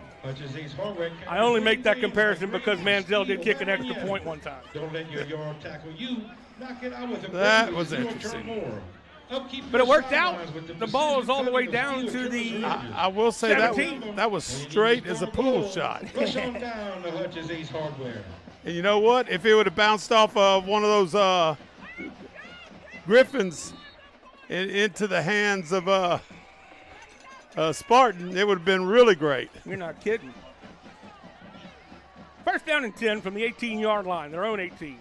Speaker 1: I only make that comparison because Manziel did kick an extra point one time.
Speaker 20: Don't let your yard tackle you. Knock it out with a
Speaker 14: that was interesting.
Speaker 1: But it worked out. The ball is all the way down to the
Speaker 14: I will say
Speaker 1: 17.
Speaker 14: that was straight as a pool shot.
Speaker 20: Push on down to Hutchins Ace Hardware.
Speaker 14: And you know what? If it would have bounced off of one of those Griffins into the hands of Spartan, it would have been really great.
Speaker 1: You're not kidding. First down and 10 from the 18-yard line, their own 18.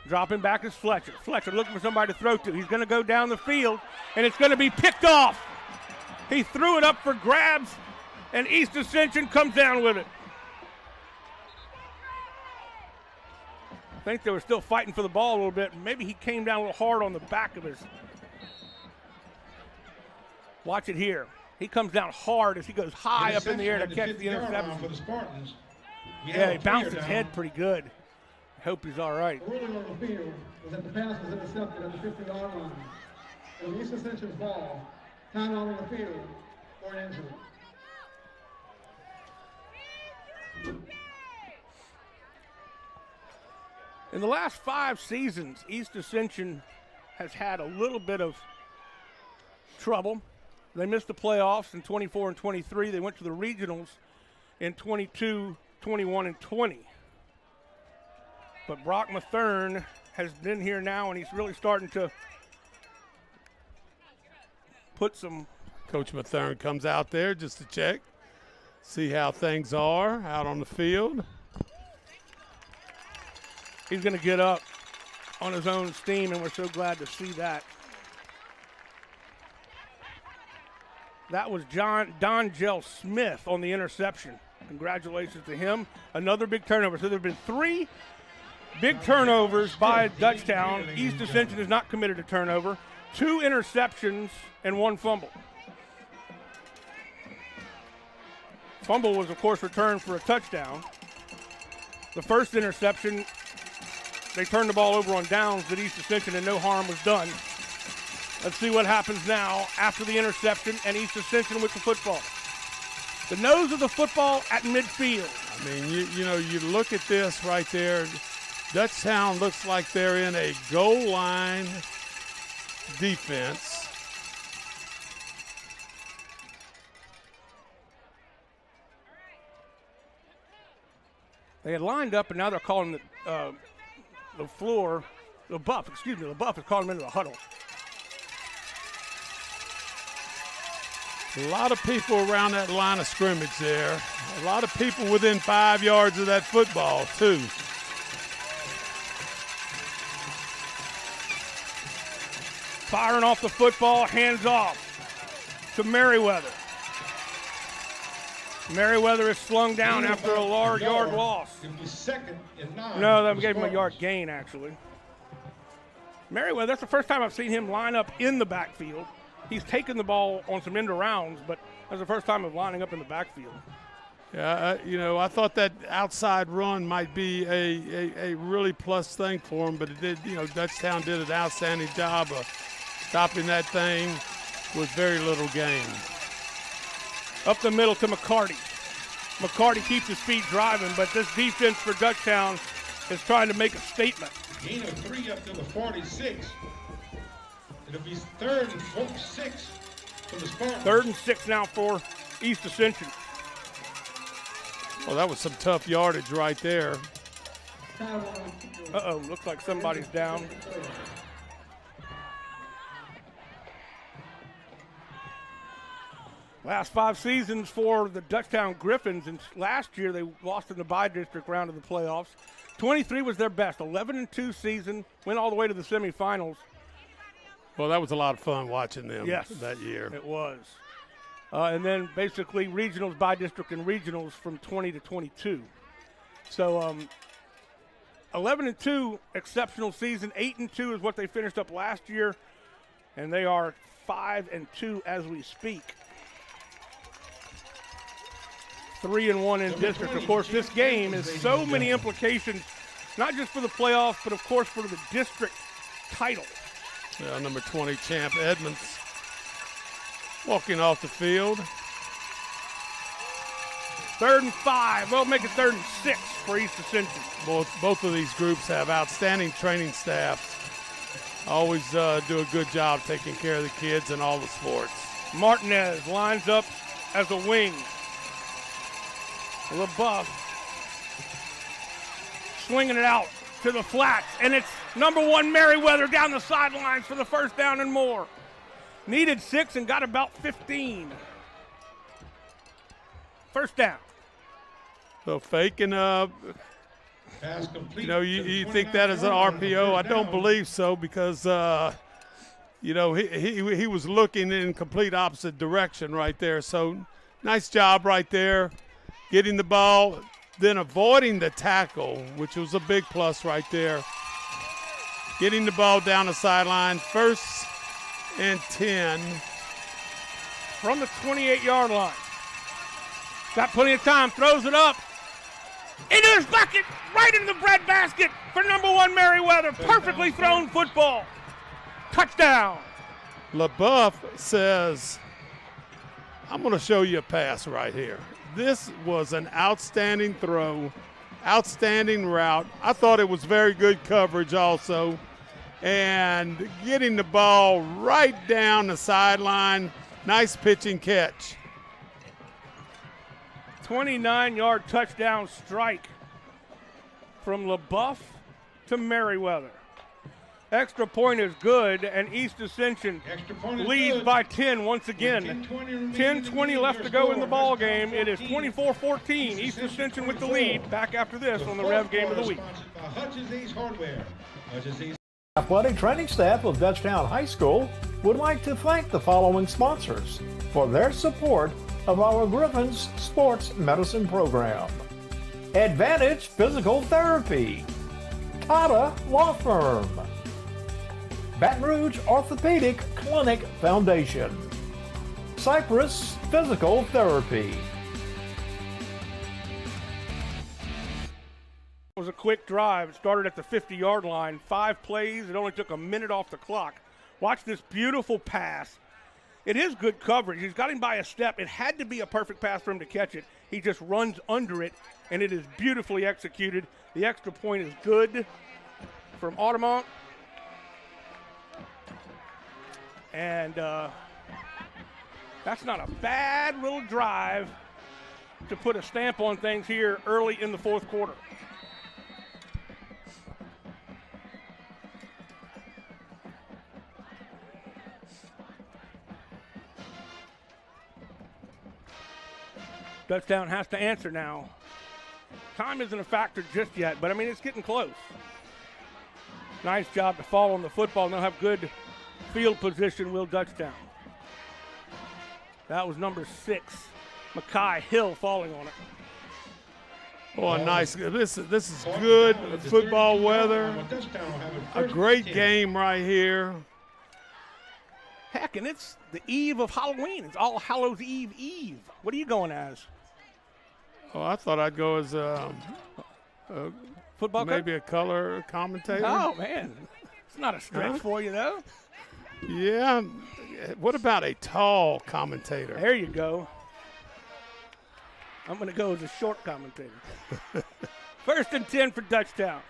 Speaker 1: Dropping back is Fletcher. Fletcher looking for somebody to throw to. He's going to go down the field, and it's going to be picked off. He threw it up for grabs, and East Ascension comes down with it. I think they were still fighting for the ball a little bit. Maybe he came down a little hard on the back of his. Watch it here. He comes down hard as he goes high up in the air to catch the interception.
Speaker 20: For the Spartans.
Speaker 1: Yeah, he bounced his head pretty good. I hope he's all right.
Speaker 15: The ruling on the field was that the pass was intercepted at the 50-yard line. It was East Ascension's ball. Time out on the field for an injury.
Speaker 1: In the last 5 seasons, East Ascension has had a little bit of trouble. They missed the playoffs in 24 and 23. They went to the regionals in 22, 21, and 20. But Brock Mathern has been here now, and he's really starting to put some.
Speaker 14: Coach Mathern comes out there just to check, see how things are out on the field.
Speaker 1: He's going to get up on his own steam, and we're so glad to see that. That was Donjel Smith on the interception. Congratulations to him. Another big turnover. So there have been 3 big turnovers by Dutchtown. East Ascension is not committed to turnover. 2 interceptions and 1 fumble. Fumble was, of course, returned for a touchdown. The first interception, they turned the ball over on downs at East Ascension and no harm was done. Let's see what happens now after the interception and East Ascension with the football. The nose of the football at midfield.
Speaker 14: I mean, you look at this right there. Dutchtown looks like they're in a goal line defense.
Speaker 1: They had lined up, and now they're calling the floor. LaBeouf is calling them into the huddle.
Speaker 14: A lot of people around that line of scrimmage there. A lot of people within 5 yards of that football, too.
Speaker 1: Firing off the football, hands off to Merriweather. Merriweather is slung down after a large yard loss. No, that gave him a yard gain, actually. Merriweather, that's the first time I've seen him line up in the backfield. He's taken the ball on some end arounds, but that's the first time of lining up in the backfield.
Speaker 14: Yeah, I thought that outside run might be a really plus thing for him, but it did. Dutchtown did an outstanding job of stopping that thing with very little gain.
Speaker 1: Up the middle to McCarty. McCarty keeps his feet driving, but this defense for Dutchtown is trying to make a statement.
Speaker 20: Gain of 3 up to the 46. It'll be 3rd and 6 for the Spartans.
Speaker 1: 3rd and 6 now for East Ascension.
Speaker 14: Well, that was some tough yardage right there.
Speaker 1: Uh-oh, looks like somebody's down. Last 5 seasons for the DUTCHTOWN Griffins, and last year they lost in the bi-district round of the playoffs. 23 was their best, 11-2 season, went all the way to the semifinals.
Speaker 14: Well, that was a lot of fun watching them that year.
Speaker 1: It was. And then basically regionals, bi-district, and regionals from 20 to 22. So 11-2, exceptional season. 8-2 is what they finished up last year, and they are 5-2 as we speak. 3-1 in district. Of course, this game has so many implications, not just for the playoffs, but of course for the district title.
Speaker 14: Yeah, number 20 champ Edmonds walking off the field.
Speaker 1: 3rd and 5. Well, make it 3rd and 6 for East Ascension.
Speaker 14: Both of these groups have outstanding training staffs. Always do a good job taking care of the kids in all the sports.
Speaker 1: Martinez lines up as a wing. LaBeouf swinging it out to the flats, and it's number 1 Merriweather down the sidelines for the first down and more. Needed 6 and got about 15. First down.
Speaker 14: So faking up. You think that is an RPO? I don't believe so because, he was looking in complete opposite direction right there. So nice job right there. Getting the ball, then avoiding the tackle, which was a big plus right there. Getting the ball down the sideline, 1st and 10.
Speaker 1: From the 28-yard line. Got plenty of time, throws it up. Into his bucket, right into the bread basket for number 1 Merriweather. Perfectly thrown football. Touchdown.
Speaker 14: LaBeouf says, I'm going to show you a pass right here. This was an outstanding throw, outstanding route. I thought it was very good coverage also. And getting the ball right down the sideline, nice pitching catch.
Speaker 1: 29-yard touchdown strike from LaBeouf to Merriweather. Extra point is good, and East Ascension leads by 10 once again. 10-20 left to go in the ball game. It is 24-14. East Ascension with the lead. Back after this on the Rev Game of the Week.
Speaker 18: Athletic training staff of DUTCHTOWN High School would like to thank the following sponsors for their support of our Griffins Sports Medicine Program. Advantage Physical Therapy, Tata Law Firm, Baton Rouge Orthopedic Clinic Foundation, Cypress Physical Therapy.
Speaker 1: It was a quick drive. It started at the 50-yard line. 5 plays. It only took a minute off the clock. Watch this beautiful pass. It is good coverage. He's got him by a step. It had to be a perfect pass for him to catch it. He just runs under it, and it is beautifully executed. The extra point is good from Audemont. And that's not a bad little drive to put a stamp on things here early in the 4th quarter. DUTCHTOWN has to answer now. Time isn't a factor just yet, but I mean, it's getting close. Nice job to fall on the football, and they'll have good field position, will DUTCHTOWN. That was number 6, Mackay Hill, falling on it.
Speaker 14: Oh, nice. This is good football weather. A great game right here.
Speaker 1: Heck, and it's the eve of Halloween. It's All Hallows Eve. What are you going as?
Speaker 14: Oh, I thought I'd go as
Speaker 1: football
Speaker 14: maybe a color commentator.
Speaker 1: Oh, man. It's not a stretch for you, though.
Speaker 14: Yeah. What about a tall commentator?
Speaker 1: There you go. I'm going to go as a short commentator. 1st and 10 for DUTCHTOWN.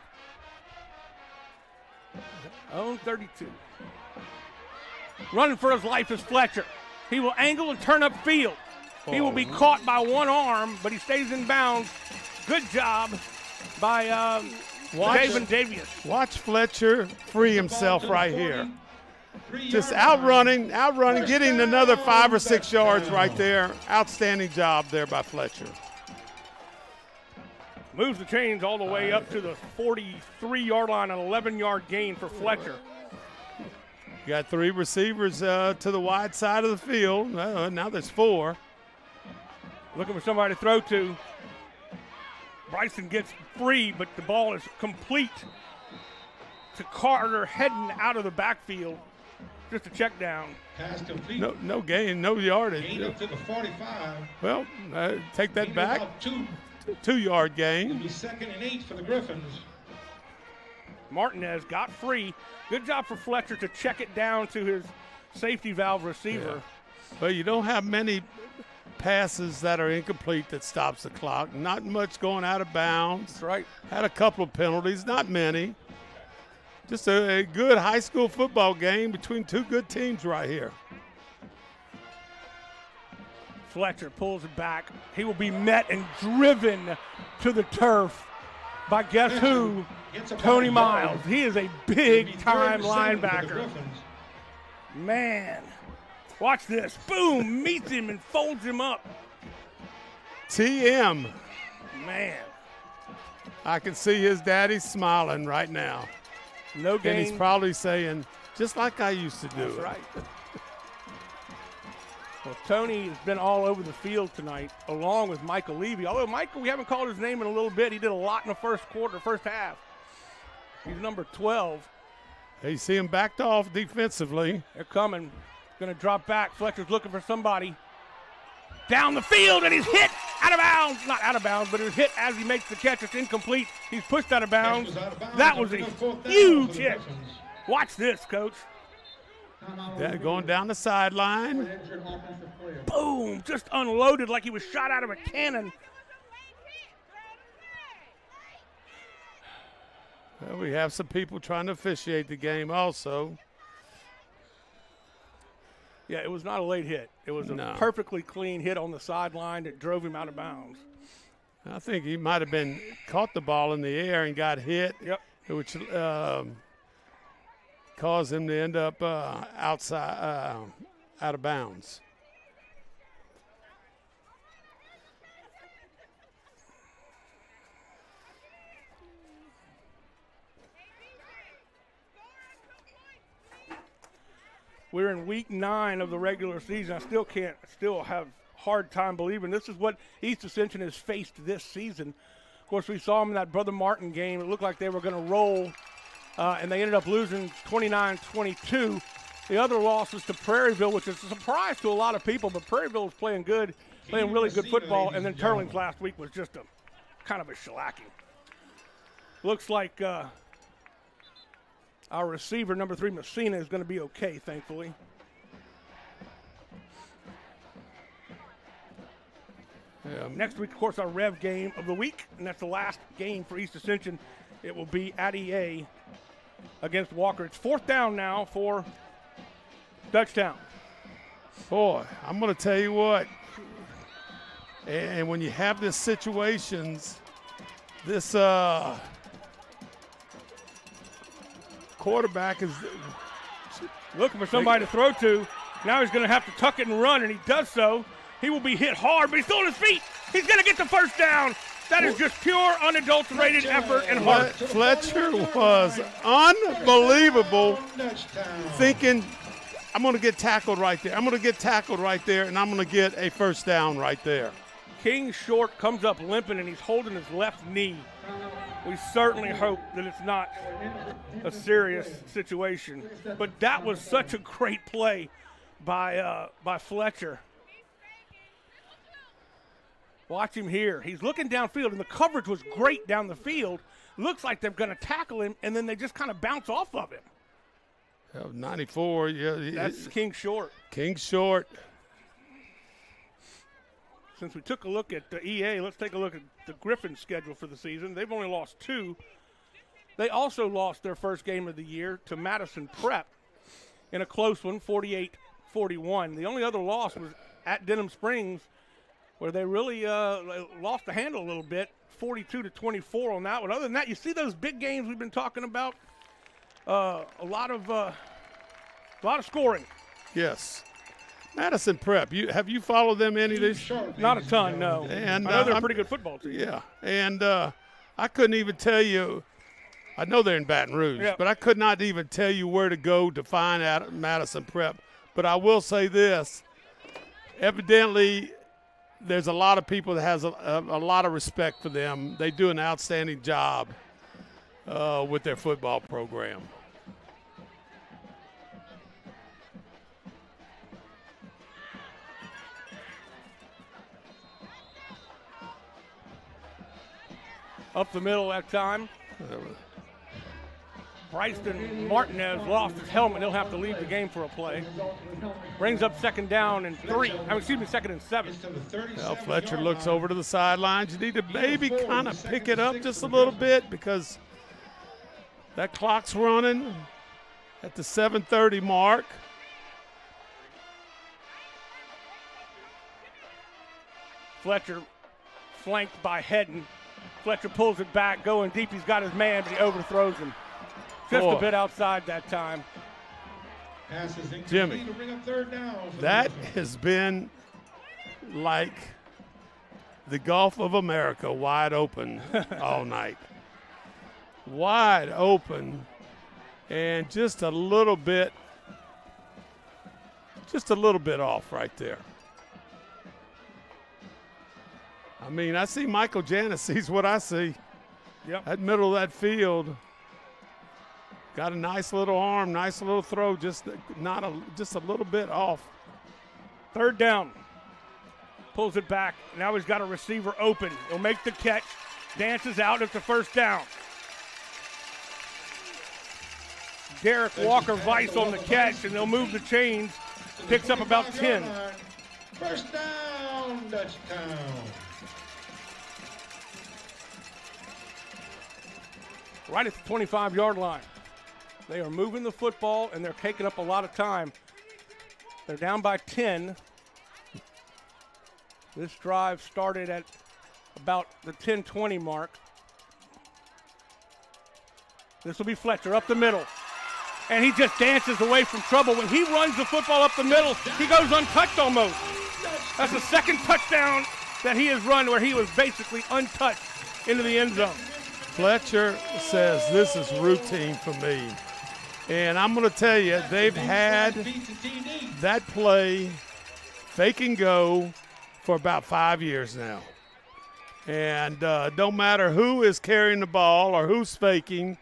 Speaker 1: Own 32. Running for his life is Fletcher. He will angle and turn upfield. He will be caught by one arm, but he stays in bounds. Good job by
Speaker 14: Watch Fletcher free himself right here. Just outrunning, getting another 5 or 6 yards right there. Outstanding job there by Fletcher.
Speaker 1: Moves the chains all the way up to the 43-yard line, an 11-yard gain for Fletcher.
Speaker 14: You got 3 receivers to the wide side of the field. Now there's 4.
Speaker 1: Looking for somebody to throw to. Bryson gets free, but the ball is complete to Carter heading out of the backfield. Just a check down.
Speaker 20: Pass complete.
Speaker 14: No gain, no yardage.
Speaker 20: Gain up to the 45.
Speaker 14: Well, take that back. 2-yard gain.
Speaker 20: It'll be 2nd and 8 for the Griffins.
Speaker 1: Martinez got free. Good job for Fletcher to check it down to his safety valve receiver.
Speaker 14: Yeah. But you don't have many passes that are incomplete that stops the clock. Not much going out of bounds.
Speaker 1: That's right.
Speaker 14: Had a couple of penalties, not many. Just a good high school football game between 2 good teams right here.
Speaker 1: Fletcher pulls it back. He will be met and driven to the turf by guess who? Tony Miles. He is a big-time linebacker. Man. Watch this. Boom. Meets him and folds him up.
Speaker 14: TM.
Speaker 1: Man.
Speaker 14: I can see his daddy smiling right now.
Speaker 1: No gain.
Speaker 14: And he's probably saying, just like I used to do.
Speaker 1: That's right. Well, Tony has been all over the field tonight, along with Michael Levy. Although Michael, we haven't called his name in a little bit. He did a lot in the first half. He's number 12.
Speaker 14: You see him backed off defensively.
Speaker 1: They're coming. Going to drop back. Fletcher's looking for somebody. Down the field, and he's hit out of bounds. Not out of bounds, but he was hit as he makes the catch. It's incomplete. He's pushed out of bounds. That was a huge hit. Watch this, Coach.
Speaker 14: Going down the sideline.
Speaker 1: Boom! Just unloaded like he was shot out of a cannon.
Speaker 14: Well, we have some people trying to officiate the game also.
Speaker 1: Yeah, it was not a late hit. It was a perfectly clean hit on the sideline that drove him out of bounds.
Speaker 14: I think he might have been caught the ball in the air and got hit, which caused him to end up outside, out of bounds.
Speaker 1: We're in week 9 of the regular season. I still have hard time believing this is what East Ascension has faced this season. Of course, we saw them in that Brother Martin game. It looked like they were going to roll, and they ended up losing 29-22. The other loss was to Prairieville, which is a surprise to a lot of people, but Prairieville was playing really good football, and then Turling's last week was just a kind of a shellacking. Looks like our receiver, number 3, Messina, is going to be okay, thankfully. Next week, of course, our Rev game of the week, and that's the last game for East Ascension. It will be at EA against Walker. It's 4th down now for Dutchtown.
Speaker 14: Boy, I'm going to tell you what, and when you have these situations, this quarterback is
Speaker 1: looking for somebody to throw to. Now he's going to have to tuck it and run, and he does so. He will be hit hard, but he's still on his feet. He's going to get the first down. That is just pure, unadulterated effort and heart.
Speaker 14: Fletcher was unbelievable, thinking, I'm going to get tackled right there. I'm going to get tackled right there, and I'm going to get a first down right there.
Speaker 1: King Short comes up limping, and he's holding his left knee. We certainly hope that it's not a serious situation. But that was such a great play by Fletcher. Watch him here. He's looking downfield, and the coverage was great down the field. Looks like they're going to tackle him, and then they just kind of bounce off of him.
Speaker 14: 94, yeah.
Speaker 1: That's King Short.
Speaker 14: King Short.
Speaker 1: Since we took a look at the EA, let's take a look at the Griffins' schedule for the season. They've only lost 2. They also lost their first game of the year to Madison Prep in a close one, 48-41. The only other loss was at Denham Springs where they really lost the handle a little bit, 42-24 on that one. Other than that, you see those big games we've been talking about, a lot of scoring.
Speaker 14: Yes. Madison Prep, have you followed them any of these?
Speaker 1: Not a ton, no.
Speaker 14: And
Speaker 1: I know they're a pretty good football team.
Speaker 14: Yeah, and I couldn't even tell you. I know they're in Baton Rouge,
Speaker 1: Yeah.
Speaker 14: but I could not even tell you where to go to find out Madison Prep. But I will say this: evidently, there's a lot of people that has a lot of respect for them. They do an outstanding job with their football program.
Speaker 1: Up the middle that time. Bryson Martinez lost his helmet. He'll have to leave the game for a play. Brings up second down and 3. Second and 7.
Speaker 14: Well, Fletcher looks over to the sidelines. You need to maybe kind of pick it up just a little bit because that clock's running at the 7:30 mark.
Speaker 1: Fletcher flanked by Hedden. Fletcher pulls it back, going deep. He's got his man, but he overthrows him. Just a bit outside that time.
Speaker 14: Jimmy, that has been like the Gulf of America wide open all night. Wide open, and just a little bit off right there. I mean, I see Michael Janis sees what I see.
Speaker 1: Yep.
Speaker 14: That middle of that field. Got a nice little arm, nice little throw, just a little bit off.
Speaker 1: Third down. Pulls it back. Now he's got a receiver open. He'll make the catch. Dances out at the first down. Derek Walker-Weiss on the catch, and they'll move the chains. Picks up about 10.
Speaker 20: First down, Dutchtown.
Speaker 1: Right at the 25-yard line. They are moving the football, and they're taking up a lot of time. They're down by 10. This drive started at about the 10-20 mark. This will be Fletcher up the middle. And he just dances away from trouble. When he runs the football up the middle, he goes untouched almost. That's the second touchdown that he has run where he was basically untouched into the end zone.
Speaker 14: Fletcher says, this is routine for me. And I'm going to tell you, they've had that play, fake and go, for about 5 years now. And don't matter who is carrying the ball or who's faking,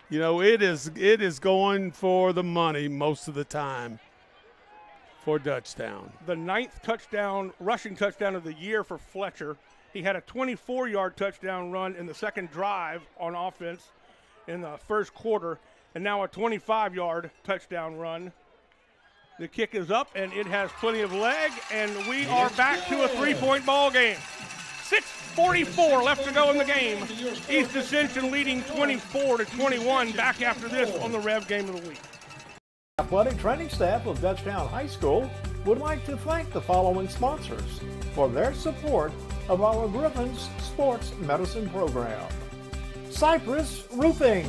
Speaker 14: you know, it is going for the money most of the time for Dutchtown.
Speaker 1: The 9th rushing touchdown of the year for Fletcher. He had a 24-yard touchdown run in the second drive on offense in the first quarter, and now a 25-yard touchdown run. The kick is up, and it has plenty of leg, and we are back to a 3-point ball game. 6:44 left to go in the game. East Ascension leading 24-21. Back after this on the Rev Game of the Week.
Speaker 18: Athletic training staff of Dutchtown High School would like to thank the following sponsors for their support of our Griffins Sports Medicine Program. Cypress Roofing,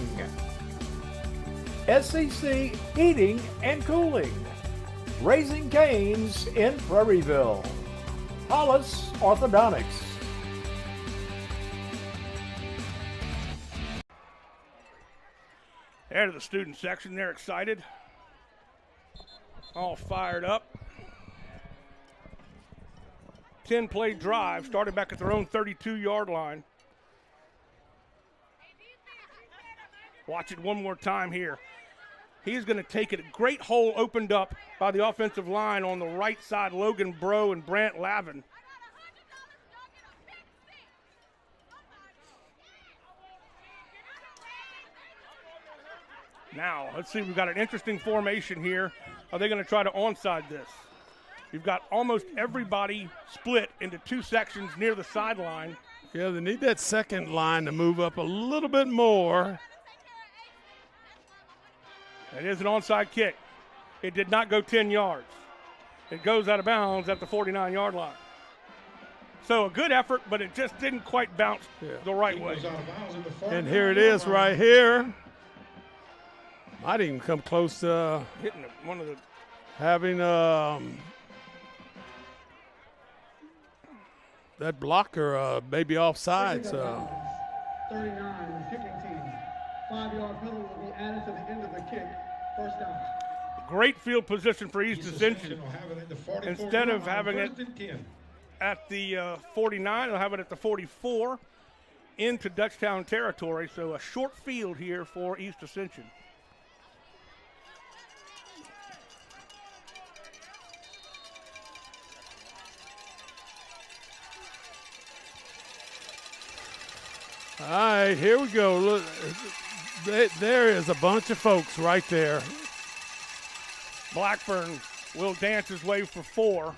Speaker 18: SCC Heating and Cooling, Raising Cane's in Prairieville, Hollis Orthodontics.
Speaker 1: There to the student section. They're excited. All fired up. 10-play drive started back at their own 32-yard line. Watch it one more time here. He's going to take it. A great hole opened up by the offensive line on the right side. Logan Bro and Brant Lavin. Now, let's see. We've got an interesting formation here. Are they going to try to onside this? You've got almost everybody split into two sections near the sideline.
Speaker 14: Yeah, they need that second line to move up a little bit more.
Speaker 1: It is an onside kick. It did not go 10 yards. It goes out of bounds at the 49-yard line. So a good effort, but it just didn't quite bounce the right way.
Speaker 14: And here it is right here. Might even come close to
Speaker 1: hitting one of the
Speaker 14: having that blocker maybe offside. So
Speaker 15: 39, kicking team. 5-yard penalty will be added to the end of the kick. First down.
Speaker 1: Great field position for East Ascension. Instead of having it at the 49, they'll have it at the 44 into Dutchtown territory. So a short field here for East Ascension.
Speaker 14: All right, here we go. Look, there is a bunch of folks right there.
Speaker 1: Blackburn will dance his way for 4.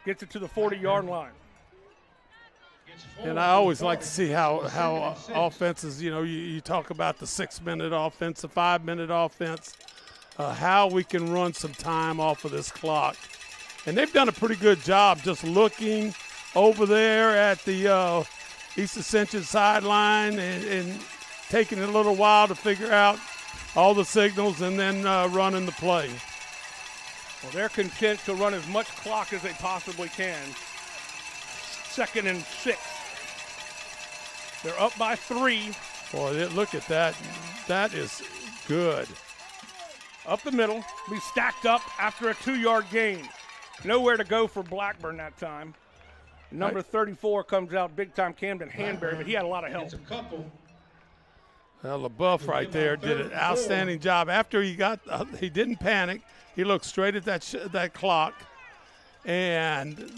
Speaker 1: Gets it to the 40-yard line.
Speaker 14: And I always like to see how offenses, you talk about the 6-minute offense, the 5-minute offense, how we can run some time off of this clock. And they've done a pretty good job just looking over there at the East Ascension sideline and taking a little while to figure out all the signals and then running the play.
Speaker 1: Well, they're content to run as much clock as they possibly can. 2nd and 6. They're up by 3.
Speaker 14: Boy, look at that. That is good.
Speaker 1: Up the middle. We stacked up after a 2-yard gain. Nowhere to go for Blackburn that time. Number 34 comes out, big-time Camden Hanbury, but he had a lot of help.
Speaker 14: Well, LaBeouf right there did an outstanding job. After he he didn't panic. He looked straight at that clock and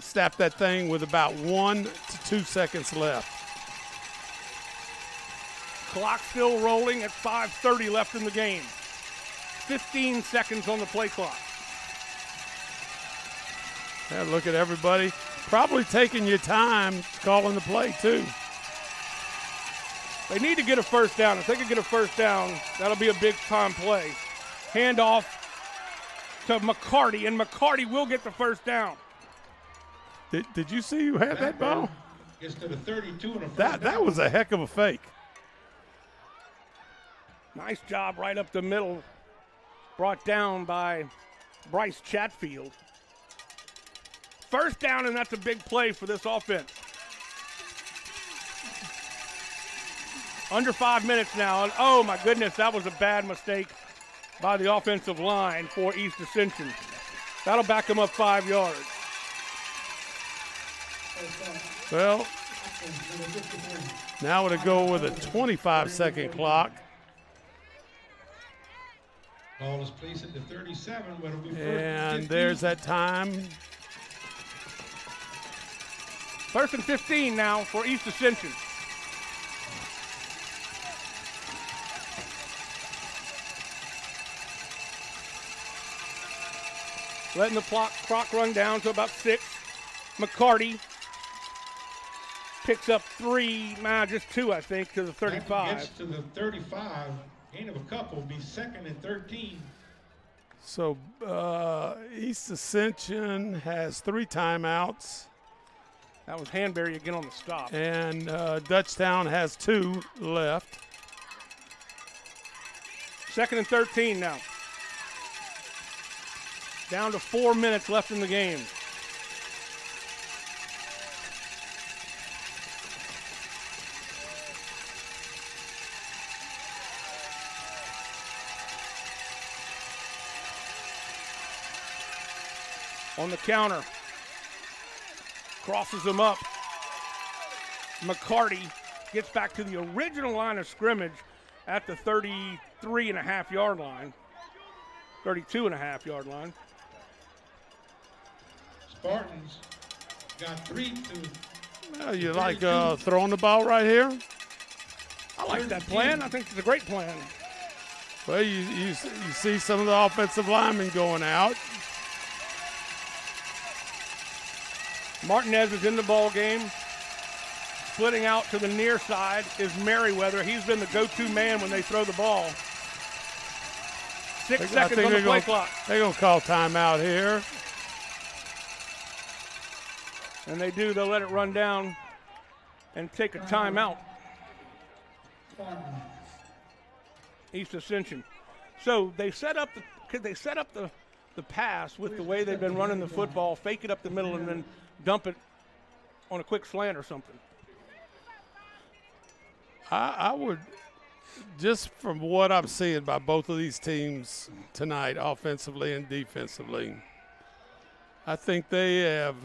Speaker 14: snapped that thing with about 1 to 2 seconds left.
Speaker 1: Clock still rolling at 5:30 left in the game. 15 seconds on the play clock.
Speaker 14: Yeah, look at everybody. Probably taking your time calling the play, too.
Speaker 1: They need to get a first down. If they can get a first down, that'll be a big-time play. Handoff to McCarty, and McCarty will get the first down.
Speaker 14: Did you see who had that ball?
Speaker 20: Gets to the 32 and a first
Speaker 14: That
Speaker 20: down.
Speaker 14: was a heck of a fake.
Speaker 1: Nice job right up the middle. Brought down by Bryce Chatfield. First down, and that's a big play for this offense. Under 5 minutes now, and oh my goodness, that was a bad mistake by the offensive line for East Ascension. That'll back them up 5 yards.
Speaker 14: Well, now it'll go with a 25-second clock.
Speaker 20: Ball is placed at the 37. When it'll be first
Speaker 14: And there's that time.
Speaker 1: 1st and 15 now for East Ascension. Letting the clock run down to about 6. McCarty picks up 3, just 2, I think, to the 35.
Speaker 20: Gets to the 35. Gain of a couple will be 2nd and 13.
Speaker 14: So East Ascension has 3 timeouts.
Speaker 1: That was Hanbury again on the stop.
Speaker 14: And Dutchtown has 2 left.
Speaker 1: 2nd and 13 now. Down to 4 minutes left in the game. On the counter. Crosses them up. McCarty gets back to the original line of scrimmage at the 33.5-yard line. 32.5-yard line.
Speaker 20: Spartans got 3 to.
Speaker 14: Well, you like throwing the ball right here?
Speaker 1: I like that plan. I think it's a great plan.
Speaker 14: Well, you see some of the offensive linemen going out.
Speaker 1: Martinez is in the ball game. Splitting out to the near side is Merriweather. He's been the go-to man when they throw the ball. 6 seconds on the play clock.
Speaker 14: They're going to call timeout here.
Speaker 1: And they do. They'll let it run down and take a timeout. East Ascension. So they set up the pass with the way they've been running the football, fake it up the middle, and then dump it on a quick slant or something.
Speaker 14: I would, just from what I'm seeing by both of these teams tonight, offensively and defensively, I think they have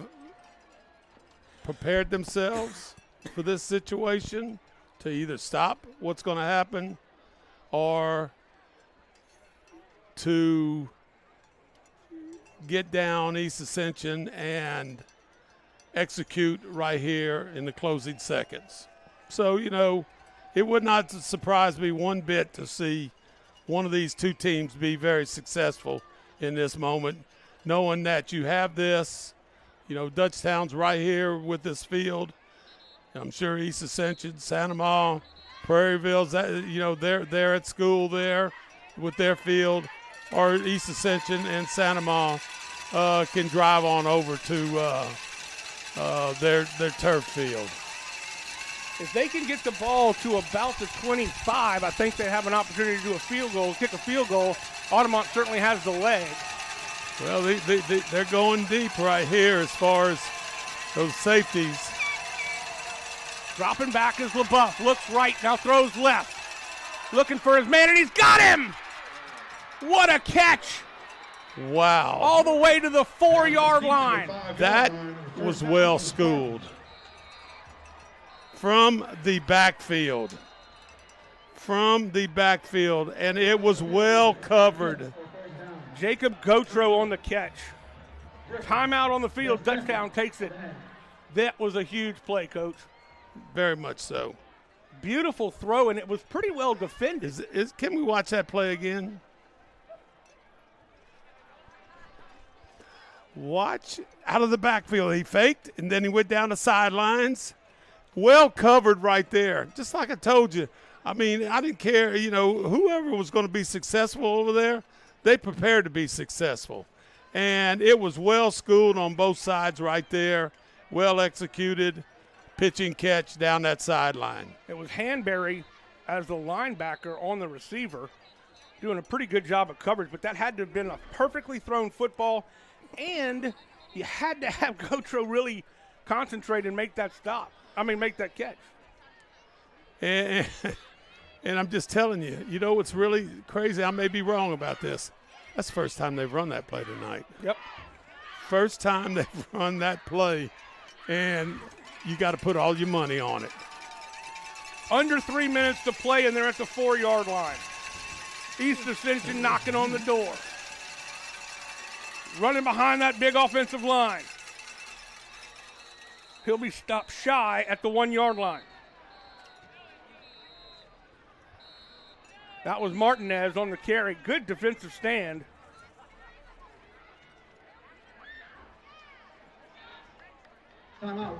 Speaker 14: prepared themselves for this situation to either stop what's going to happen or to get down East Ascension and execute right here in the closing seconds. So, you know, it would not surprise me one bit to see one of these two teams be very successful in this moment, knowing that you have this, you know, Dutchtown's right here with this field. I'm sure East Ascension, Santa Ma, Prairieville's, you know, they're at school there with their field, or East Ascension and Santa Ma can drive on over to their turf field.
Speaker 1: If they can get the ball to about the 25, I think they have an opportunity to do a field goal, kick a field goal. Audemont certainly has the leg.
Speaker 14: Well, they're going deep right here as far as those safeties.
Speaker 1: Dropping back is LaBeouf. Looks right, now throws left. Looking for his man, and he's got him! What a catch!
Speaker 14: Wow.
Speaker 1: All the way to the 4-yard line.
Speaker 14: That was well schooled. From the backfield. And it was well covered.
Speaker 1: Jacob Gautreaux on the catch. Timeout on the field. Dutchtown takes it. That was a huge play, Coach.
Speaker 14: Very much so.
Speaker 1: Beautiful throw, and it was pretty well defended.
Speaker 14: Can we watch that play again? Watch out of the backfield. He faked, and then he went down the sidelines. Well covered right there. Just like I told you. I mean, I didn't care, you know, whoever was going to be successful over there, they prepared to be successful. And it was well schooled on both sides right there. Well executed. Pitching catch down that sideline.
Speaker 1: It was Hanbury as the linebacker on the receiver, doing a pretty good job of coverage, but that had to have been a perfectly thrown football, and you had to have Gautreaux really concentrate and make that make that catch.
Speaker 14: And I'm just telling you, you know what's really crazy? I may be wrong about this. That's the first time they've run that play tonight.
Speaker 1: Yep.
Speaker 14: First time they've run that play, and you got to put all your money on it.
Speaker 1: Under 3 minutes to play, and they're at the 4-yard line. East Ascension knocking on the door. Running behind that big offensive line. He'll be stopped shy at the 1-yard line. That was Martinez on the carry. Good defensive stand.
Speaker 15: Timeout.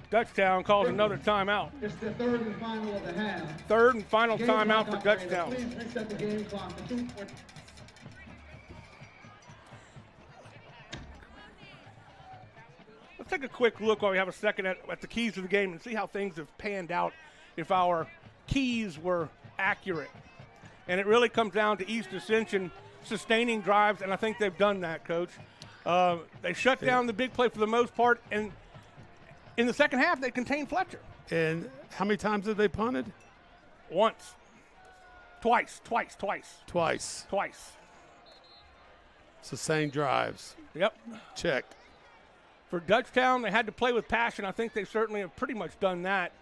Speaker 1: Dutchtown calls another timeout.
Speaker 15: It's the third and final of the half.
Speaker 1: Third and final timeout for Dutchtown.
Speaker 15: Please reset the game clock to 2.
Speaker 1: Let's take a quick look while we have a second at the keys of the game and see how things have panned out if our keys were accurate. And it really comes down to East Ascension sustaining drives, and I think they've done that, Coach. They shut down the big play for the most part, and in the second half, they contained Fletcher.
Speaker 14: And how many times have they punted?
Speaker 1: Once. Twice.
Speaker 14: It's the same drives.
Speaker 1: Yep.
Speaker 14: Check.
Speaker 1: For Dutchtown, they had to play with passion. I think they certainly have pretty much done that.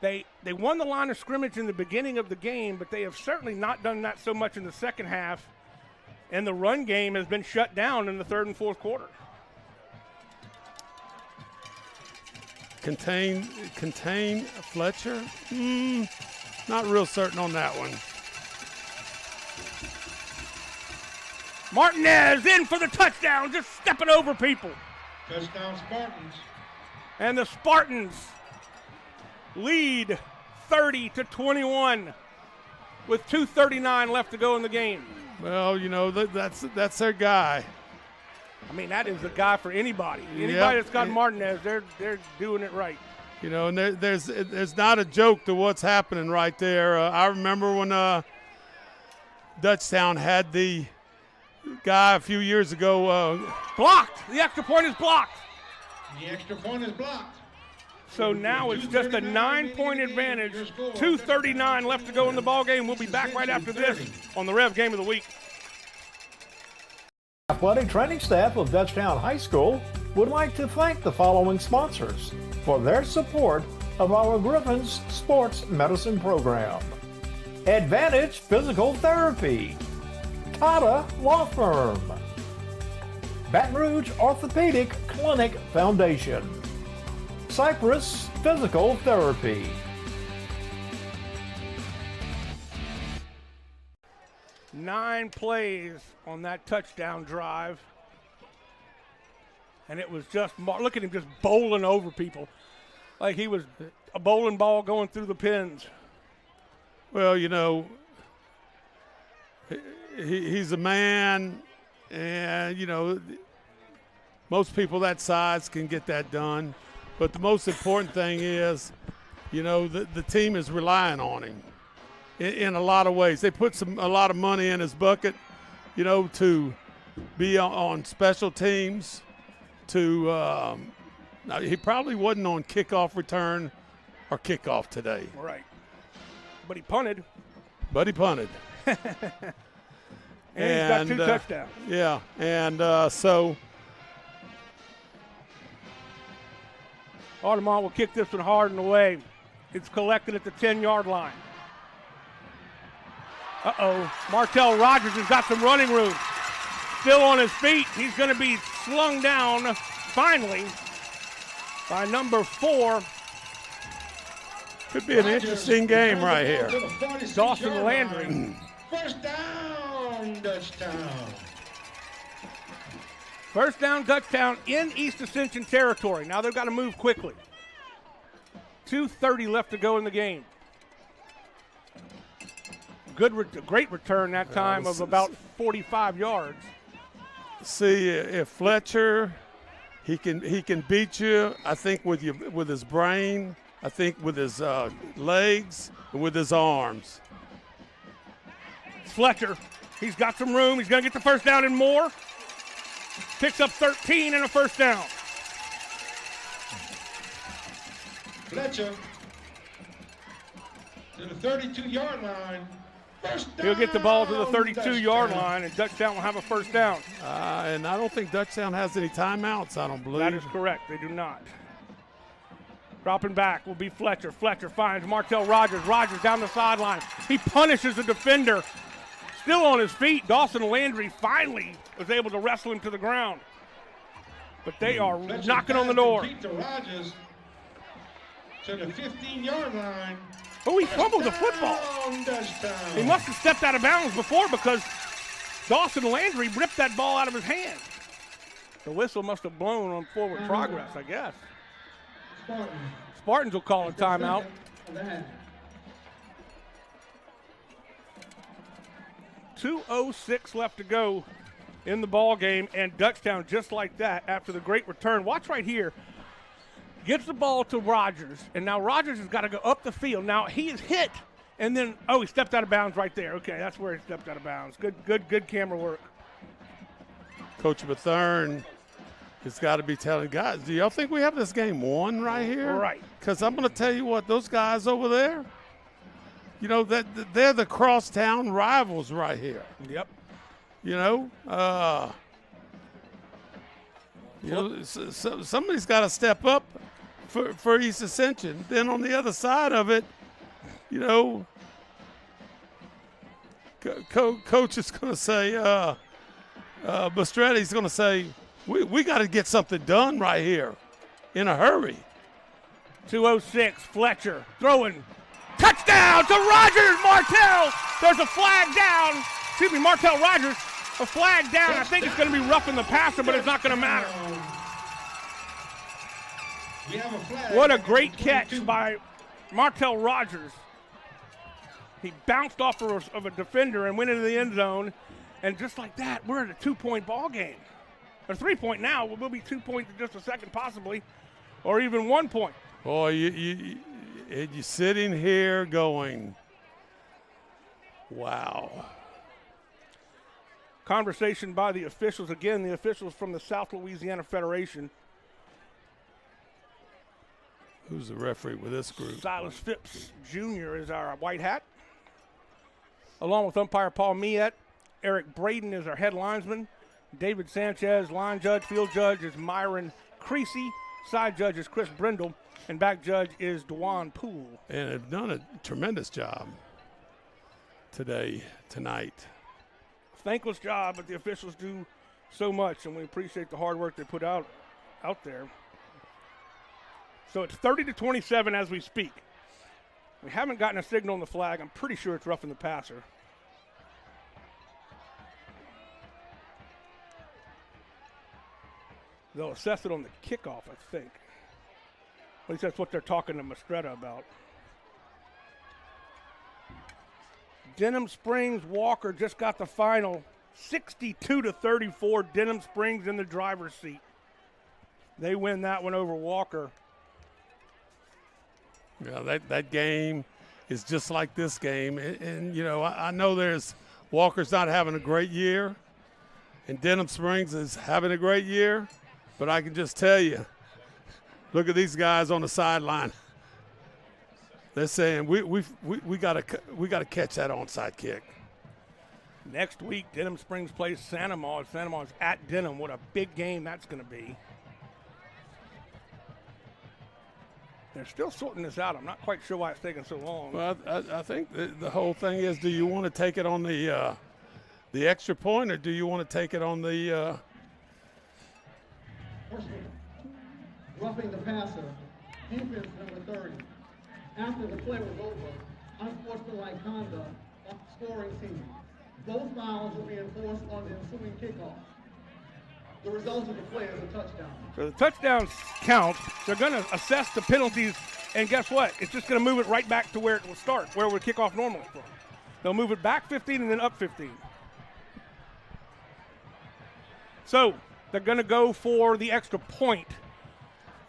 Speaker 1: They won the line of scrimmage in the beginning of the game, but they have certainly not done that so much in the second half. And the run game has been shut down in the third and fourth quarter.
Speaker 14: Contain Fletcher? Not real certain on that one.
Speaker 1: Martinez in for the touchdown, just stepping over people.
Speaker 20: Touchdown Spartans.
Speaker 1: And the Spartans lead 30-21 with 2:39 left to go in the game.
Speaker 14: Well, you know, that's their guy.
Speaker 1: I mean, that is the guy for anybody. Anybody
Speaker 14: Yep.
Speaker 1: that's got Martinez, they're doing it right.
Speaker 14: You know, and there's not a joke to what's happening right there. I remember when Dutchtown had the guy a few years ago.
Speaker 1: Blocked. The extra point is blocked.
Speaker 20: The extra point is blocked.
Speaker 1: So now it's just a 9-point advantage. 2:39 left to go in the ball game. We'll be back right after this on the Rev Game of the Week.
Speaker 18: Athletic training staff of Dutchtown High School would like to thank the following sponsors for their support of our Griffins Sports Medicine Program. Advantage Physical Therapy, Tata Law Firm, Baton Rouge Orthopedic Clinic Foundation, Cypress Physical Therapy.
Speaker 1: Nine plays on that touchdown drive. And it was just, look at him just bowling over people. Like he was a bowling ball going through the pins.
Speaker 14: Well, you know, he's a man, and, you know, most people that size can get that done. But the most important thing is, you know, the team is relying on him in a lot of ways. They put a lot of money in his bucket, you know, to be on special teams, to now he probably wasn't on kickoff return or kickoff today.
Speaker 1: Right. But he punted.
Speaker 14: And
Speaker 1: he's got 2 touchdowns.
Speaker 14: Yeah, and so
Speaker 1: Audemont will kick this one hard and away. It's collected at the 10-yard line. Uh-oh. Martell Rogers has got some running room. Still on his feet. He's going to be slung down finally by number 4.
Speaker 14: Could be an interesting game right here.
Speaker 1: Dawson Landry.
Speaker 20: First down, Dutchtown.
Speaker 1: First down, Dutchtown in East Ascension territory. Now they've got to move quickly. 2:30 left to go in the game. Great return that time of about 45 yards.
Speaker 14: See if Fletcher, he can beat you. I think with his brain. I think with his legs and with his arms.
Speaker 1: Fletcher, he's got some room. He's going to get the first down and more. Picks up 13 and a first down.
Speaker 20: Fletcher to the 32-yard line. First down.
Speaker 1: He'll get the ball to the 32-yard line, and Dutchtown will have a first down.
Speaker 14: And I don't think Dutchtown has any timeouts, I don't believe.
Speaker 1: That is correct. They do not. Dropping back will be Fletcher. Fletcher finds Martell Rogers. Rogers down the sideline. He punishes the defender. Still on his feet. Dawson Landry finally was able to wrestle him to the ground. But they are
Speaker 20: Fletcher
Speaker 1: knocking on the door.
Speaker 20: Beat to Rogers to the 15-yard line.
Speaker 1: Oh, he fumbled the football.
Speaker 20: Dutchtown.
Speaker 1: He must have stepped out of bounds before because Dawson Landry ripped that ball out of his hand. The whistle must have blown on forward progress, I guess. Spartans will call a timeout. 2:06 left to go in the ball game, and Dutchtown just like that after the great return. Watch right here. Gets the ball to Rogers, and now Rogers has got to go up the field. Now he is hit, and then he stepped out of bounds right there. Okay, that's where he stepped out of bounds. Good camera work.
Speaker 14: Coach Bethune has got to be telling guys, do y'all think we have this game won right here?
Speaker 1: Right.
Speaker 14: Because I'm going to tell you what, those guys over there, you know, they're the crosstown rivals right here.
Speaker 1: Yep.
Speaker 14: You know, somebody's got to step up for East Ascension. Then on the other side of it, you know, coach is going to say, Bastretti's going to say, we got to get something done right here in a hurry.
Speaker 1: 2:06, Fletcher throwing. Touchdown to Rogers, Martell. There's a flag down. Excuse me, Martell Rogers, a flag down. I think it's going to be roughing the passer, but it's not going to matter.
Speaker 20: We have a flag.
Speaker 1: What a great catch by Martell Rogers. He bounced off of a defender and went into the end zone. And just like that, we're at a 2-point ball game. A 3-point now will be 2 points in just a second, possibly, or even 1 point.
Speaker 14: Boy, you're sitting here going, wow.
Speaker 1: Conversation by the officials. Again, the officials from the South Louisiana Federation.
Speaker 14: Who's the referee with this group?
Speaker 1: Silas Phipps Jr. is our white hat, along with umpire Paul Miette. Eric Braden is our head linesman. David Sanchez, line judge. Field judge is Myron Creasy. Side judge is Chris Brindle. And back judge is Dewan Poole.
Speaker 14: And have done a tremendous job tonight.
Speaker 1: Thankless job, but the officials do so much, and we appreciate the hard work they put out there. So it's 30-27 as we speak. We haven't gotten a signal on the flag. I'm pretty sure it's roughing the passer. They'll assess it on the kickoff, I think. At least that's what they're talking to Mastretta about. Denham Springs Walker just got the final. 62-34, Denham Springs in the driver's seat. They win that one over Walker.
Speaker 14: Yeah, that game is just like this game. And you know, I know Walker's not having a great year, and Denham Springs is having a great year, but I can just tell you, look at these guys on the sideline. They're saying we gotta catch that onside kick.
Speaker 1: Next week, Denham Springs plays Santa Maud. Santa Maud's at Denham. What a big game that's going to be. They're still sorting this out. I'm not quite sure why it's taking so long.
Speaker 14: Well, I think the whole thing is, do you want to take it on the extra point, or do you want to take it on the
Speaker 15: roughing the passer, defense number 30. After the play was over, unsportsmanlike conduct, scoring team. Both fouls will be enforced on the ensuing kickoff. The result of the play is a touchdown.
Speaker 1: So the touchdowns count. They're going to assess the penalties, and guess what? It's just going to move it right back to where it will start, where it would kick off normally from. They'll move it back 15 and then up 15. So they're going to go for the extra point.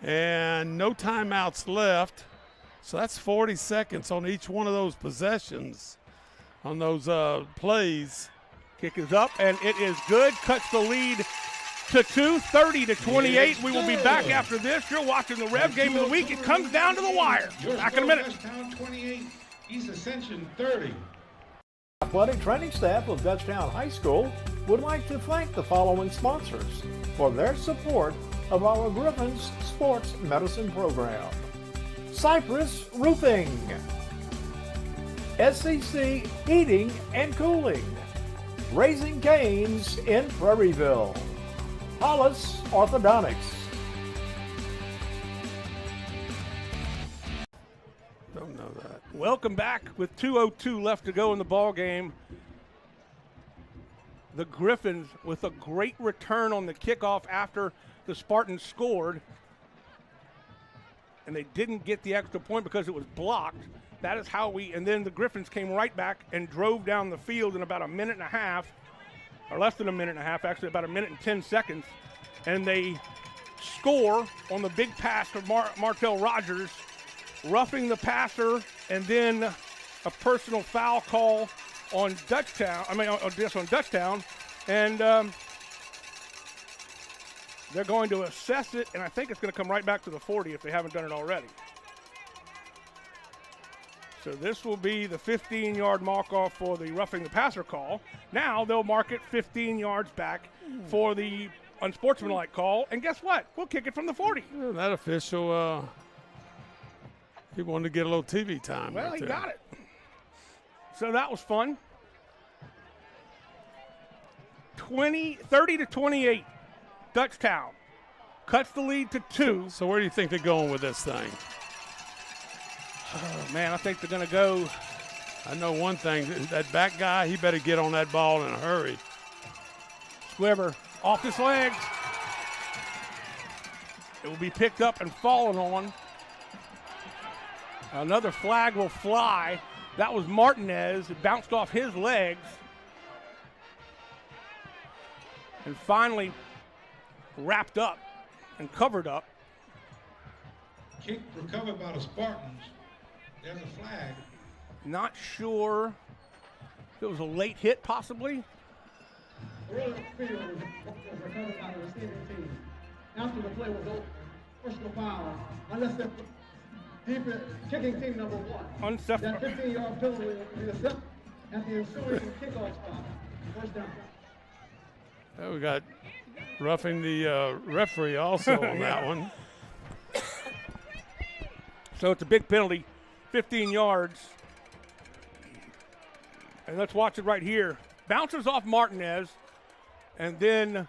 Speaker 14: And no timeouts left. So that's 40 seconds on each one of those possessions, on those plays.
Speaker 1: Kick is up, and it is good. Cuts the lead to 2, 30-28. We will be back after this. You're watching the Rev Game of the Week. It comes down to the wire. Back in a minute.
Speaker 20: Dutchtown 28, East Ascension 30.
Speaker 18: Athletic training staff of Dutchtown High School would like to thank the following sponsors for their support of our Griffins Sports Medicine Program. Cypress Roofing, SCC Heating and Cooling, Raising Cane's in Prairieville, Hollis Orthodontics.
Speaker 14: Don't know that.
Speaker 1: Welcome back with 2:02 left to go in the ball game. The Griffins with a great return on the kickoff after the Spartans scored. And they didn't get the extra point because it was blocked. That is how and then the Griffins came right back and drove down the field in about a minute and a half, or less than a minute and a half, actually about a minute and 10 seconds. And they score on the big pass from Martell Rogers, roughing the passer, and then a personal foul call on Dutchtown. On Dutchtown. And they're going to assess it, and I think it's going to come right back to the 40 if they haven't done it already. So this will be the 15-yard mark-off for the roughing the passer call. Now they'll mark it 15 yards back for the unsportsmanlike call, and guess what? We'll kick it from the 40.
Speaker 14: Yeah, that official, he wanted to get a little TV time.
Speaker 1: Well,
Speaker 14: right
Speaker 1: he
Speaker 14: there.
Speaker 1: got it. So that was fun. 30-28. Dutchtown cuts the lead to 2.
Speaker 14: So where do you think they're going with this thing?
Speaker 1: Oh, man, I think they're going to go.
Speaker 14: I know one thing. That back guy, he better get on that ball in a hurry.
Speaker 1: Squibber off his legs. It will be picked up and fallen on. Another flag will fly. That was Martinez. It bounced off his legs. And finally, wrapped up and covered up.
Speaker 20: Kick recovered by the Spartans. There's a flag.
Speaker 1: Not sure if it was a late hit, possibly.
Speaker 15: The Royal field was recovered by the receiving team. After the play was over, personal foul, unless the kicking team number 1. That 15-yard penalty will be accepted at the ensuing kickoff spot. First down.
Speaker 14: We got roughing the referee also on that one.
Speaker 1: So it's a big penalty, 15 yards. And let's watch it right here. Bounces off Martinez, and then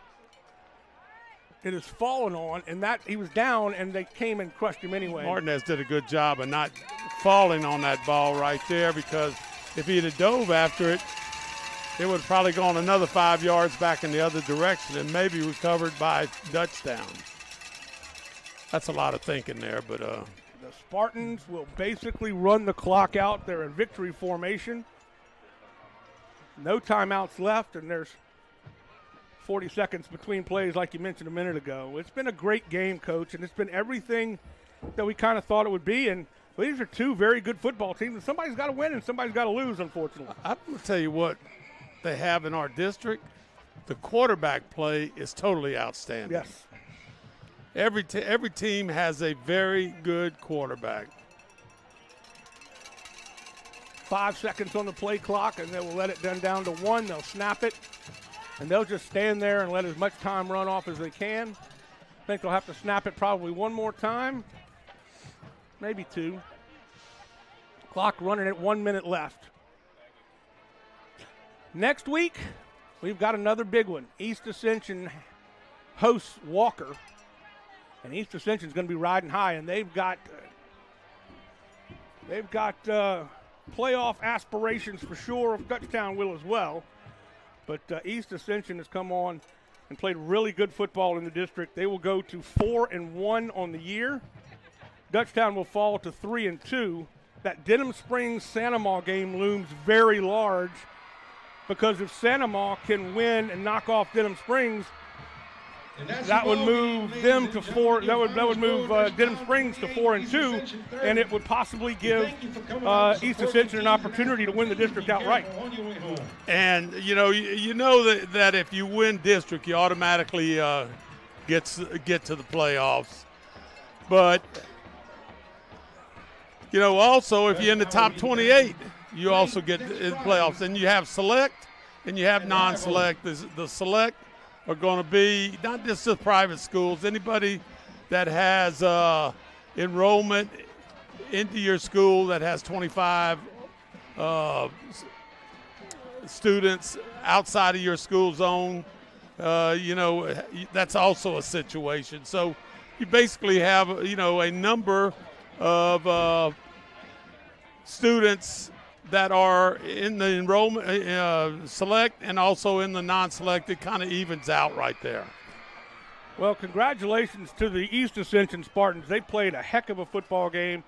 Speaker 1: it is fallen on, and that he was down, and they came and crushed him anyway.
Speaker 14: Martinez did a good job of not falling on that ball right there, because if he'd have dove after it, it would have probably gone another 5 yards back in the other direction and maybe recovered by Dutchtown. That's a lot of thinking there, but
Speaker 1: the Spartans will basically run the clock out. They're in victory formation. No timeouts left, and there's 40 seconds between plays like you mentioned a minute ago. It's been a great game, Coach, and it's been everything that we kind of thought it would be. And these are two very good football teams, and somebody's got to win and somebody's got to lose, unfortunately.
Speaker 14: I'm going to tell you what they have in our district. The quarterback play is totally outstanding.
Speaker 1: Yes.
Speaker 14: Every team has a very good quarterback.
Speaker 1: 5 seconds on the play clock, and they will let it down to 1. They'll snap it, and they'll just stand there and let as much time run off as they can. I think they'll have to snap it probably one more time, maybe 2. Clock running at 1 minute left. Next week, we've got another big one. East Ascension hosts Walker, and East Ascension is going to be riding high, and they've got playoff aspirations for sure. Dutchtown will as well. But East Ascension has come on and played really good football in the district. They will go to 4-1 on the year. Dutchtown will fall to 3-2. That Denham Springs Sanamaw game looms very large, because if Sanamaw can win and knock off Denham Springs, that would move them to 4. That would move Denham Springs to 4-2, and it would possibly give East Ascension an opportunity to win the district outright.
Speaker 14: And you know that if you win district, you automatically get to the playoffs. But also if you're in the top 28, you also get in the playoffs. And you have select and you have non-select. The select are going to be not just the private schools, anybody that has enrollment into your school that has 25 students outside of your school zone. That's also a situation. So you basically have, a number of students that are in the enrollment select and also in the non-select. It kind of evens out right there.
Speaker 1: Well, congratulations to the East Ascension Spartans. They played a heck of a football game.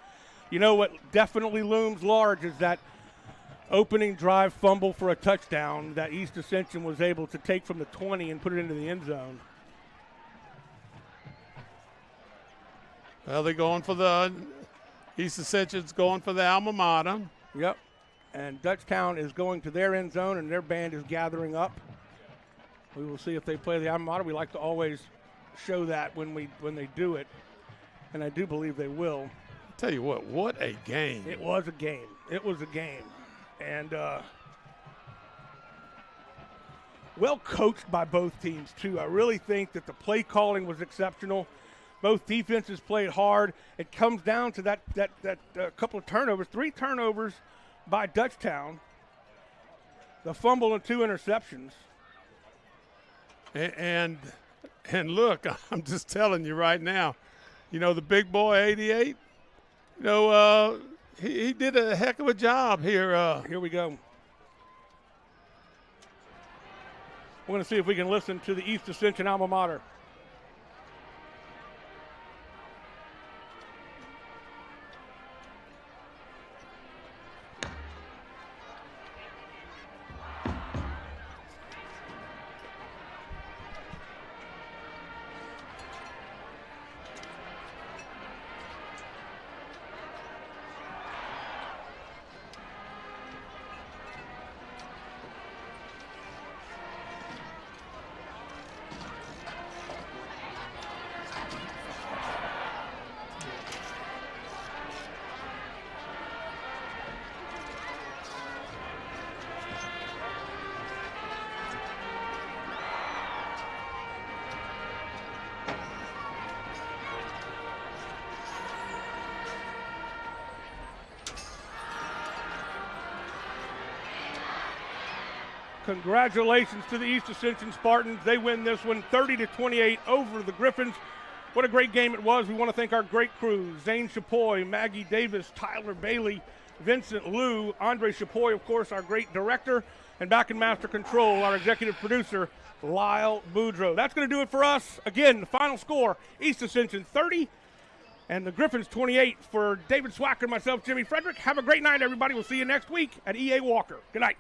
Speaker 1: You know what definitely looms large is that opening drive fumble for a touchdown that East Ascension was able to take from the 20 and put it into the end zone.
Speaker 14: Well, they're going for the East Ascension's going for the alma mater.
Speaker 1: Yep. And Dutchtown is going to their end zone, and their band is gathering up. We will see if they play the alma mater. We like to always show that when they do it, and I do believe they will.
Speaker 14: I'll tell you what a game.
Speaker 1: It was a game. It was a game. And well coached by both teams, too. I really think that the play calling was exceptional. Both defenses played hard. It comes down to that couple of turnovers, 3 turnovers by Dutchtown, the fumble and 2 interceptions.
Speaker 14: And look, I'm just telling you right now, the big boy 88, he did a heck of a job here.
Speaker 1: Here we go. We're going to see if we can listen to the East Ascension alma mater. Congratulations to the East Ascension Spartans. They win this one 30-28 over the Griffins. What a great game it was. We want to thank our great crew, Zane Chapoy, Maggie Davis, Tyler Bailey, Vincent Liu, Andre Chapoy, of course, our great director, and back in master control, our executive producer, Lyle Boudreau. That's going to do it for us. Again, the final score, East Ascension 30 and the Griffins 28. For David Swacker and myself, Jimmy Frederick, have a great night, everybody. We'll see you next week at EA Walker. Good night.